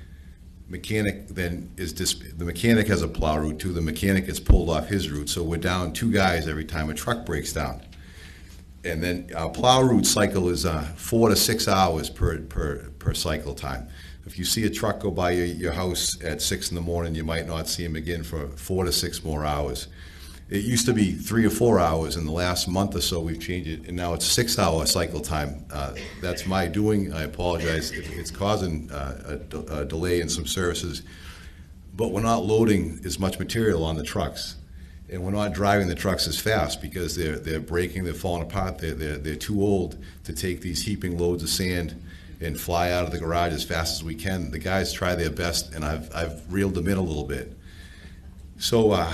Mechanic then the mechanic has a plow route too. The mechanic is pulled off his route, so we're down 2 guys every time a truck breaks down. And then our plow route cycle is 4 to 6 hours per cycle time. If you see a truck go by your house at 6 in the morning, you might not see him again for 4 to 6 more hours. It used to be 3 or 4 hours. In the last month or so, we've changed it, and now it's 6-hour cycle time. That's my doing. I apologize. It's causing a delay in some services, but we're not loading as much material on the trucks, and we're not driving the trucks as fast because they're breaking, they're falling apart. They're too old to take these heaping loads of sand and fly out of the garage as fast as we can. The guys try their best, and I've reeled them in a little bit. So,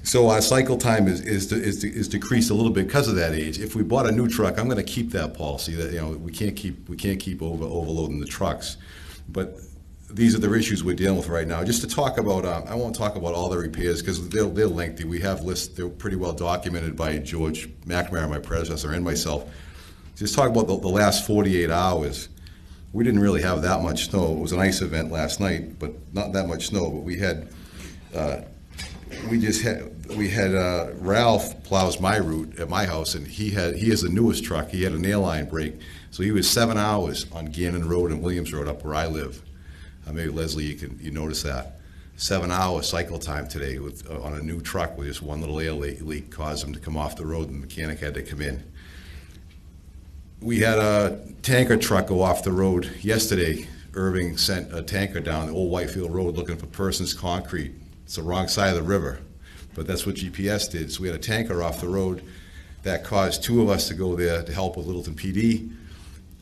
so our cycle time is decreased a little bit because of that age. If we bought a new truck, I'm going to keep that policy that we can't keep overloading the trucks. But these are the issues we're dealing with right now. Just to talk about, I won't talk about all the repairs because they're lengthy. We have lists. They're pretty well documented by George McNamara, my predecessor, and myself. Just talk about the last 48 hours. We didn't really have that much snow. It was an ice event last night, but not that much snow. But we had. We had Ralph plows my route at my house, and he has the newest truck. He had a nail line break, so he was 7 hours on Gannon Road and Williams Road up where I live. Maybe Leslie, you notice that 7-hour cycle time today on a new truck with just one little air leak caused him to come off the road, and the mechanic had to come in. We had a tanker truck go off the road yesterday. Irving sent a tanker down the old Whitefield Road looking for Persons Concrete. It's the wrong side of the river, but that's what GPS did. So we had a tanker off the road that caused 2 of us to go there to help with Littleton PD,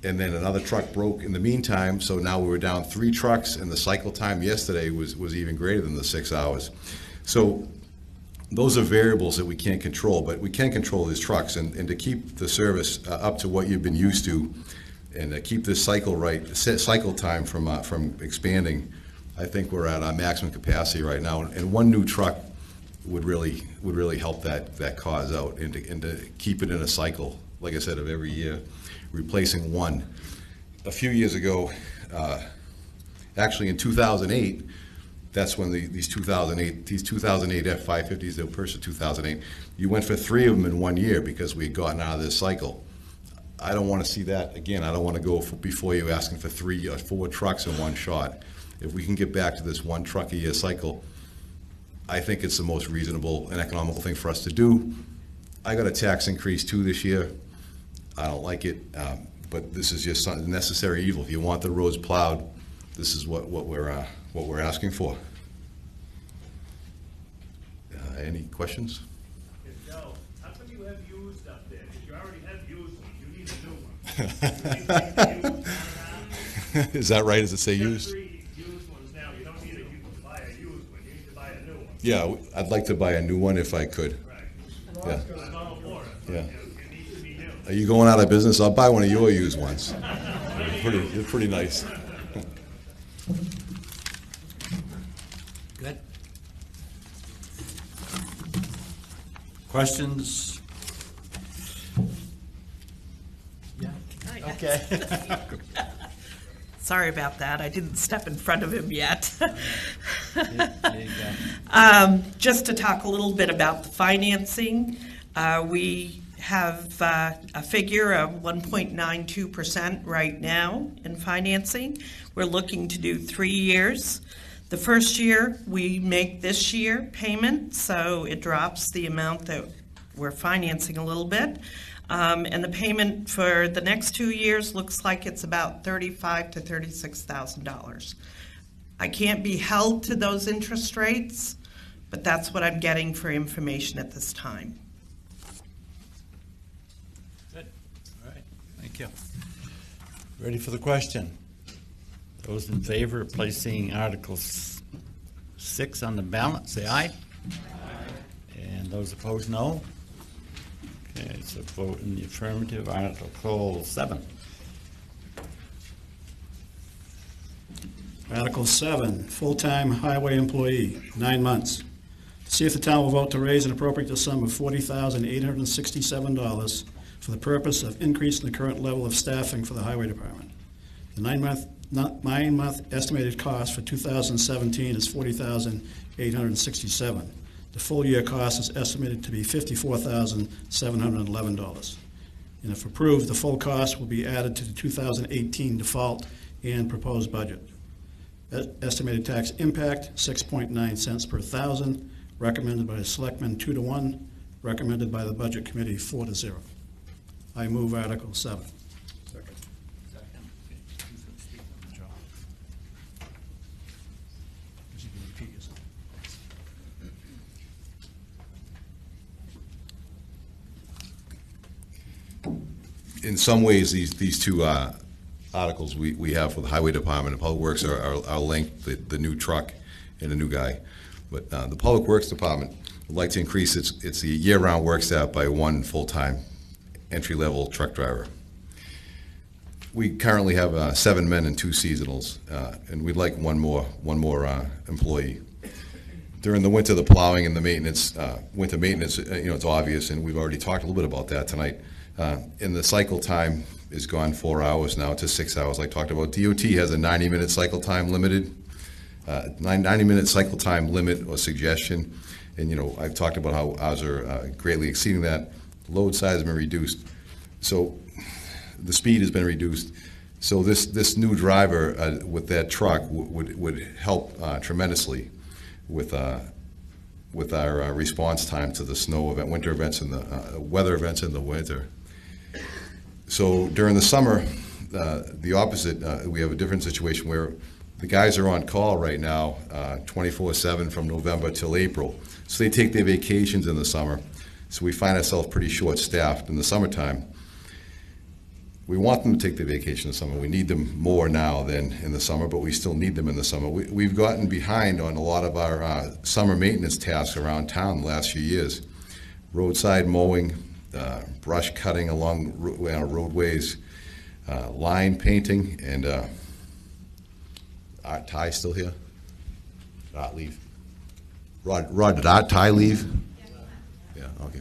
and then another truck broke in the meantime, so now we were down 3 trucks, and the cycle time yesterday was even greater than the 6 hours. So those are variables that we can't control, but we can control these trucks, and to keep the service up to what you've been used to, and to keep this cycle time from expanding. I think we're at our maximum capacity right now, and one new truck would really help that cause out, and to keep it in a cycle, like I said, of every year, replacing one. A few years ago, actually in 2008, that's when these 2008 F-550s, they were purchased in 2008, you went for 3 of them in 1 year because we had gotten out of this cycle. I don't want to see that again. I don't want to go before you asking for 3 or 4 trucks in one shot. If we can get back to this 1 truck a year cycle, I think it's the most reasonable and economical thing for us to do. I got a tax increase too this year. I don't like it, but this is just a necessary evil. If you want the roads plowed, this is what we're asking for. Any questions? No. How come you have used up there? If you already have used ones, you need a new one. Is that right? Does it say used? 3 used ones now. You don't need to buy a used one. You need to buy a new one. Yeah, I'd like to buy a new one if I could. Right. Yeah. I'm all for it. Yeah. It needs to be new. Are you going out of business? I'll buy one of your used ones. They're pretty nice. Good. Questions? Yeah. Okay. Sorry about that. I didn't step in front of him yet. There you go. Just to talk a little bit about the financing, we have a figure of 1.92% right now in financing. We're looking to do 3 years. The first year, we make this year payment, so it drops the amount that we're financing a little bit. And the payment for the next 2 years looks like it's about $35,000 to $36,000. I can't be held to those interest rates, but that's what I'm getting for information at this time. Good. All right. Thank you. Ready for the question? Those in favor of placing Article 6 on the ballot, say aye. Aye. And those opposed, no. Okay, so vote in the affirmative. Article 7. Article 7, full-time highway employee, 9 months. To see if the town will vote to raise and appropriate the sum of $40,867 for the purpose of increasing the current level of staffing for the highway department. The nine-month estimated cost for 2017 is $40,867. The full-year cost is estimated to be $54,711. And if approved, the full cost will be added to the 2018 default and proposed budget. Estimated tax impact, 6.9 cents per thousand, recommended by the selectmen 2-1, recommended by the budget committee 4-0. I move Article 7. In some ways, these two articles we have for the Highway Department and Public Works are linked, the new truck and the new guy. But the Public Works Department would like to increase its year-round work staff by 1 full-time entry-level truck driver. We currently have 7 men and 2 seasonals, and we'd like one more employee. During the winter, the plowing and the maintenance, winter maintenance, it's obvious, and we've already talked a little bit about that tonight. And the cycle time is gone 4 hours now to 6 hours. Like I talked about, DOT has a 90-minute cycle time limited, 90-minute cycle time limit or suggestion. And I've talked about how ours are greatly exceeding that. Load size has been reduced, so the speed has been reduced. So this new driver with that truck would help tremendously with our response time to the snow event, winter events, and the weather events in the winter. So during the summer, the opposite, we have a different situation where the guys are on call right now 24/7 from November till April. So they take their vacations in the summer. So we find ourselves pretty short-staffed in the summertime. We want them to take their vacation in the summer. We need them more now than in the summer, but we still need them in the summer. We've gotten behind on a lot of our summer maintenance tasks around town the last few years. Roadside mowing, brush cutting along roadways, line painting, and Art Ty still here? Art leave. Rod, did Art Ty leave? Yeah, okay.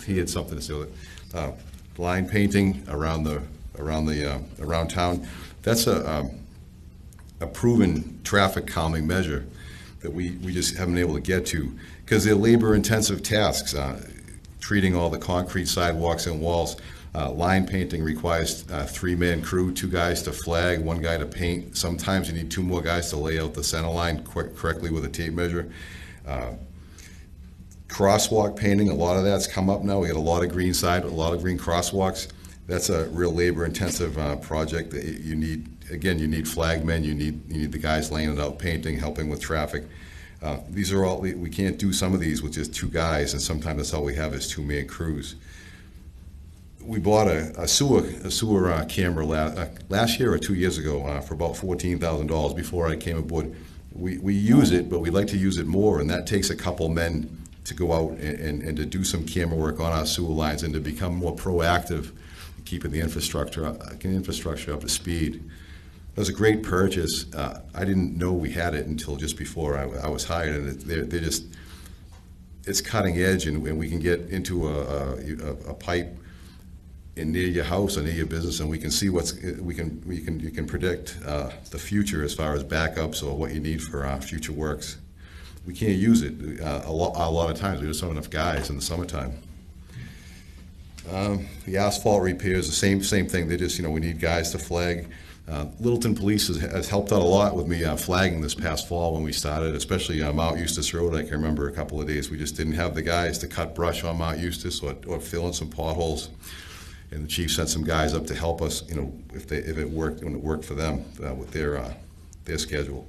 He had something to say with it. Line painting around town. That's a proven traffic calming measure that we just haven't been able to get to because they're labor-intensive tasks. Treating all the concrete sidewalks and walls. Line painting requires a 3-man crew, 2 guys to flag, 1 guy to paint. Sometimes you need 2 more guys to lay out the center line correctly with a tape measure. Crosswalk painting, a lot of that's come up now. We got a lot of green crosswalks. That's a real labor-intensive project that you need. Again, you need flagmen, you need the guys laying it out, painting, helping with traffic. These are all, we can't do some of these with just 2 guys, and sometimes that's all we have is 2-man crews. We bought a sewer camera last year or 2 years ago for about $14,000 before I came aboard. We use it, but we'd like to use it more, and that takes a couple men to go out and to do some camera work on our sewer lines and to become more proactive in keeping the infrastructure up to speed. It was a great purchase. I didn't know we had it until just before I was hired, and they're just, it's cutting edge, and we can get into a pipe in near your house or near your business, and we can see you can predict the future as far as backups or what you need for future works. We can't use it a lot of times. We just don't have enough guys in the summertime. The asphalt repairs, the same thing. They just, we need guys to flag. Littleton Police has helped out a lot with me flagging this past fall when we started, especially Mount Eustis Road. I can remember a couple of days we just didn't have the guys to cut brush on Mount Eustis or fill in some potholes. And the chief sent some guys up to help us, if it worked, when it worked for them with their schedule.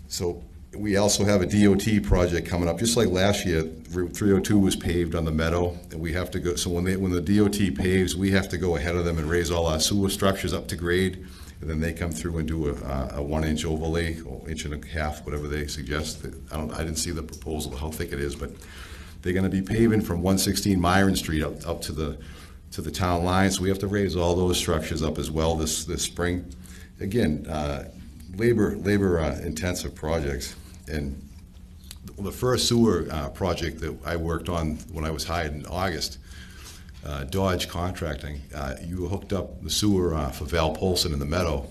So we also have a DOT project coming up, just like last year. Route 302 was paved on the meadow, and we have to go. So when the DOT paves, we have to go ahead of them and raise all our sewer structures up to grade, and then they come through and do a 1-inch overlay, or 1.5 inches, whatever they suggest. I didn't see the proposal, how thick it is, but they're going to be paving from 116 Myron Street up to the town line. So we have to raise all those structures up as well this spring. again, labor intensive projects. And the first sewer project that I worked on when I was hired in August, Dodge Contracting, you hooked up the sewer for Val Polson in the Meadow.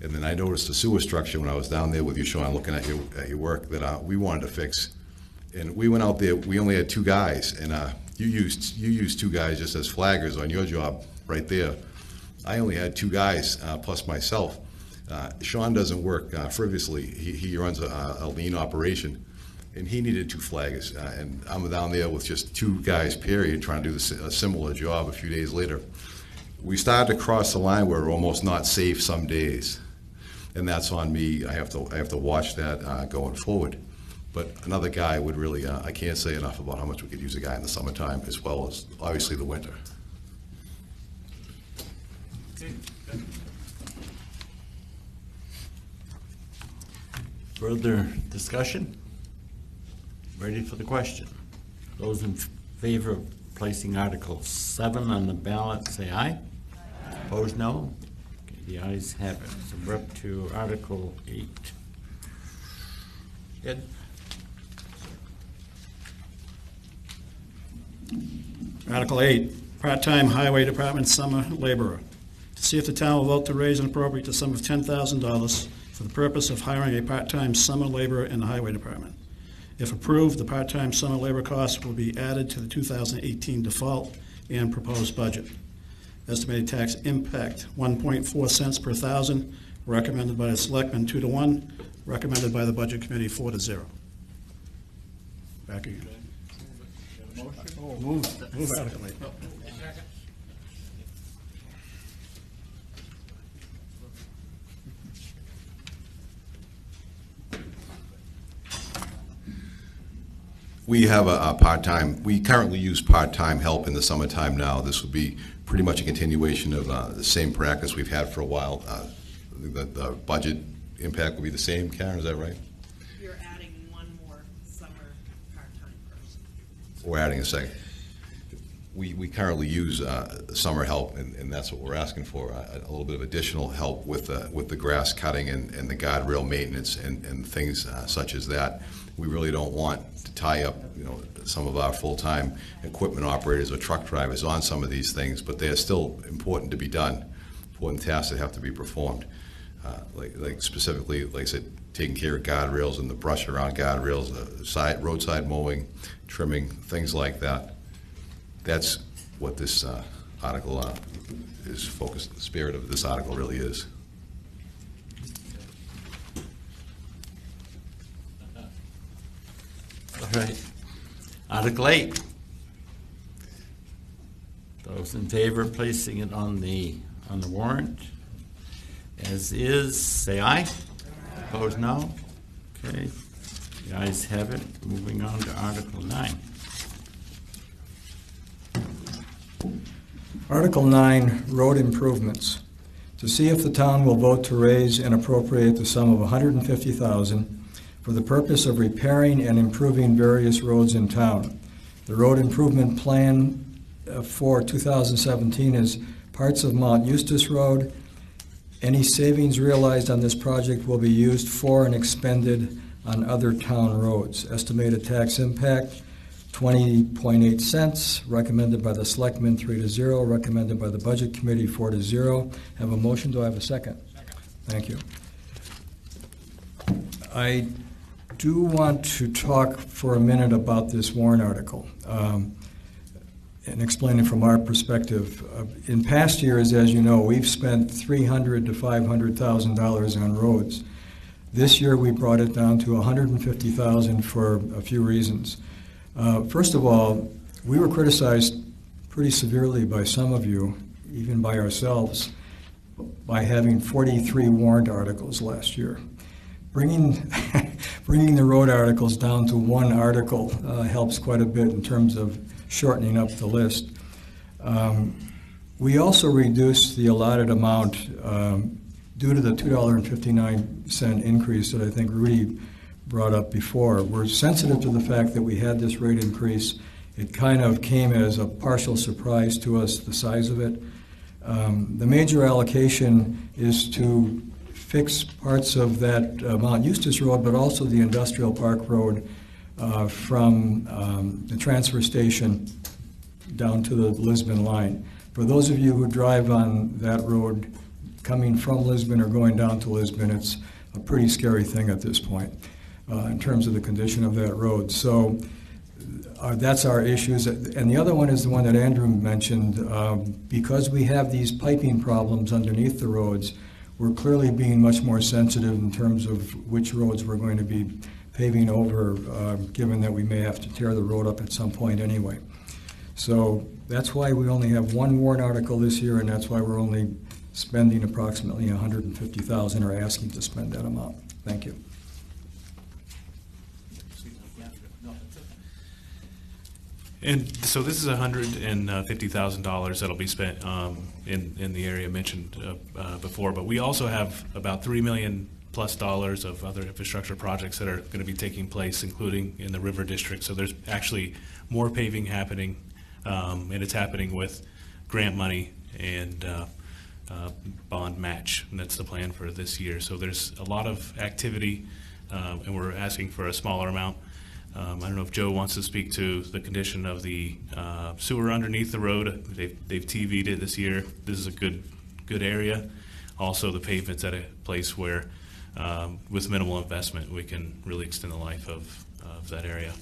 And then I noticed the sewer structure when I was down there with you, Sean, looking at your work that we wanted to fix. And we went out there, we only had 2 guys, and you used 2 guys just as flaggers on your job right there. I only had 2 guys plus myself. Sean doesn't work frivolously. He runs a lean operation, and he needed 2 flaggers. And I'm down there with just 2 guys, period, trying to do a similar job a few days later. We started to cross the line where we're almost not safe some days. And that's on me. I have to watch that going forward. But another guy would really, I can't say enough about how much we could use a guy in the summertime as well as obviously the winter. Further discussion? Ready for the question? Those in favor of placing Article 7 on the ballot, say aye. Opposed, no. Okay, the ayes have it. So we're up to Article 8. Ed? Article 8, part-time highway department summer laborer. To see if the town will vote to raise and appropriate the sum of $10,000 for the purpose of hiring a part-time summer laborer in the highway department. If approved, the part-time summer labor cost will be added to the 2018 default and proposed budget. Estimated tax impact, 1.4 cents per thousand, recommended by the selectmen 2-1, recommended by the budget committee 4-0. Back to you. Move Article 8. We have a part-time, we currently use part-time help in the summertime now. This would be pretty much a continuation of the same practice we've had for a while. The budget impact will be the same, Karen, is that right? You're adding one more summer part-time person. We're adding a second. We currently use summer help, and that's what we're asking for, a little bit of additional help with the grass cutting and the guardrail maintenance and things such as that. We really don't want to tie up, some of our full-time equipment operators or truck drivers on some of these things, but they're still important to be done, important tasks that have to be performed. Like specifically, like I said, taking care of guardrails and the brush around guardrails, roadside mowing, trimming, things like that. That's what this article is focused, the spirit of this article really is. All right. Article 8. Those in favor of placing it on the warrant as is, say aye. Opposed, no. Okay. The ayes have it. Moving on to Article 9. Article 9, road improvements. To see if the town will vote to raise and appropriate the sum of $150,000 for the purpose of repairing and improving various roads in town. The road improvement plan for 2017 is parts of Mount Eustis Road. Any savings realized on this project will be used for and expended on other town roads. Estimated tax impact, 20.8 cents, recommended by the selectmen 3-0, recommended by the budget committee 4-0. Have a motion, do I have a second? Thank you. I do want to talk for a minute about this warrant article and explain it from our perspective. In past years, as you know, we've spent $300,000 to $500,000 on roads. This year we brought it down to $150,000 for a few reasons. First of all, we were criticized pretty severely by some of you, even by ourselves, by having 43 warrant articles last year. Bringing the road articles down to one article helps quite a bit in terms of shortening up the list. We also reduced the allotted amount due to the $2.59 increase that I think Rudy brought up before. We're sensitive to the fact that we had this rate increase. It kind of came as a partial surprise to us, the size of it. The major allocation is to fix parts of that Mount Eustis Road, but also the Industrial Park Road from the transfer station down to the Lisbon line. For those of you who drive on that road coming from Lisbon or going down to Lisbon, it's a pretty scary thing at this point in terms of the condition of that road. So that's our issues. And the other one is the one that Andrew mentioned. Because we have these piping problems underneath the roads, we're clearly being much more sensitive in terms of which roads we're going to be paving over, given that we may have to tear the road up at some point anyway. So that's why we only have one warrant article this year, and that's why we're only spending approximately $150,000 or asking to spend that amount. Thank you. And so this is $150,000 that'll be spent in the area mentioned before, but we also have about $3 million plus of other infrastructure projects that are going to be taking place, including in the River District. So there's actually more paving happening, and it's happening with grant money and bond match, and that's the plan for this year. So there's a lot of activity, and we're asking for a smaller amount. I don't know if Joe wants to speak to the condition of the sewer underneath the road. They've TV'd it this year. This is a good area. Also, the pavement's at a place where, with minimal investment, we can really extend the life of that area.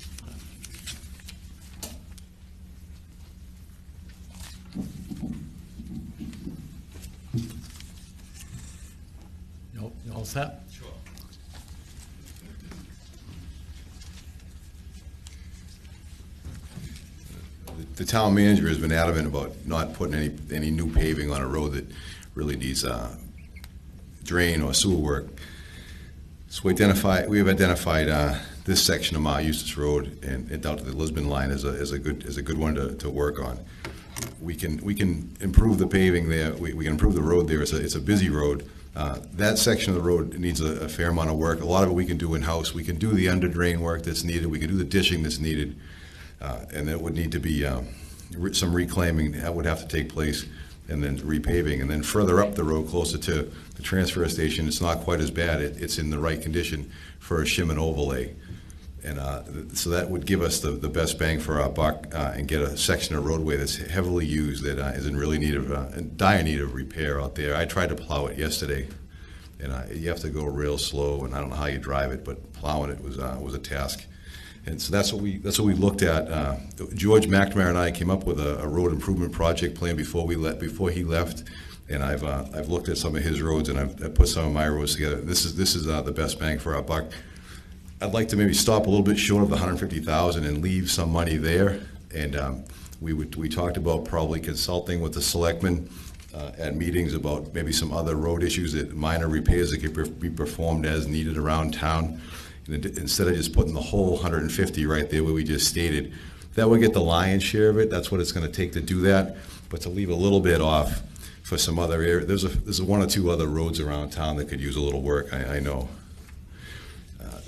You all set? Sure. The town manager has been adamant about not putting any new paving on a road that really needs drain or sewer work. So we have identified this section of Mount Eustis Road and down to the Lisbon line as a good one to work on. We can improve the paving there. We can improve the road there. It's a busy road. That section of the road needs a fair amount of work. A lot of it we can do in-house. We can do the under drain work that's needed. We can do the dishing that's needed. And there would need to be some reclaiming that would have to take place, and then repaving. And then further up the road, closer to the transfer station, it's not quite as bad. It's in the right condition for a shim and overlay. And so that would give us the best bang for our buck and get a section of roadway that's heavily used, that is in really dire need of repair out there. I tried to plow it yesterday, and you have to go real slow, and I don't know how you drive it, but plowing it was a task. And so that's what we looked at. George McNamara and I came up with a road improvement project plan before he left, and I've looked at some of his roads, and I've put some of my roads together. This is the best bang for our buck. I'd like to maybe stop a little bit short of the $150,000 and leave some money there. And we talked about probably consulting with the selectmen at meetings about maybe some other road issues, that minor repairs that could be performed as needed around town. And instead of just putting the whole 150 right there where we just stated, that would get the lion's share of it. That's what it's going to take to do that. But to leave a little bit off for some other area, there's one or two other roads around town that could use a little work. I know.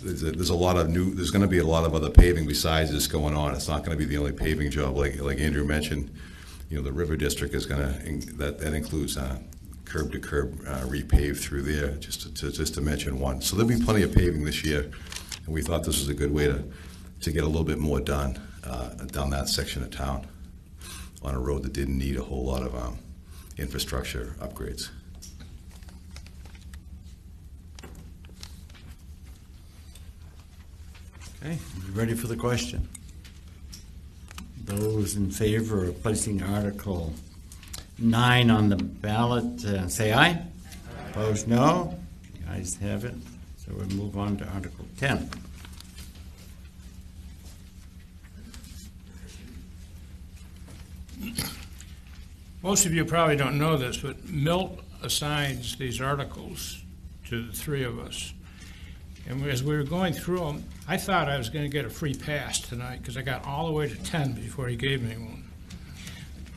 There's going to be a lot of other paving besides this going on. It's not going to be the only paving job, like Andrew mentioned. The River District is going to, that includes curb to curb repave through there, just to mention one. So there'll be plenty of paving this year, and we thought this was a good way to get a little bit more done down that section of town on a road that didn't need a whole lot of infrastructure upgrades. Okay, you ready for the question? Those in favor of placing Article 9 on the ballot, say aye. Aye. Opposed, no. The ayes have it. So we'll move on to Article 10. Most of you probably don't know this, but Milt assigns these articles to the three of us. And as we were going through them, I thought I was going to get a free pass tonight because I got all the way to 10 before he gave me one.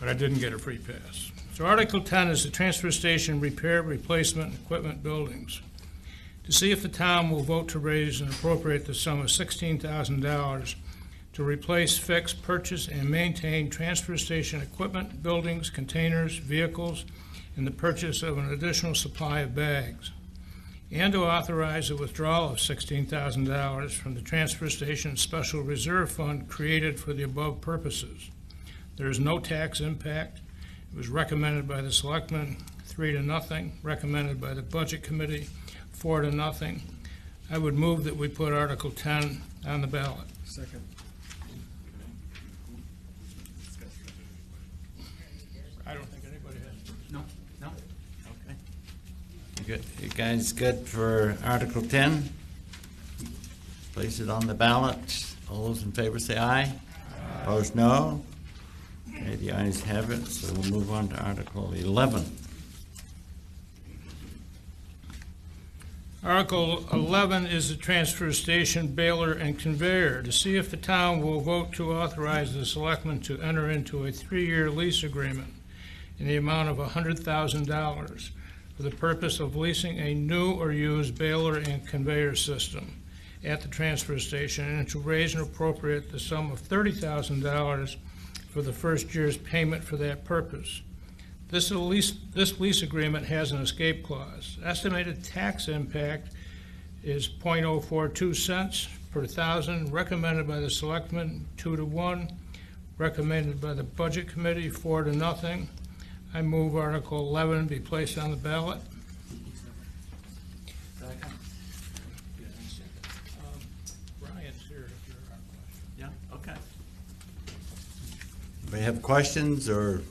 But I didn't get a free pass. So Article 10 is the transfer station repair, replacement, and equipment buildings. To see if the town will vote to raise and appropriate the sum of $16,000 to replace, fix, purchase, and maintain transfer station equipment, buildings, containers, vehicles, and the purchase of an additional supply of bags, and to authorize the withdrawal of $16,000 from the transfer station special reserve fund created for the above purposes. There is no tax impact. It was recommended by the selectmen, 3-0, recommended by the budget committee, 4-0. I would move that we put Article 10 on the ballot. Second. I don't think anybody has. No. Okay. You guys good for Article 10? Place it on the ballot. All those in favor say aye. Opposed, no. Okay, the ayes have it, so we'll move on to Article 11. Article 11 is the transfer station baler and conveyor. To see if the town will vote to authorize the selectmen to enter into a 3-year lease agreement in the amount of $100,000 for the purpose of leasing a new or used baler and conveyor system at the transfer station, and to raise and appropriate the sum of $30,000 for the first year's payment for that purpose. This lease agreement has an escape clause. Estimated tax impact is .042 cents per thousand, recommended by the selectmen 2-1, recommended by the budget committee 4-0. I move Article 11 be placed on the ballot. Brian's here if you're on question. Yeah, okay. Anybody have questions or?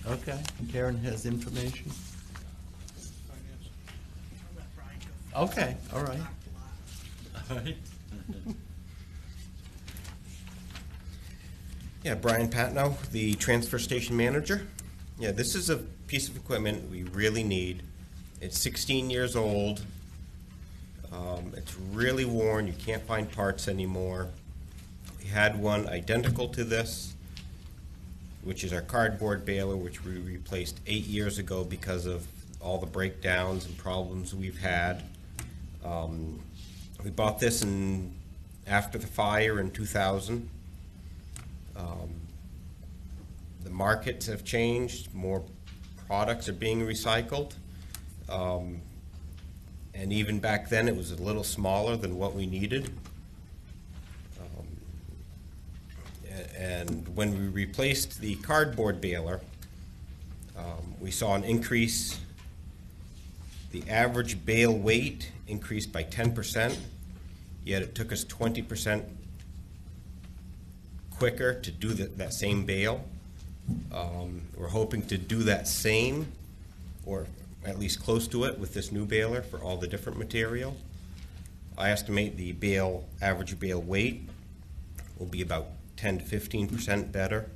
Okay, Karen has information. Okay, all right. All right. Yeah, Brian Patno, the transfer station manager. Yeah, this is a piece of equipment we really need. It's 16 years old. It's really worn. You can't find parts anymore. We had one identical to this, which is our cardboard baler, which we replaced 8 years ago because of all the breakdowns and problems we've had. We bought this after the fire in 2000. The markets have changed. More products are being recycled. And even back then, it was a little smaller than what we needed. And when we replaced the cardboard baler, we saw an increase. The average bale weight increased by 10%, yet it took us 20% quicker to do that same bale. We're hoping to do that same, or at least close to it, with this new baler for all the different material. I estimate the average bale weight will be about 10 to 15% better.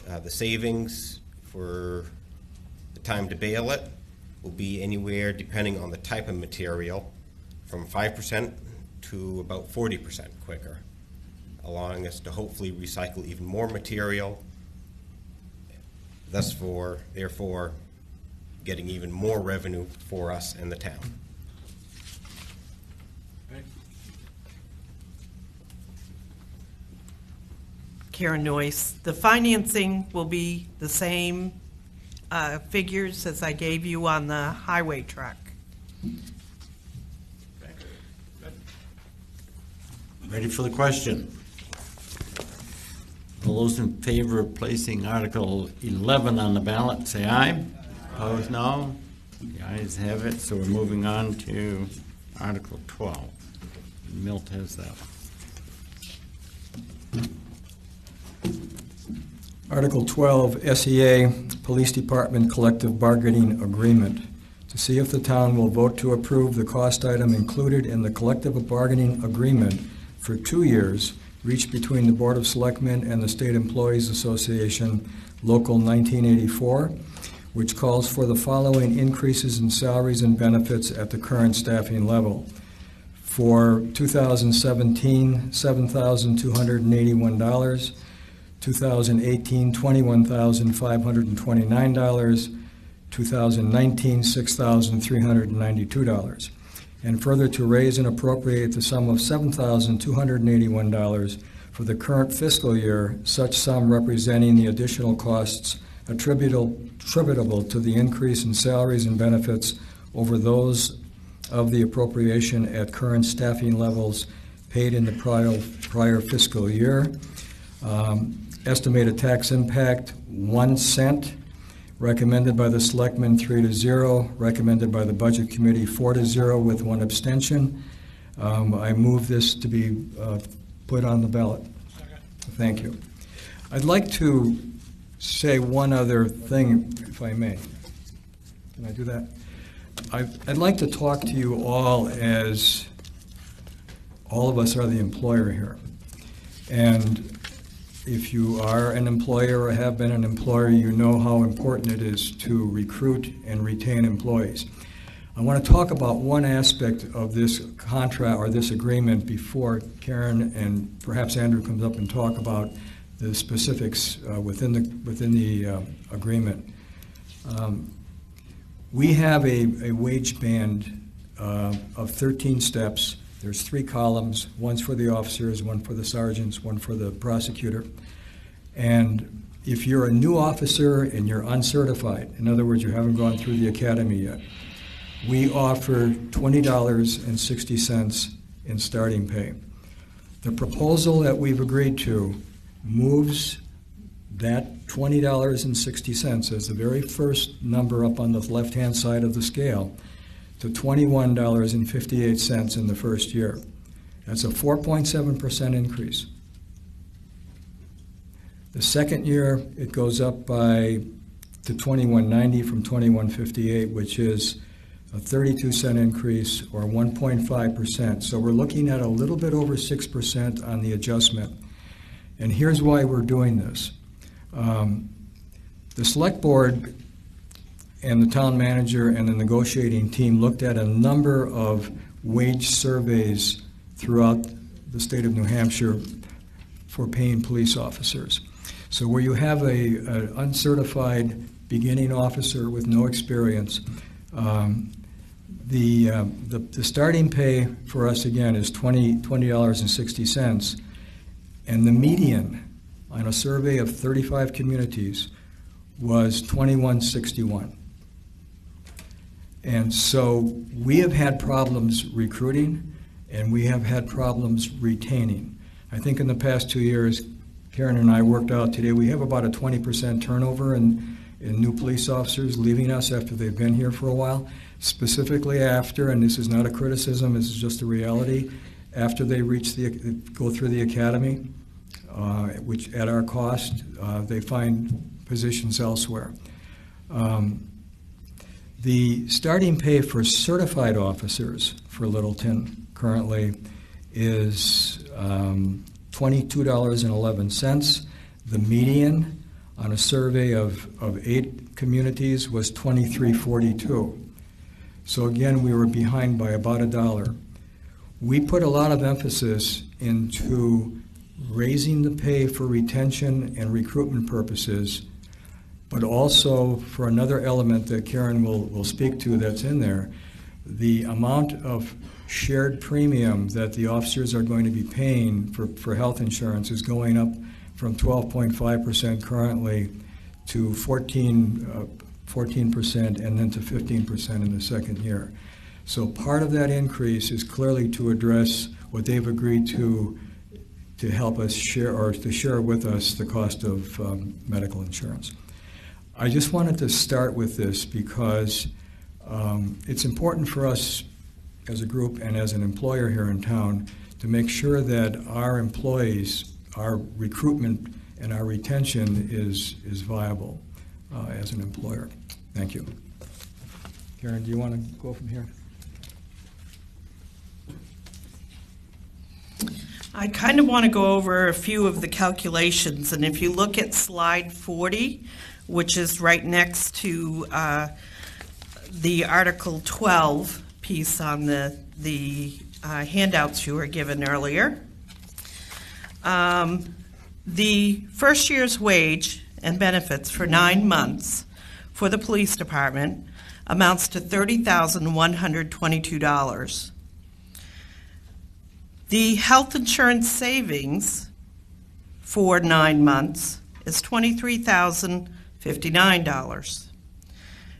The savings for the time to bale it will be anywhere, depending on the type of material, from 5% to about 40% quicker, allowing us to hopefully recycle even more material, therefore getting even more revenue for us and the town. Karen Noyce, the financing will be the same figures as I gave you on the highway truck. Ready for the question? All those in favor of placing Article 11 on the ballot, say aye. Opposed, no. The ayes have it, so we're moving on to Article 12. Milt has that one. Article 12, SEA, Police Department Collective Bargaining Agreement. To see if the town will vote to approve the cost item included in the collective bargaining agreement for 2 years, reached between the Board of Selectmen and the State Employees Association, Local 1984, which calls for the following increases in salaries and benefits at the current staffing level. For 2017, $7,281. 2018, $21,529. 2019, $6,392. and further to raise and appropriate the sum of $7,281 for the current fiscal year, such sum representing the additional costs attributable to the increase in salaries and benefits over those of the appropriation at current staffing levels paid in the prior fiscal year. Estimated tax impact, 1 cent. Recommended by the Selectmen, 3-0. Recommended by the Budget Committee, 4-0, with 1 abstention. I move this to be put on the ballot. Thank you. I'd like to say one other thing, if I may. Can I do that? I'd like to talk to you all as all of us are the employer here. And if you are an employer or have been an employer, you know how important it is to recruit and retain employees. I want to talk about one aspect of this contract or this agreement before Karen and perhaps Andrew comes up and talk about the specifics within the agreement. We have a wage band of 13 steps. There's 3 columns. One's for the officers, one for the sergeants, one for the prosecutor. And if you're a new officer and you're uncertified, in other words, you haven't gone through the academy yet, we offer $20.60 in starting pay. The proposal that we've agreed to moves that $20.60 as the very first number up on the left-hand side of the scale to $21.58 in the first year. That's a 4.7% increase. The second year, it goes up to $21.90 from $21.58, which is a 32-cent increase, or 1.5%. So we're looking at a little bit over 6% on the adjustment. And here's why we're doing this. The Select Board and the town manager and the negotiating team looked at a number of wage surveys throughout the state of New Hampshire for paying police officers. So where you have an uncertified beginning officer with no experience, the starting pay for us, again, is $20.60, and the median on a survey of 35 communities was $21.61. And so we have had problems recruiting, and we have had problems retaining. I think in the past 2 years, Karen and I worked out today, we have about a 20% turnover in new police officers leaving us after they've been here for a while, specifically after, and this is not a criticism, this is just a reality, after they go through the academy, which at our cost, they find positions elsewhere. The starting pay for certified officers for Littleton currently is $22.11. The median on a survey of 8 communities was $23.42. So again, we were behind by about $1. We put a lot of emphasis into raising the pay for retention and recruitment purposes, but also for another element that Karen will speak to that's in there, the amount of shared premium that the officers are going to be paying for health insurance is going up from 12.5% currently to 14% and then to 15% in the second year. So part of that increase is clearly to address what they've agreed to help us share, or to share with us, the cost of medical insurance. I just wanted to start with this because it's important for us as a group and as an employer here in town to make sure that our employees, our recruitment and our retention is viable as an employer. Thank you. Karen, do you want to go from here? I kind of want to go over a few of the calculations, and if you look at slide 40, which is right next to the Article 12 piece on the handouts you were given earlier, the first year's wage and benefits for 9 months for the police department amounts to $30,122. The health insurance savings for 9 months is $23,059.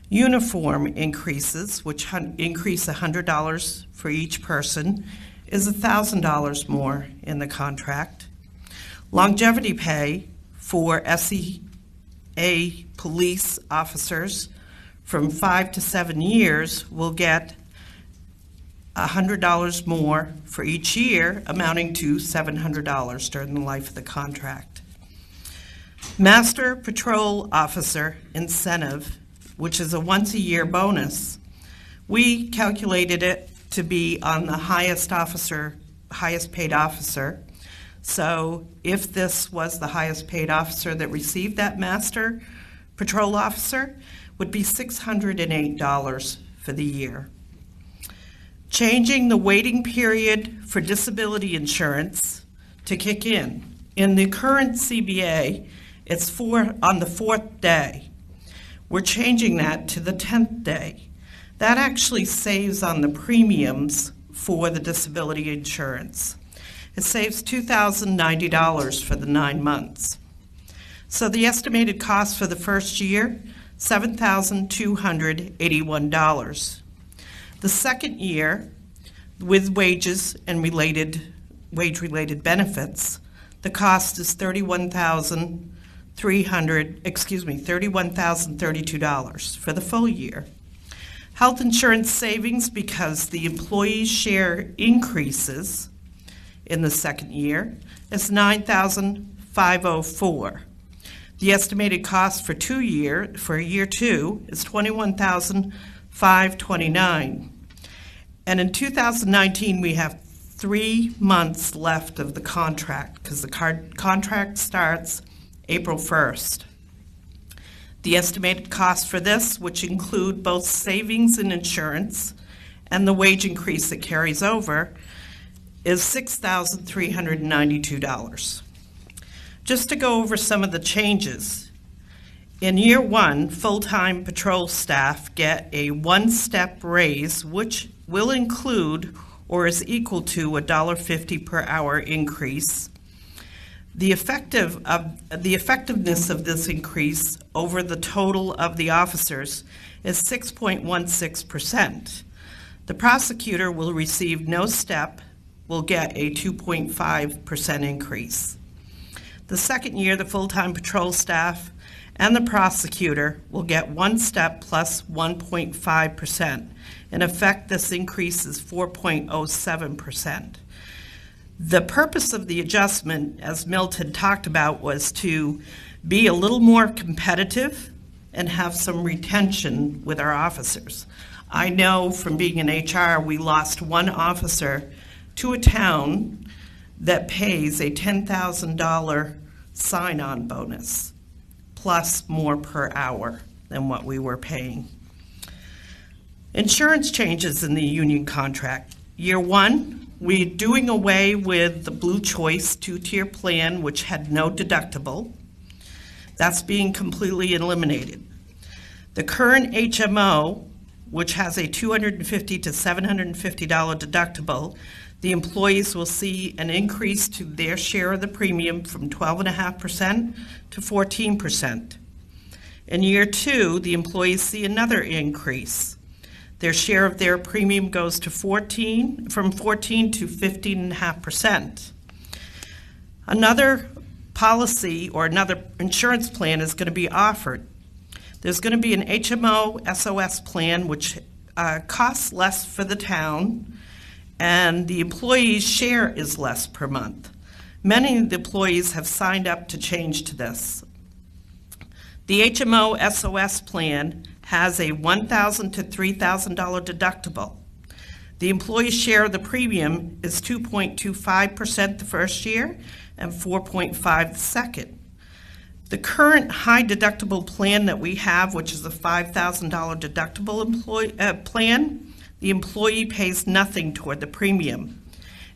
Uniform increases, which increase $100 for each person, is $1,000 more in the contract. Longevity pay for SEA police officers from 5 to 7 years will get $100 more for each year, amounting to $700 during the life of the contract. Master Patrol Officer incentive, which is a once-a-year bonus, we calculated it to be on the highest paid officer. So if this was the highest paid officer that received that Master Patrol Officer, would be $608 for the year. Changing the waiting period for disability insurance to kick in. In the current CBA, it's on the 4th day. We're changing that to the 10th day. That actually saves on the premiums for the disability insurance. It saves $2,090 for the 9 months. So the estimated cost for the first year, $7,281. The second year, with wages and wage-related benefits, the cost is $31,032 for the full year. Health insurance savings, because the employee's share increases in the second year, is $9,504. The estimated cost for year 2 is $21,529. And in 2019, we have 3 months left of the contract because the contract starts April 1st. The estimated cost for this, which include both savings in insurance and the wage increase that carries over, is $6,392. Just to go over some of the changes. In year 1, full-time patrol staff get a 1-step raise, which will include or is equal to $1.50 per hour increase. The effectiveness of this increase over the total of the officers is 6.16%. The prosecutor will receive no step, will get a 2.5% increase. The second year, the full-time patrol staff and the prosecutor will get 1 step plus 1.5%. In effect, this increase is 4.07%. The purpose of the adjustment, as Milt had talked about, was to be a little more competitive and have some retention with our officers. I know from being in HR, we lost 1 officer to a town that pays a $10,000 sign-on bonus, plus more per hour than what we were paying. Insurance changes in the union contract. Year 1, we're doing away with the Blue Choice 2-tier plan, which had no deductible. That's being completely eliminated. The current HMO, which has a $250 to $750 deductible, the employees will see an increase to their share of the premium from 12.5% to 14%. In year 2, the employees see another increase. Their share of their premium goes to from 14 to 15.5%. Another policy or another insurance plan is going to be offered. There's going to be an HMO SOS plan, which costs less for the town, and the employee's share is less per month. Many of the employees have signed up to change to this. The HMO SOS plan has a $1,000 to $3,000 deductible. The employee's share of the premium is 2.25% the first year and 4.5% the second. The current high deductible plan that we have, which is a $5,000 deductible plan, the employee pays nothing toward the premium,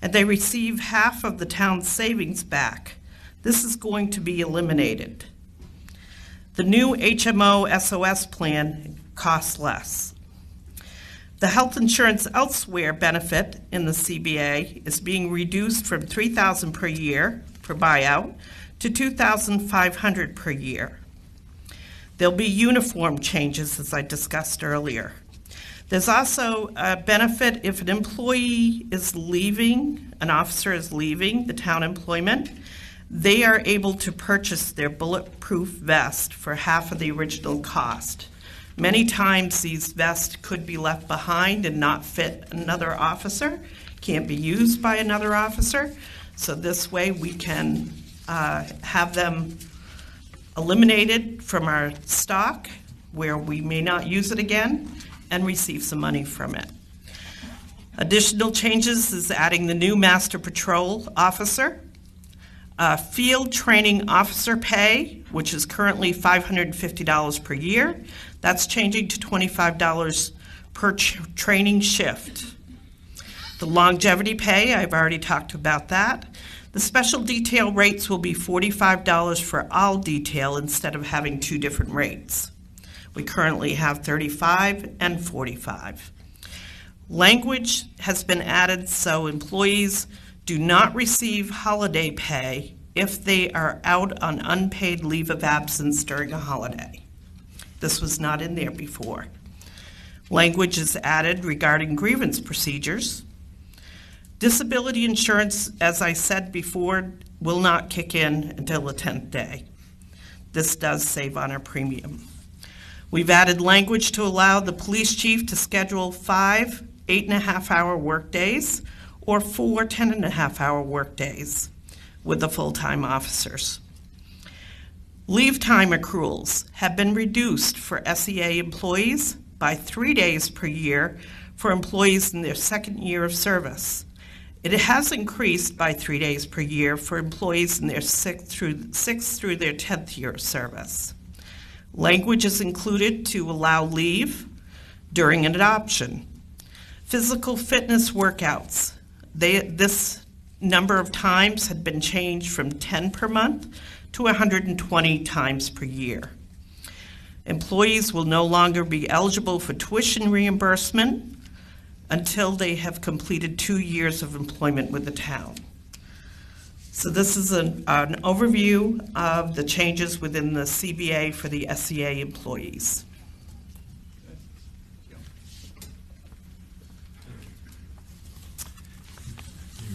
and they receive half of the town's savings back. This is going to be eliminated. The new HMO SOS plan costs less. The health insurance elsewhere benefit in the CBA is being reduced from $3,000 per year for buyout to $2,500 per year. There'll be uniform changes, as I discussed earlier. There's also a benefit if an employee is leaving, an officer is leaving the town employment, they are able to purchase their bulletproof vest for half of the original cost. Many times these vests could be left behind and not fit another officer, can't be used by another officer. So this way we can have them eliminated from our stock where we may not use it again and receive some money from it. Additional changes is adding the new Master Patrol Officer, field training officer pay, which is currently $550 per year. That's changing to $25 per training shift. The longevity pay, I've already talked about that. The special detail rates will be $45 for all detail instead of having two different rates. We currently have $35 and $45. Language has been added so employees do not receive holiday pay if they are out on unpaid leave of absence during a holiday. This was not in there before. Language is added regarding grievance procedures. Disability insurance, as I said before, will not kick in until the 10th day. This does save on our premium. We've added language to allow the police chief to schedule 5 8.5-hour workdays or 4 10.5-hour workdays with the full-time officers. Leave time accruals have been reduced for SEA employees by 3 days per year for employees in their second year of service. It has increased by 3 days per year for employees in their sixth through their 10th year of service. Language is included to allow leave during an adoption. Physical fitness workouts. This number of times had been changed from 10 per month to 120 times per year. Employees will no longer be eligible for tuition reimbursement until they have completed 2 years of employment with the town. So this is an overview of the changes within the CBA for the SEA employees.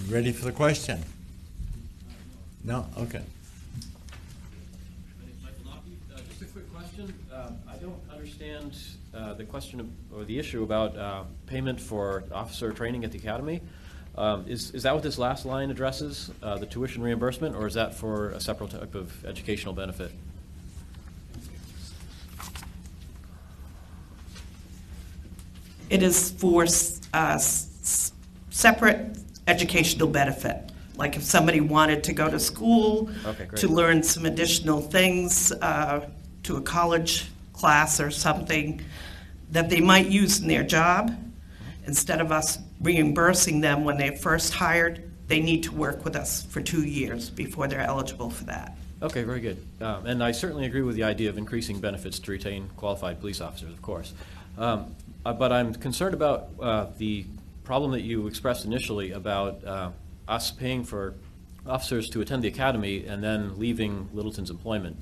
Ready for the question? No? Okay. Just a quick question. I don't understand the question or the issue about payment for officer training at the academy. Is that what this last line addresses, the tuition reimbursement, or is that for a separate type of educational benefit? It is for separate educational benefit. Like if somebody wanted to go to school to learn some additional things, to a college class or something that they might use in their job, instead of us reimbursing them when they're first hired, they need to work with us for 2 years before they're eligible for that. Okay, very good. And I certainly agree with the idea of increasing benefits to retain qualified police officers, of course. But I'm concerned about the problem that you expressed initially about us paying for officers to attend the academy and then leaving Littleton's employment.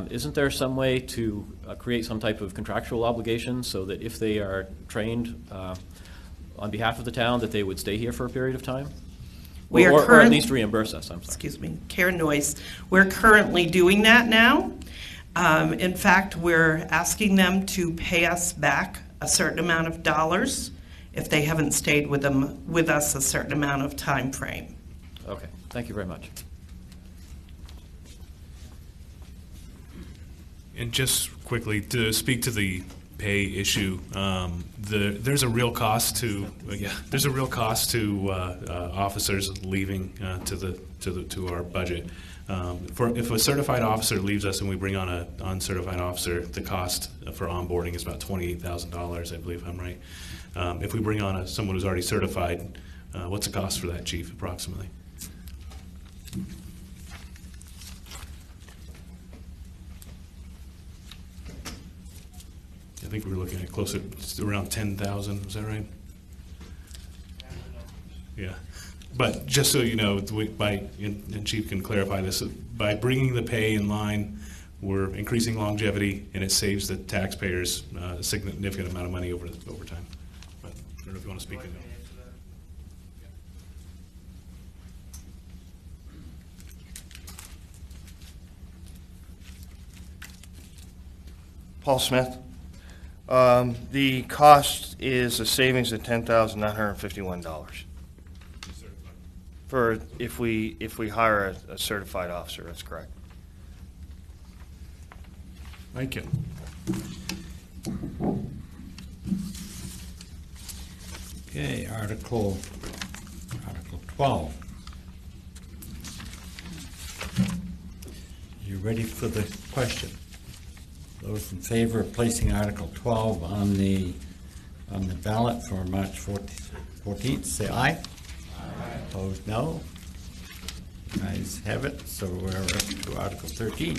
Isn't there some way to create some type of contractual obligation so that if they are trained on behalf of the town that they would stay here for a period of time? Or at least reimburse us, I'm sorry. Excuse me, Karen Noyce. We're currently doing that now. In fact, we're asking them to pay us back a certain amount of dollars if they haven't stayed with us a certain amount of time frame. Okay, thank you very much. And just quickly to speak to the pay issue, there's a real cost to officers leaving to our budget. If a certified officer leaves us and we bring on an uncertified officer, the cost for onboarding is about $28,000, I believe I'm right. If we bring on someone who's already certified, what's the cost for that, Chief, approximately? Yeah, think we were looking at closer to around 10,000, is that right? Yeah. But just so you know, and Chief can clarify this, by bringing the pay in line, we're increasing longevity, and it saves the taxpayers a significant amount of money over time. But I don't know if you want to speak to that. Paul Smith. The cost is a savings of $10,951 for if we hire a certified officer. That's correct. Thank you. Okay, Article 12. You ready for the question? Those in favor of placing Article 12 on the ballot for March 14th, say aye. Aye. Opposed, no. Ayes have it, so we're up to Article 13.